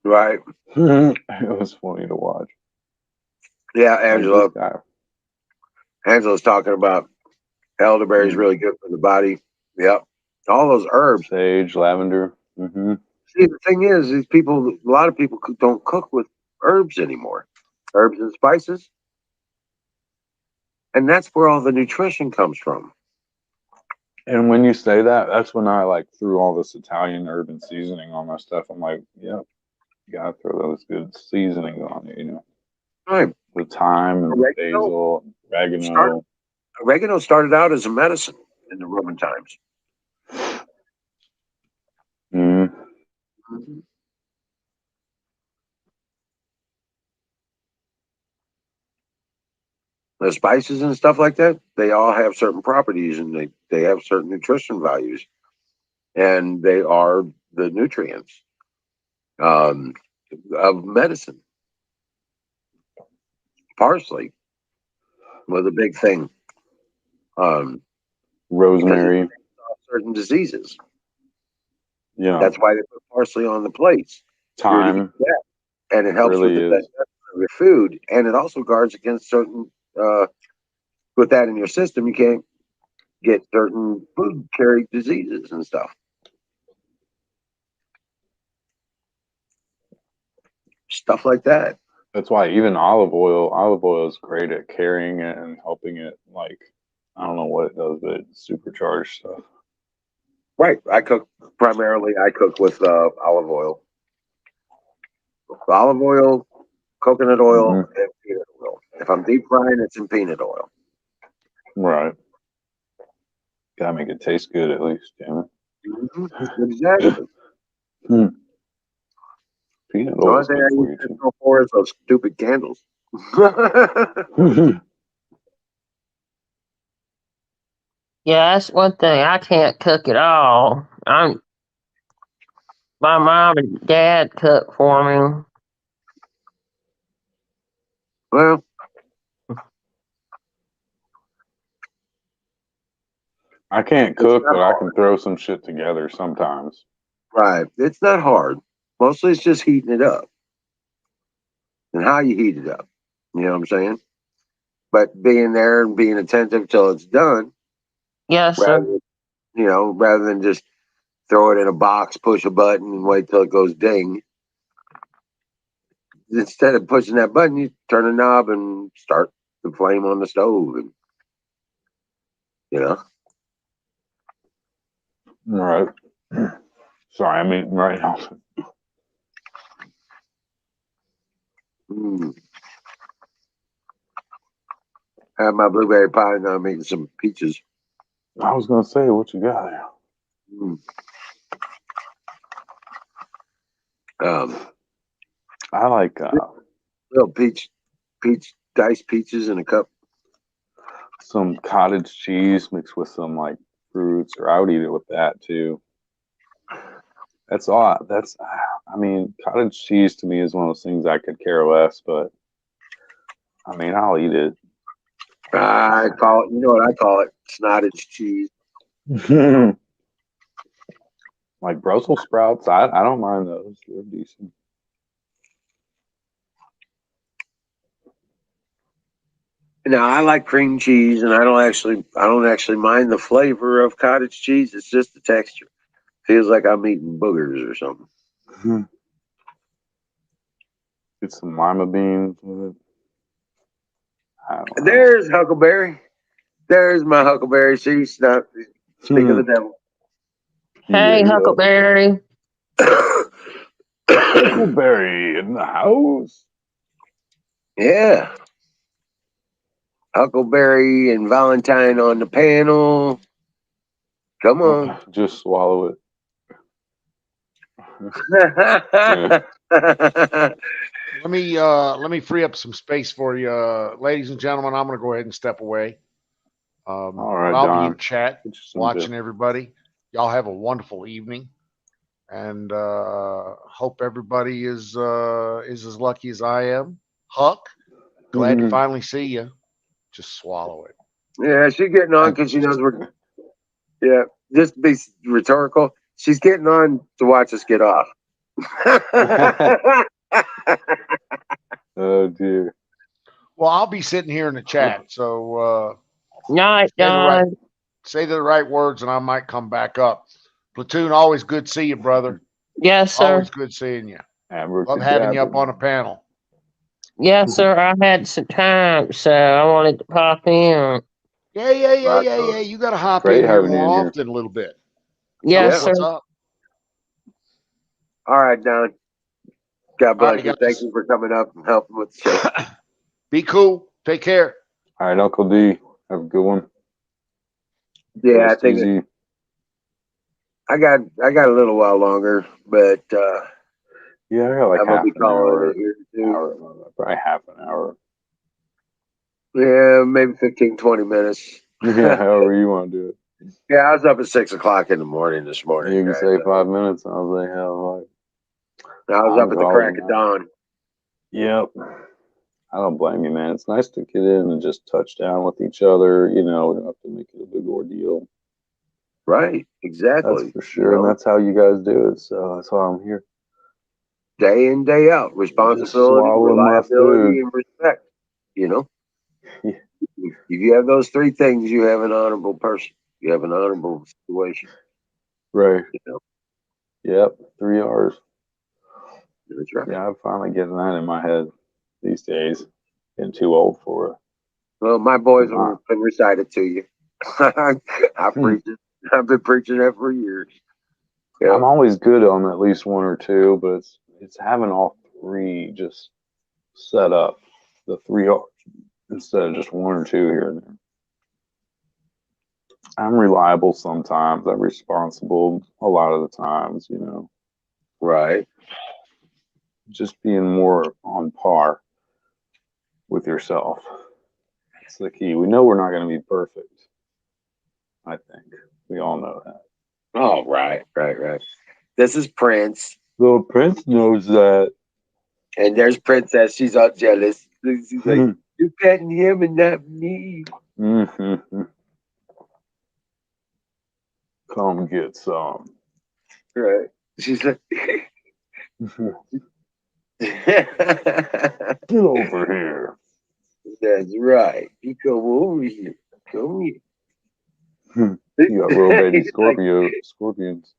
Right. It was funny to watch. Yeah, Angela. Like Angela's talking about elderberry is really good for the body. Yep. All those herbs. Sage, lavender. See, the thing is, these people, a lot of people don't cook with herbs anymore. Herbs and spices. And that's where all the nutrition comes from. And when you say that, that's when I like threw all this Italian herb and seasoning on my stuff. I'm like, yeah, you gotta throw those good seasonings on it, you know. Right. The thyme and basil, oregano. Oregano started out as a medicine in the Roman times. The spices and stuff like that, they all have certain properties and they have certain nutrition values. And they are the nutrients of medicine. Parsley was a big thing. Rosemary. Certain diseases. Yeah. That's why they put parsley on the plates. Thyme. And it helps with the digestion of your food. And it also guards against certain, with that in your system, you can't get certain food carried diseases and stuff. Stuff like that. That's why even olive oil is great at carrying it and helping it. Like, I don't know what it does, but it's supercharged stuff. Right. I cook with olive oil. Olive oil, coconut oil, and peanut oil. If I'm deep frying, it's in peanut oil. Right. Gotta make it taste good at least, damn it. Exactly. Peanut oil. The only thing I use it for is those stupid candles. Yeah, that's one thing. I can't cook at all. My mom and dad cook for me. Well, I can't cook, but I can throw some shit together sometimes. Right. It's not hard. Mostly it's just heating it up. And how you heat it up. You know what I'm saying? But being there and being attentive till it's done. Yes, sir. Rather than just throw it in a box, push a button, and wait till it goes ding. Instead of pushing that button, you turn a knob and start the flame on the stove. And, Right. Sorry, I'm eating right now. I have my blueberry pie and I'm eating some peaches. I was gonna say, what you got there? I like little peach diced peaches in a cup. Some cottage cheese mixed with some like fruits, or I would eat it with that too. That's all. I mean, cottage cheese to me is one of those things I could care less, but I mean, I'll eat it. I call it, you know what I call it? Snottage cheese. Like Brussels sprouts, I don't mind those. They're decent. Now I like cream cheese, and I don't actually mind the flavor of cottage cheese. It's just the texture. Feels like I'm eating boogers or something. Get some lima beans with it. There's Huckleberry. There's my Huckleberry. She's not. Speak of the devil. Hey, Huckleberry. Huckleberry in the house. Yeah. Huckleberry and Valentine on the panel. Come on. Just swallow it. Let me free up some space for you, ladies and gentlemen. I'm going to go ahead and step away. All right, But I'll be Don. in chat Get you some watching dip. everybody. Y'all have a wonderful evening, and hope everybody is as lucky as I am. Huck, glad to finally see you. Just swallow it. Yeah, she's getting on because she knows we're. Yeah, just to be rhetorical. She's getting on to watch us get off. Oh dear. Well, I'll be sitting here in the chat, so Night, Don. say the right words, and I might come back up. Platoon, always good to see you, brother. Yes, sir. Always good seeing you. Love having you up on a panel. Yes, sir. I had some time, so I wanted to pop in. Yeah. You got to hop Great in here having you more in here. often a little bit. Yes, What's sir. up? All right, Don. God bless right, you. guys. Thank you for coming up and helping with the show. Be cool. Take care. All right, Uncle D. Have a good one. Yeah, I Rest think easy. I got a little while longer, but Yeah, I got like I'm gonna half be an calling hour. it here too. Probably half an hour. Yeah, maybe 15, 20 minutes. Yeah, however you want to do it. Yeah, I was up at 6 o'clock in the morning this morning. You can guys. say 5 minutes. I was like, hell, I was up at the crack of dawn. Yep. I don't blame you, man. It's nice to get in and just touch down with each other. You know, we don't have to make it a big ordeal. Right, exactly. That's for sure. And that's how you guys do it. So that's why I'm here. Day in, day out. Responsibility, reliability, and respect. You know? Yeah. If you have those three things, you have an honorable person. You have an honorable situation. Right. You know? Yep. 3 R's. That's right. Yeah, I'm finally getting that in my head these days. Getting too old for it. Well, my boys will recite it to you. I've been preaching that for years. Yeah. I'm always good on at least one or two, but it's having all three just set up, the 3 R's, instead of just one or two here and there. I'm reliable sometimes. I'm responsible a lot of the times, you know. Right. Just being more on par with yourself. That's the key. We know we're not going to be perfect. I think we all know that. Oh, right. This is Prince. Well, Prince knows that. And there's Princess. She's all jealous. She's like, you're petting him and not me. Mm-hmm. Come get some. Right. She's like, get over here. That's right. You come over here. Come here. You got little baby scorpions.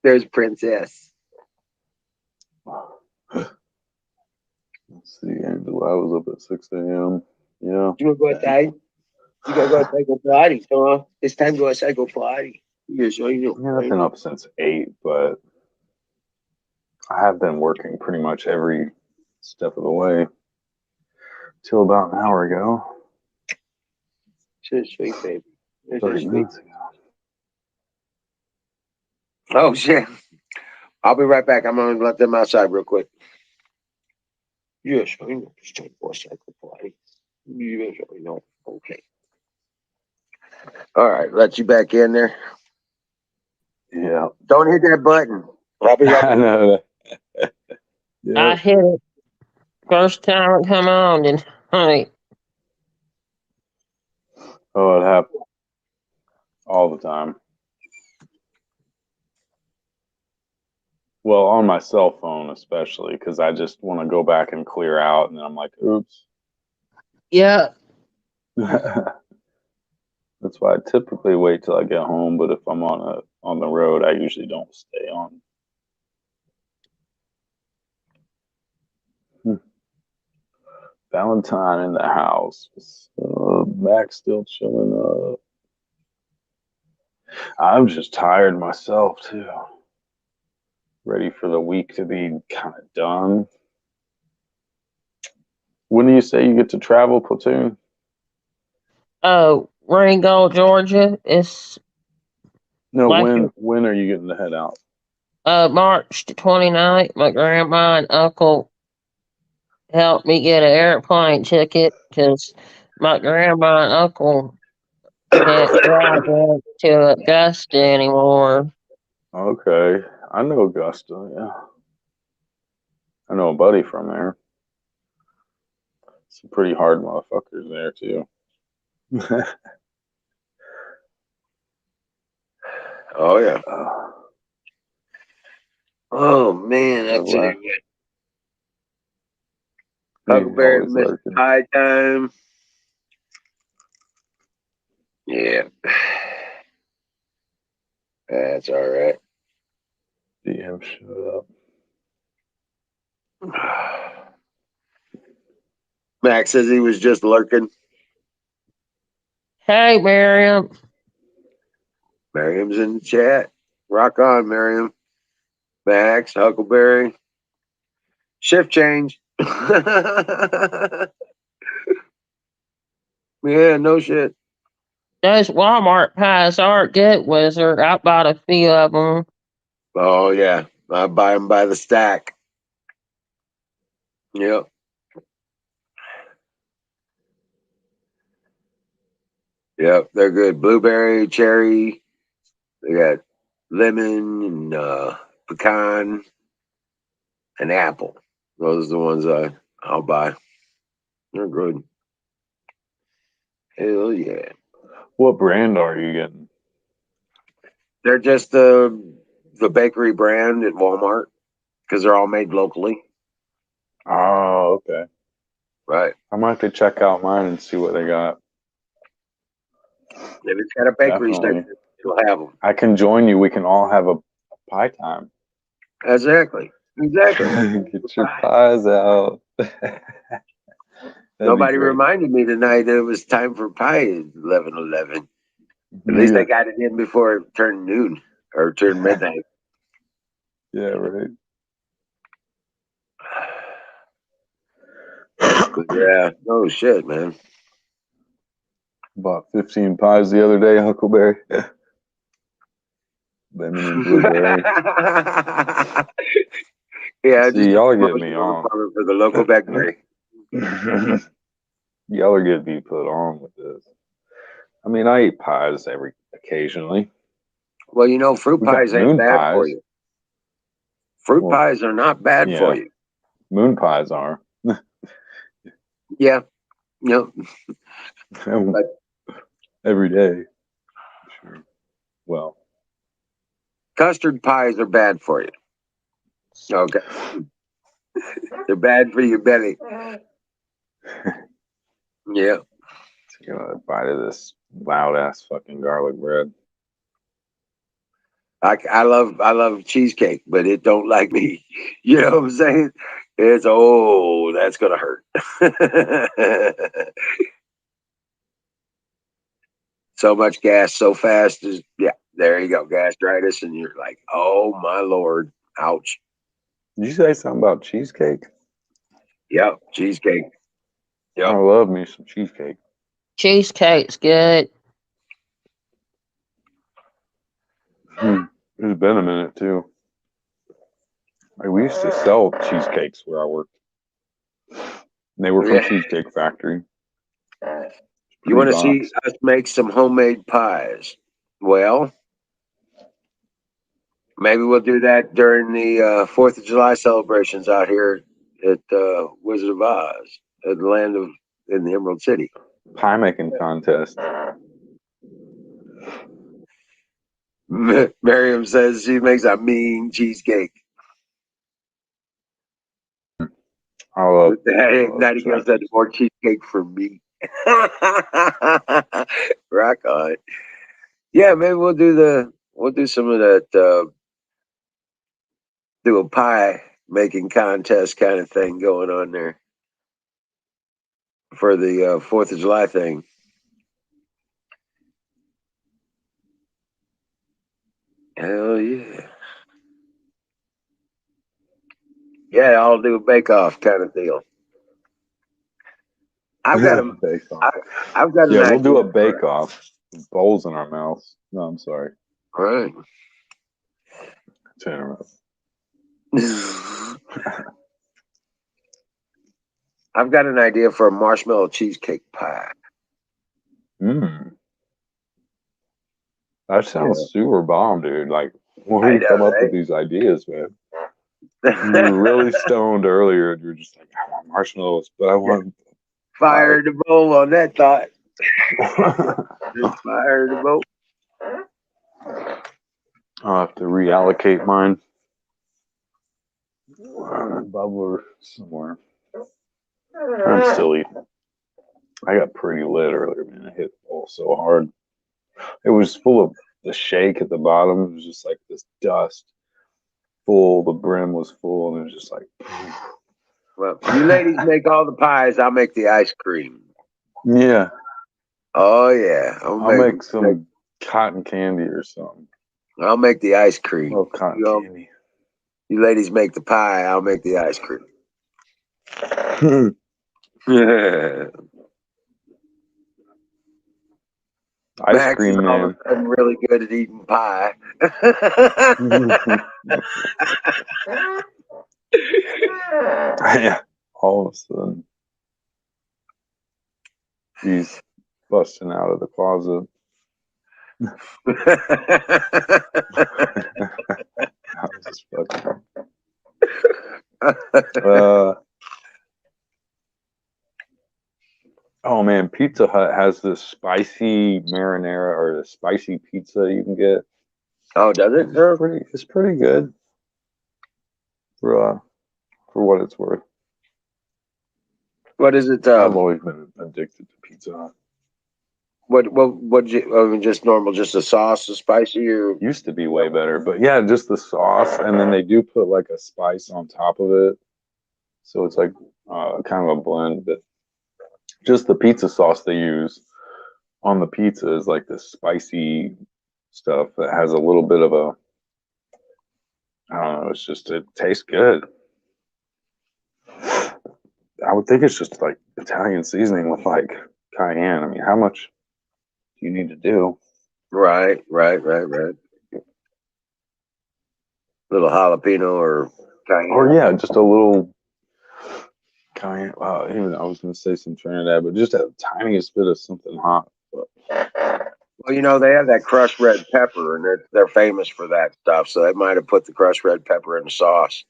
There's Princess. Let's see, Angela. I was up at 6 a.m. Yeah. You want to go outside? You gotta go outside, go party, huh? It's time to go outside, go party. Yes, I know. Yeah, I've been up since 8, but I have been working pretty much every step of the way till about an hour ago. She's sweet, baby. 30 minutes ago. Oh, shit. I'll be right back. I'm going to let them outside real quick. Yes, I know. It's time to go outside, go party. Yes, I know. Okay. All right, let you back in there. Yeah. Don't hit that button. I'll be right back. I know that. I hit it first time it come on, and honey. Oh, it happens all the time. Well, on my cell phone especially, because I just want to go back and clear out, and then I'm like, oops. Yeah. That's why I typically wait till I get home, but if I'm on the road, I usually don't stay on. Valentine in the house. Max still chilling up. I'm just tired myself too. Ready for the week to be kind of done. When do you say you get to travel, Platoon? Oh, Ringo, Georgia. It's No, like when are you getting to head out? March the 29th. My grandma and uncle helped me get an airplane ticket because my grandma and uncle can't drive up to Augusta anymore. Okay, I know Augusta. Yeah, I know a buddy from there. Some pretty hard motherfuckers there too. Oh yeah. Uh, Oh man, that's Well, it. he's Huckleberry always missed lurking. pie time. Yeah. That's all right. DM shut up. Max says he was just lurking. Hey, Miriam. Miriam's in the chat. Rock on, Miriam. Max, Huckleberry. Shift change. Yeah, no shit. Those Walmart pies are good, Wizard. I bought a few of them. Oh yeah, I buy them by the stack. Yep. Yep, they're good. Blueberry, cherry. They got lemon and pecan and apple. Those are the ones I'll buy. They're good. Hell yeah. What brand are you getting? They're just the bakery brand at Walmart because they're all made locally. Oh, okay. Right. I might have to check out mine and see what they got. If it's got a bakery Definitely. section, it'll have them. I can join you. We can all have a pie time. Exactly. Exactly. Get your pies out. Nobody reminded me tonight that it was time for pie at 11:11. At least I got it in before it turned noon or turned midnight. Yeah, right. But yeah, no shit, man. Bought 15 pies the other day, Huckleberry. Lemon and blueberry. Yeah, See, just y'all are getting me on. for the local bakery. Y'all are getting me put on with this. I mean, I eat pies occasionally. Well, you know, fruit We got pies ain't moon bad pies. for you. Fruit pies are not bad for you. Moon pies are. Yeah. Yep. Every day. Sure. Well, Custard pies are bad for you. Okay. They're bad for your belly. Yeah. take a bite of this loud ass fucking garlic bread. I love cheesecake, but it don't like me. You know what I'm saying? It's that's gonna hurt. So much gas so fast is there you go, gastritis, and you're like, oh my lord, ouch. Did you say something about cheesecake? Yep, cheesecake. Yep. I love me some cheesecake. Cheesecake's good. It's been a minute too. Like, we used to sell cheesecakes where I worked. And they were from Cheesecake Factory. You want to see us make some homemade pies? Well, maybe we'll do that during the 4th of July celebrations out here at Wizard of Oz, at the land of in the Emerald City. Pie making contest. Miriam says she makes a mean cheesecake. Natty girl said more cheesecake for me. Rock on. Yeah, maybe we'll do some of that. Do a pie making contest kind of thing going on there for the 4th of July thing. Hell yeah. Yeah, I'll do a bake off kind of deal. I've got a, bake off. I've got an Yeah, we'll idea do a for- bake off. Bowls in our mouths. No, I'm sorry. All right. To interrupt. I've got an idea for a marshmallow cheesecake pie. That sounds super bomb, dude. Like, where I do you come know, up right? with these ideas, man? You were really stoned earlier, and you're just like, I want marshmallows, but I want Fire the bowl on that thought. Fire the bowl. I'll have to reallocate mine. Bubbler somewhere. I'm silly. I got pretty lit earlier, man. I hit the bowl so hard. It was full of the shake at the bottom. It was just like this dust. Full, the brim was full, and it was just like. Well, you ladies make all the pies. I'll make the ice cream. Yeah. Oh yeah, I'll make some cotton candy or something. I'll make the ice cream. Oh, cotton candy. You ladies make the pie. I'll make the ice cream. Ice Max cream, is all of man. a sudden really good at eating pie. Yeah. All of a sudden, he's busting out of the closet. I was just fucking. Oh man, Pizza Hut has this spicy marinara or the spicy pizza you can get. Oh, does it? It's pretty good for what it's worth. What is it? I've always been addicted to Pizza Hut. What just normal, just a sauce, a spicy, or Used to be way better, but yeah, just the sauce, and then they do put like a spice on top of it, so it's like kind of a blend. But just the pizza sauce they use on the pizza is like this spicy stuff that has a little bit of a, I don't know, it tastes good. I would think it's just like Italian seasoning with like cayenne. I mean, how much do you need to do? right. Little jalapeno or cayenne. Or yeah, just a little cayenne. Even I was going to say some Trinidad, but just a tiniest bit of something hot. Well, they have that crushed red pepper, and they're famous for that stuff. So they might have put the crushed red pepper in the sauce.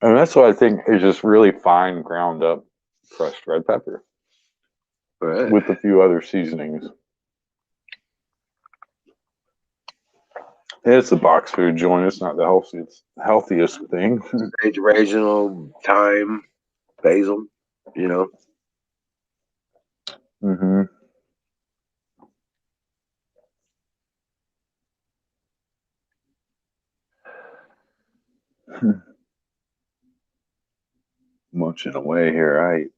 And that's what I think is just really fine ground up crushed red pepper with a few other seasonings. It's a box food joint. It's not the healthiest thing. Sage, original, thyme, basil, Mm-hmm. Munching away here. I ate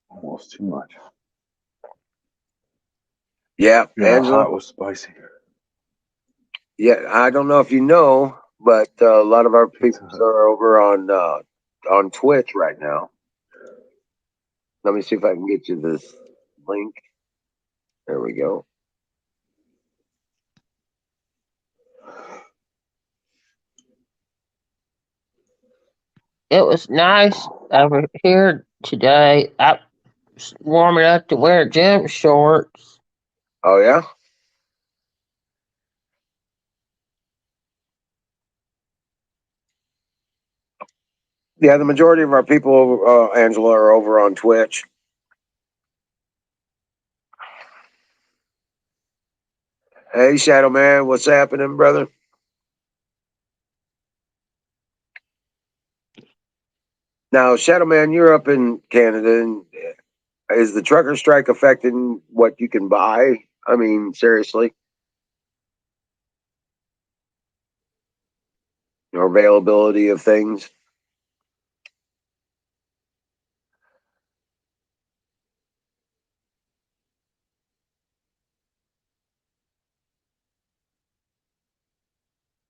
almost too much. Yeah, Angela. Hot was spicy. Yeah, I don't know if you know, but a lot of our people are over on Twitch right now. Let me see if I can get you this link. There we go. It was nice over here today. I was warming up to wear gym shorts. Oh yeah. Yeah, the majority of our people, Angela, are over on Twitch. Hey, Shadow Man, what's happening, brother? Now, Shadow Man, you're up in Canada, and is the trucker strike affecting what you can buy? I mean, seriously, or availability of things?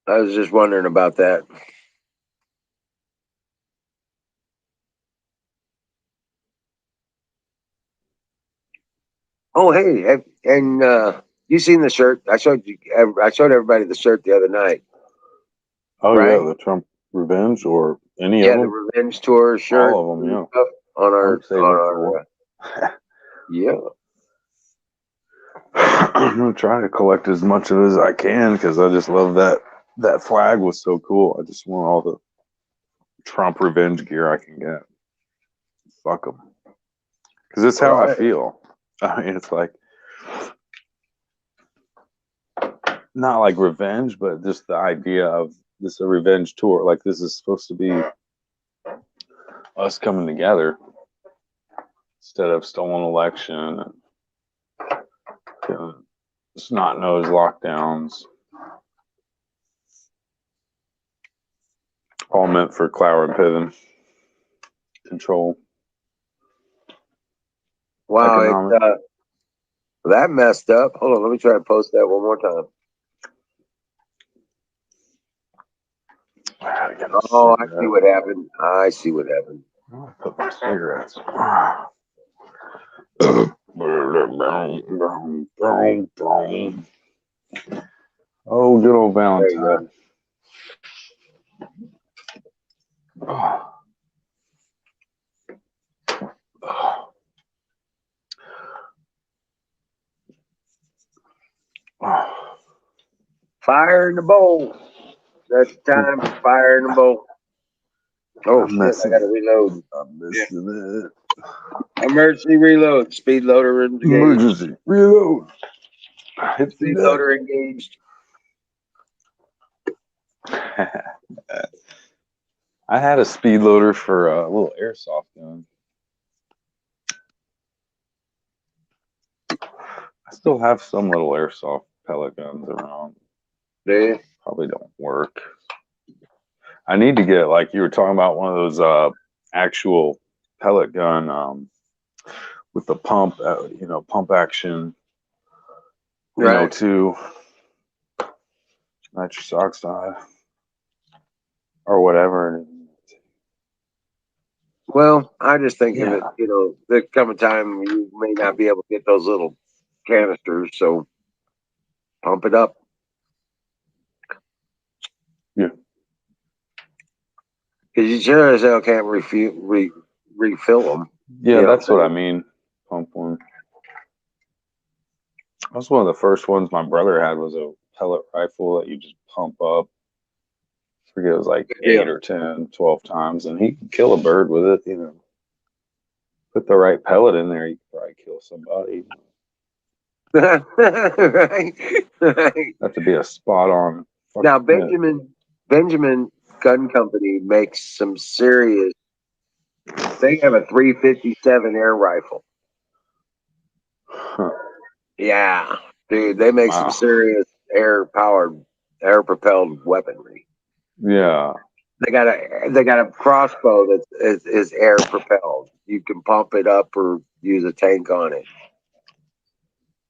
I was just wondering about that. Oh, hey, and you seen the shirt? I showed you. I showed everybody the shirt the other night. Oh Right? yeah, the Trump Revenge or any of Yeah, the them, Revenge Tour shirt. all of them. And Yeah, stuff on I'm saving for our one. yeah. I'm gonna try to collect as much of it as I can because I just love that flag was so cool. I just want all the Trump Revenge gear I can get. Fuck them, because it's how I Right. feel. I mean, it's like not like revenge, but just the idea of this a revenge tour. Like this is supposed to be us coming together instead of stolen election and snot nosed lockdowns. All meant for clower and pivot control. Wow, Economic. that messed up. Hold on, let me try to post that one more time. I gotta get Oh, I see what happened. I see what happened. I put my cigarettes. Oh, good old There you Valentine. Fire in the bowl. That's the time for fire in the bowl. Oh I'm shit! I missing gotta it. reload. I'm missing Emergency reload. Speed loader it. engaged. Emergency. Reload. Hit the Speed deck. loader engaged. I had a speed loader for a little airsoft gun. I still have some little airsoft pellet guns around. There. Probably don't work. I need to get, like you were talking about, one of those actual pellet gun with the pump, pump action, Right. to nitrous oxide or whatever. Well, I just think of Yeah. it. There come a time you may not be able to get those little canisters, so pump it up. Yeah. Because you sure as hell can't refill them. Yeah, You know that's what I mean. Pump one. That's one of the first ones my brother had was a pellet rifle that you just pump up. I forget it was like Yeah. 8 or 10, 12 times, and he could kill a bird with it. Put the right pellet in there, you could probably kill somebody. Right. Have to be a spot on. Now, Benjamin Gun Company makes some serious. They have a 357 air rifle. Huh. Yeah, dude, they make some Wow. serious air propelled weaponry. Yeah. They got a crossbow that is air propelled. You can pump it up or use a tank on it.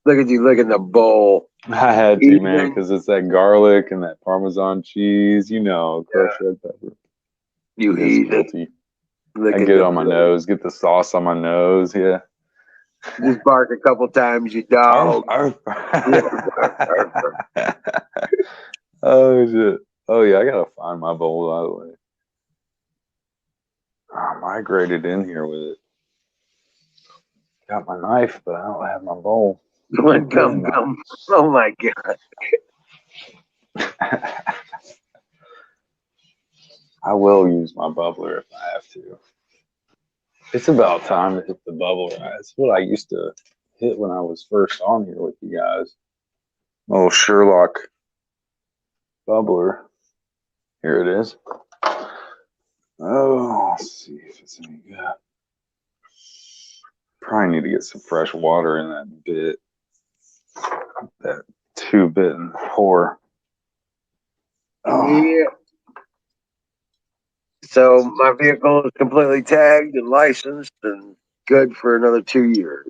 Look at you, look at the bowl. I had to, man, because it's that garlic and that Parmesan cheese, crushed red pepper. You It is heathen. guilty. Look I at get it the on my bowl. nose, get the sauce on my nose, yeah. Just bark a couple times, you dog. Arf, arf. Oh, shit. Oh, yeah, I gotta find my bowl, by the way. I migrated in here with it. Got my knife, but I don't have my bowl. Come. Oh my god. I will use my bubbler if I have to. It's about time to hit the bubble rise. It's what I used to hit when I was first on here with you guys. Oh, Sherlock bubbler. Here it is. Oh, let's see if it's any good. Probably need to get some fresh water in that bit. That 2-bit and pour. Oh. Yeah. So my vehicle is completely tagged and licensed and good for another 2 years.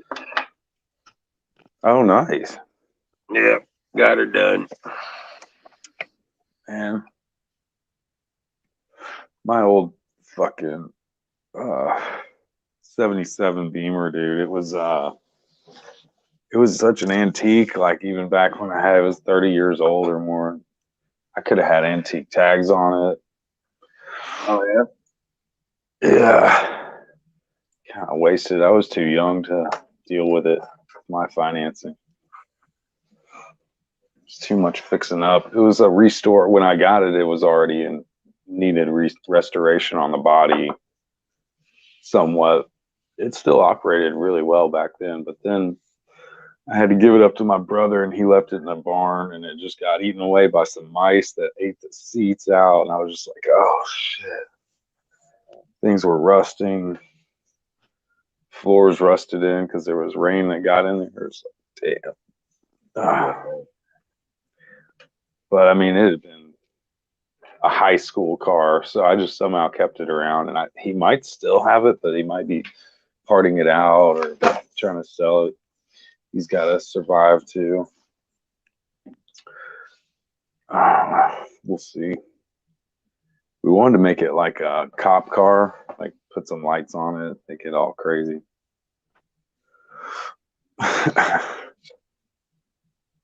Oh, nice. Yeah, got her done. Man, my old fucking 77 Beamer, dude. It was it was such an antique. Like even back when I had it was 30 years old or more, I could have had antique tags on it. Oh yeah. Yeah, kind of wasted. I was too young to deal with it. My financing. It's too much fixing up. It was a restore. When I got it, it was already in needed restoration on the body somewhat. It still operated really well back then, but then I had to give it up to my brother, and he left it in the barn, and it just got eaten away by some mice that ate the seats out, and I was just like, oh shit. Things were rusting. Floors rusted in because there was rain that got in there. It's like, damn. But I mean, it had been a high school car, so I just somehow kept it around. And he might still have it, but he might be parting it out or trying to sell it. He's got to survive too. We'll see. We wanted to make it like a cop car, like put some lights on it, make it all crazy.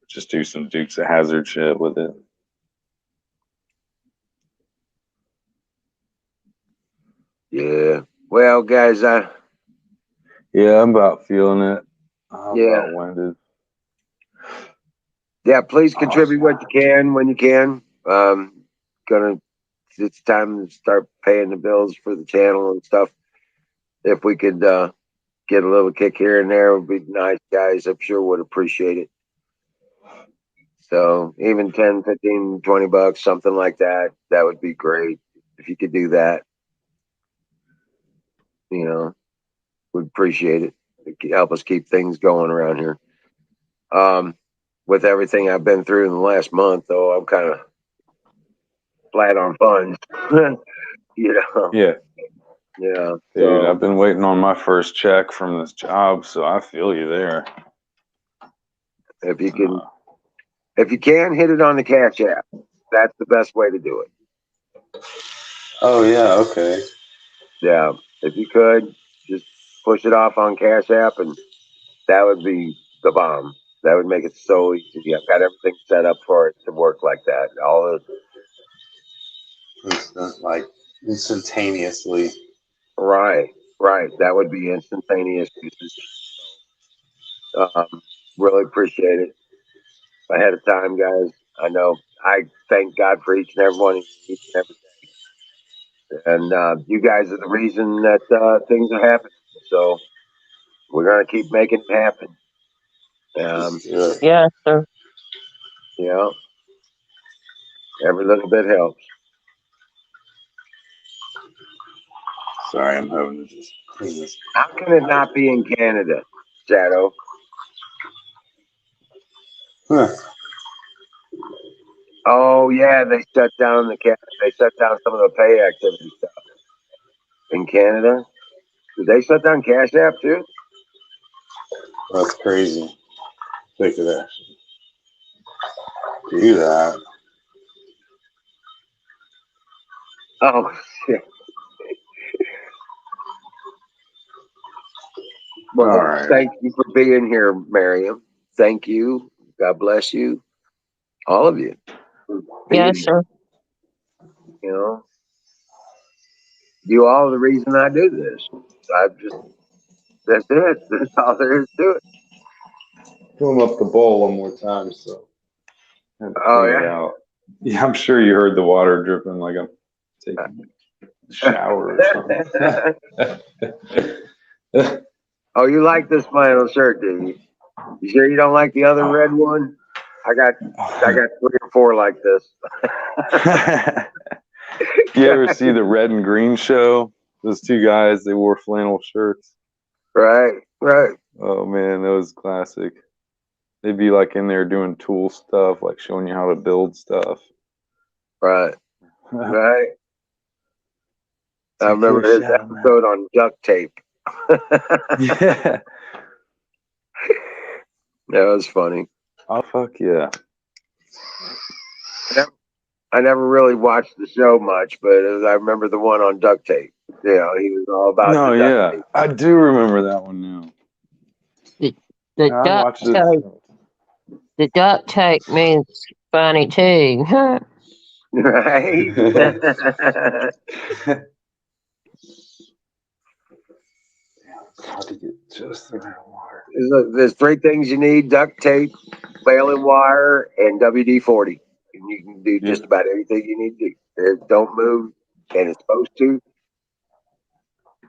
Just do some Dukes of Hazzard shit with it. Yeah. Well, guys, Yeah, I'm about feeling it. I'm Yeah. about winded. yeah, please contribute what you can when you can. It's time to start paying the bills for the channel and stuff. If we could get a little kick here and there, would be nice, guys. I'm sure would appreciate it. So even 10, 15, 20 bucks, something like that, that would be great. If you could do that, you know, would appreciate it. It could help us keep things going around here. With everything I've been through in the last month, though, I'm kind of flat on funds. you know. Yeah. Yeah. Dude, So, I've been waiting on my first check from this job, so I feel you there. if you can hit it on the Cash App, that's the best way to do it. Oh yeah, okay. Yeah. If you could just push it off on Cash App, and that would be the bomb. That would make it so easy. I've got everything set up for it to work like that. All Instant, like instantaneously. right. That would be instantaneous usage. Really appreciate it ahead of time, guys. I know. I thank God for each and every one of you, each and every day. And you guys are the reason that things are happening. So we're gonna keep making it happen. Yeah, sir. You know, every little bit helps. Sorry, I'm having to just clean this. How can it not be in Canada, Shadow? Huh. Oh yeah, they shut down they shut down some of the pay activity stuff in Canada. Did they shut down Cash App too? That's crazy. They could actually do that. Oh shit. Well, All right. thank you for being here, Miriam. Thank you. God bless you, all of you. Yeah, Being, sir. you know, you all are the reason I do this. That's it. That's all there is to it. Fill up the bowl one more time, so I had to Oh clean it yeah. out. Yeah, I'm sure you heard the water dripping like I'm taking a shower or something. Oh, you like this flannel shirt, do you? You sure you don't like the other red one? I got 3 or 4 like this. You ever see the Red and Green show? Those two guys, they wore flannel shirts. Right. Oh man, that was classic. They'd be like in there doing tool stuff, like showing you how to build stuff. Right. I remember his episode on duct tape. Yeah. That was funny. Oh fuck yeah. I never really watched the show much, but I remember the one on duct tape. You know, he was all about No, the duct tape. I do remember that one now. The I duct watched it. tape. The duct tape means funny too. Right? Hard to get just the right water. There's three things you need: duct tape, baling wire, and WD-40. And you can do just about anything you need to do. If it don't move and it's supposed to,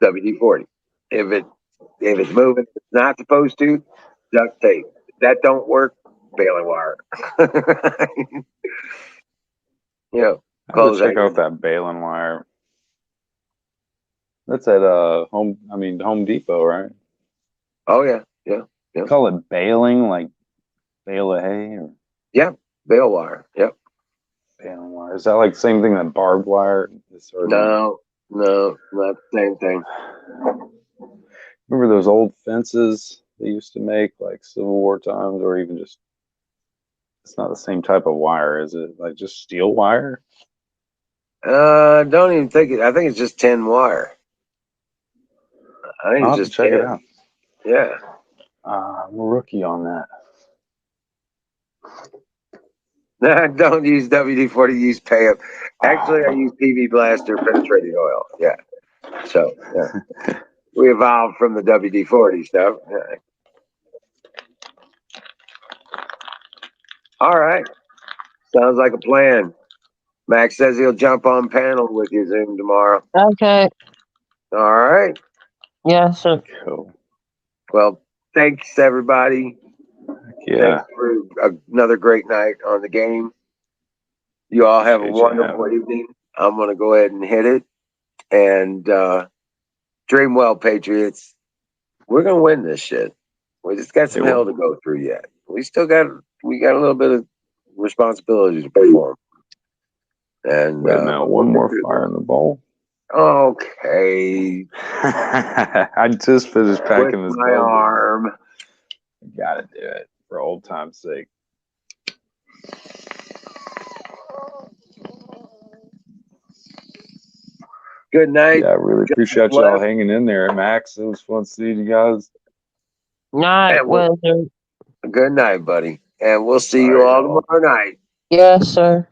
WD-40. If it's moving, it's not supposed to, duct tape. If that don't work, baling wire. You know, I have to close check out hangers. that baling wire. That's at Home Depot, right? Oh yeah, yeah, They call it baling, like bale of hay, or yeah. Bale wire. Yep. baling wire. Is that like the same thing that barbed wire is? Or No, not the same thing. remember those old fences they used to make, like Civil War times, or even just, it's not the same type of wire, is it? Like just steel wire? Don't even think it. I think it's just 10 wire. I think I'll it's have to just check 10. it out. Yeah. I'm a rookie on that. Don't use WD-40, use PAM. Actually, I use PV Blaster penetrating oil. Yeah. So, yeah. We evolved from the WD-40 stuff. Yeah. All right. Sounds like a plan. Max says he'll jump on panel with you Zoom tomorrow. Okay. All right. Yes, sir. Cool. Well, thanks, everybody. Yeah. Thanks for another great night on the game. You all have a Appreciate you wonderful having evening. I'm going to go ahead and hit it. And dream well, Patriots. We're going to win this shit. We just got some They hell will. to go through yet. We got a little bit of responsibility to perform. And Wait a minute, one more fire in the bowl. Okay. I just finished With packing this my bowl. arm. Gotta do it for old time's sake. Good night. Yeah, I really appreciate y'all hanging in there, Max. It was fun seeing you guys. Night, Wizard. Good night, buddy. And we'll see All you right, all y'all. tomorrow night. Yes, sir.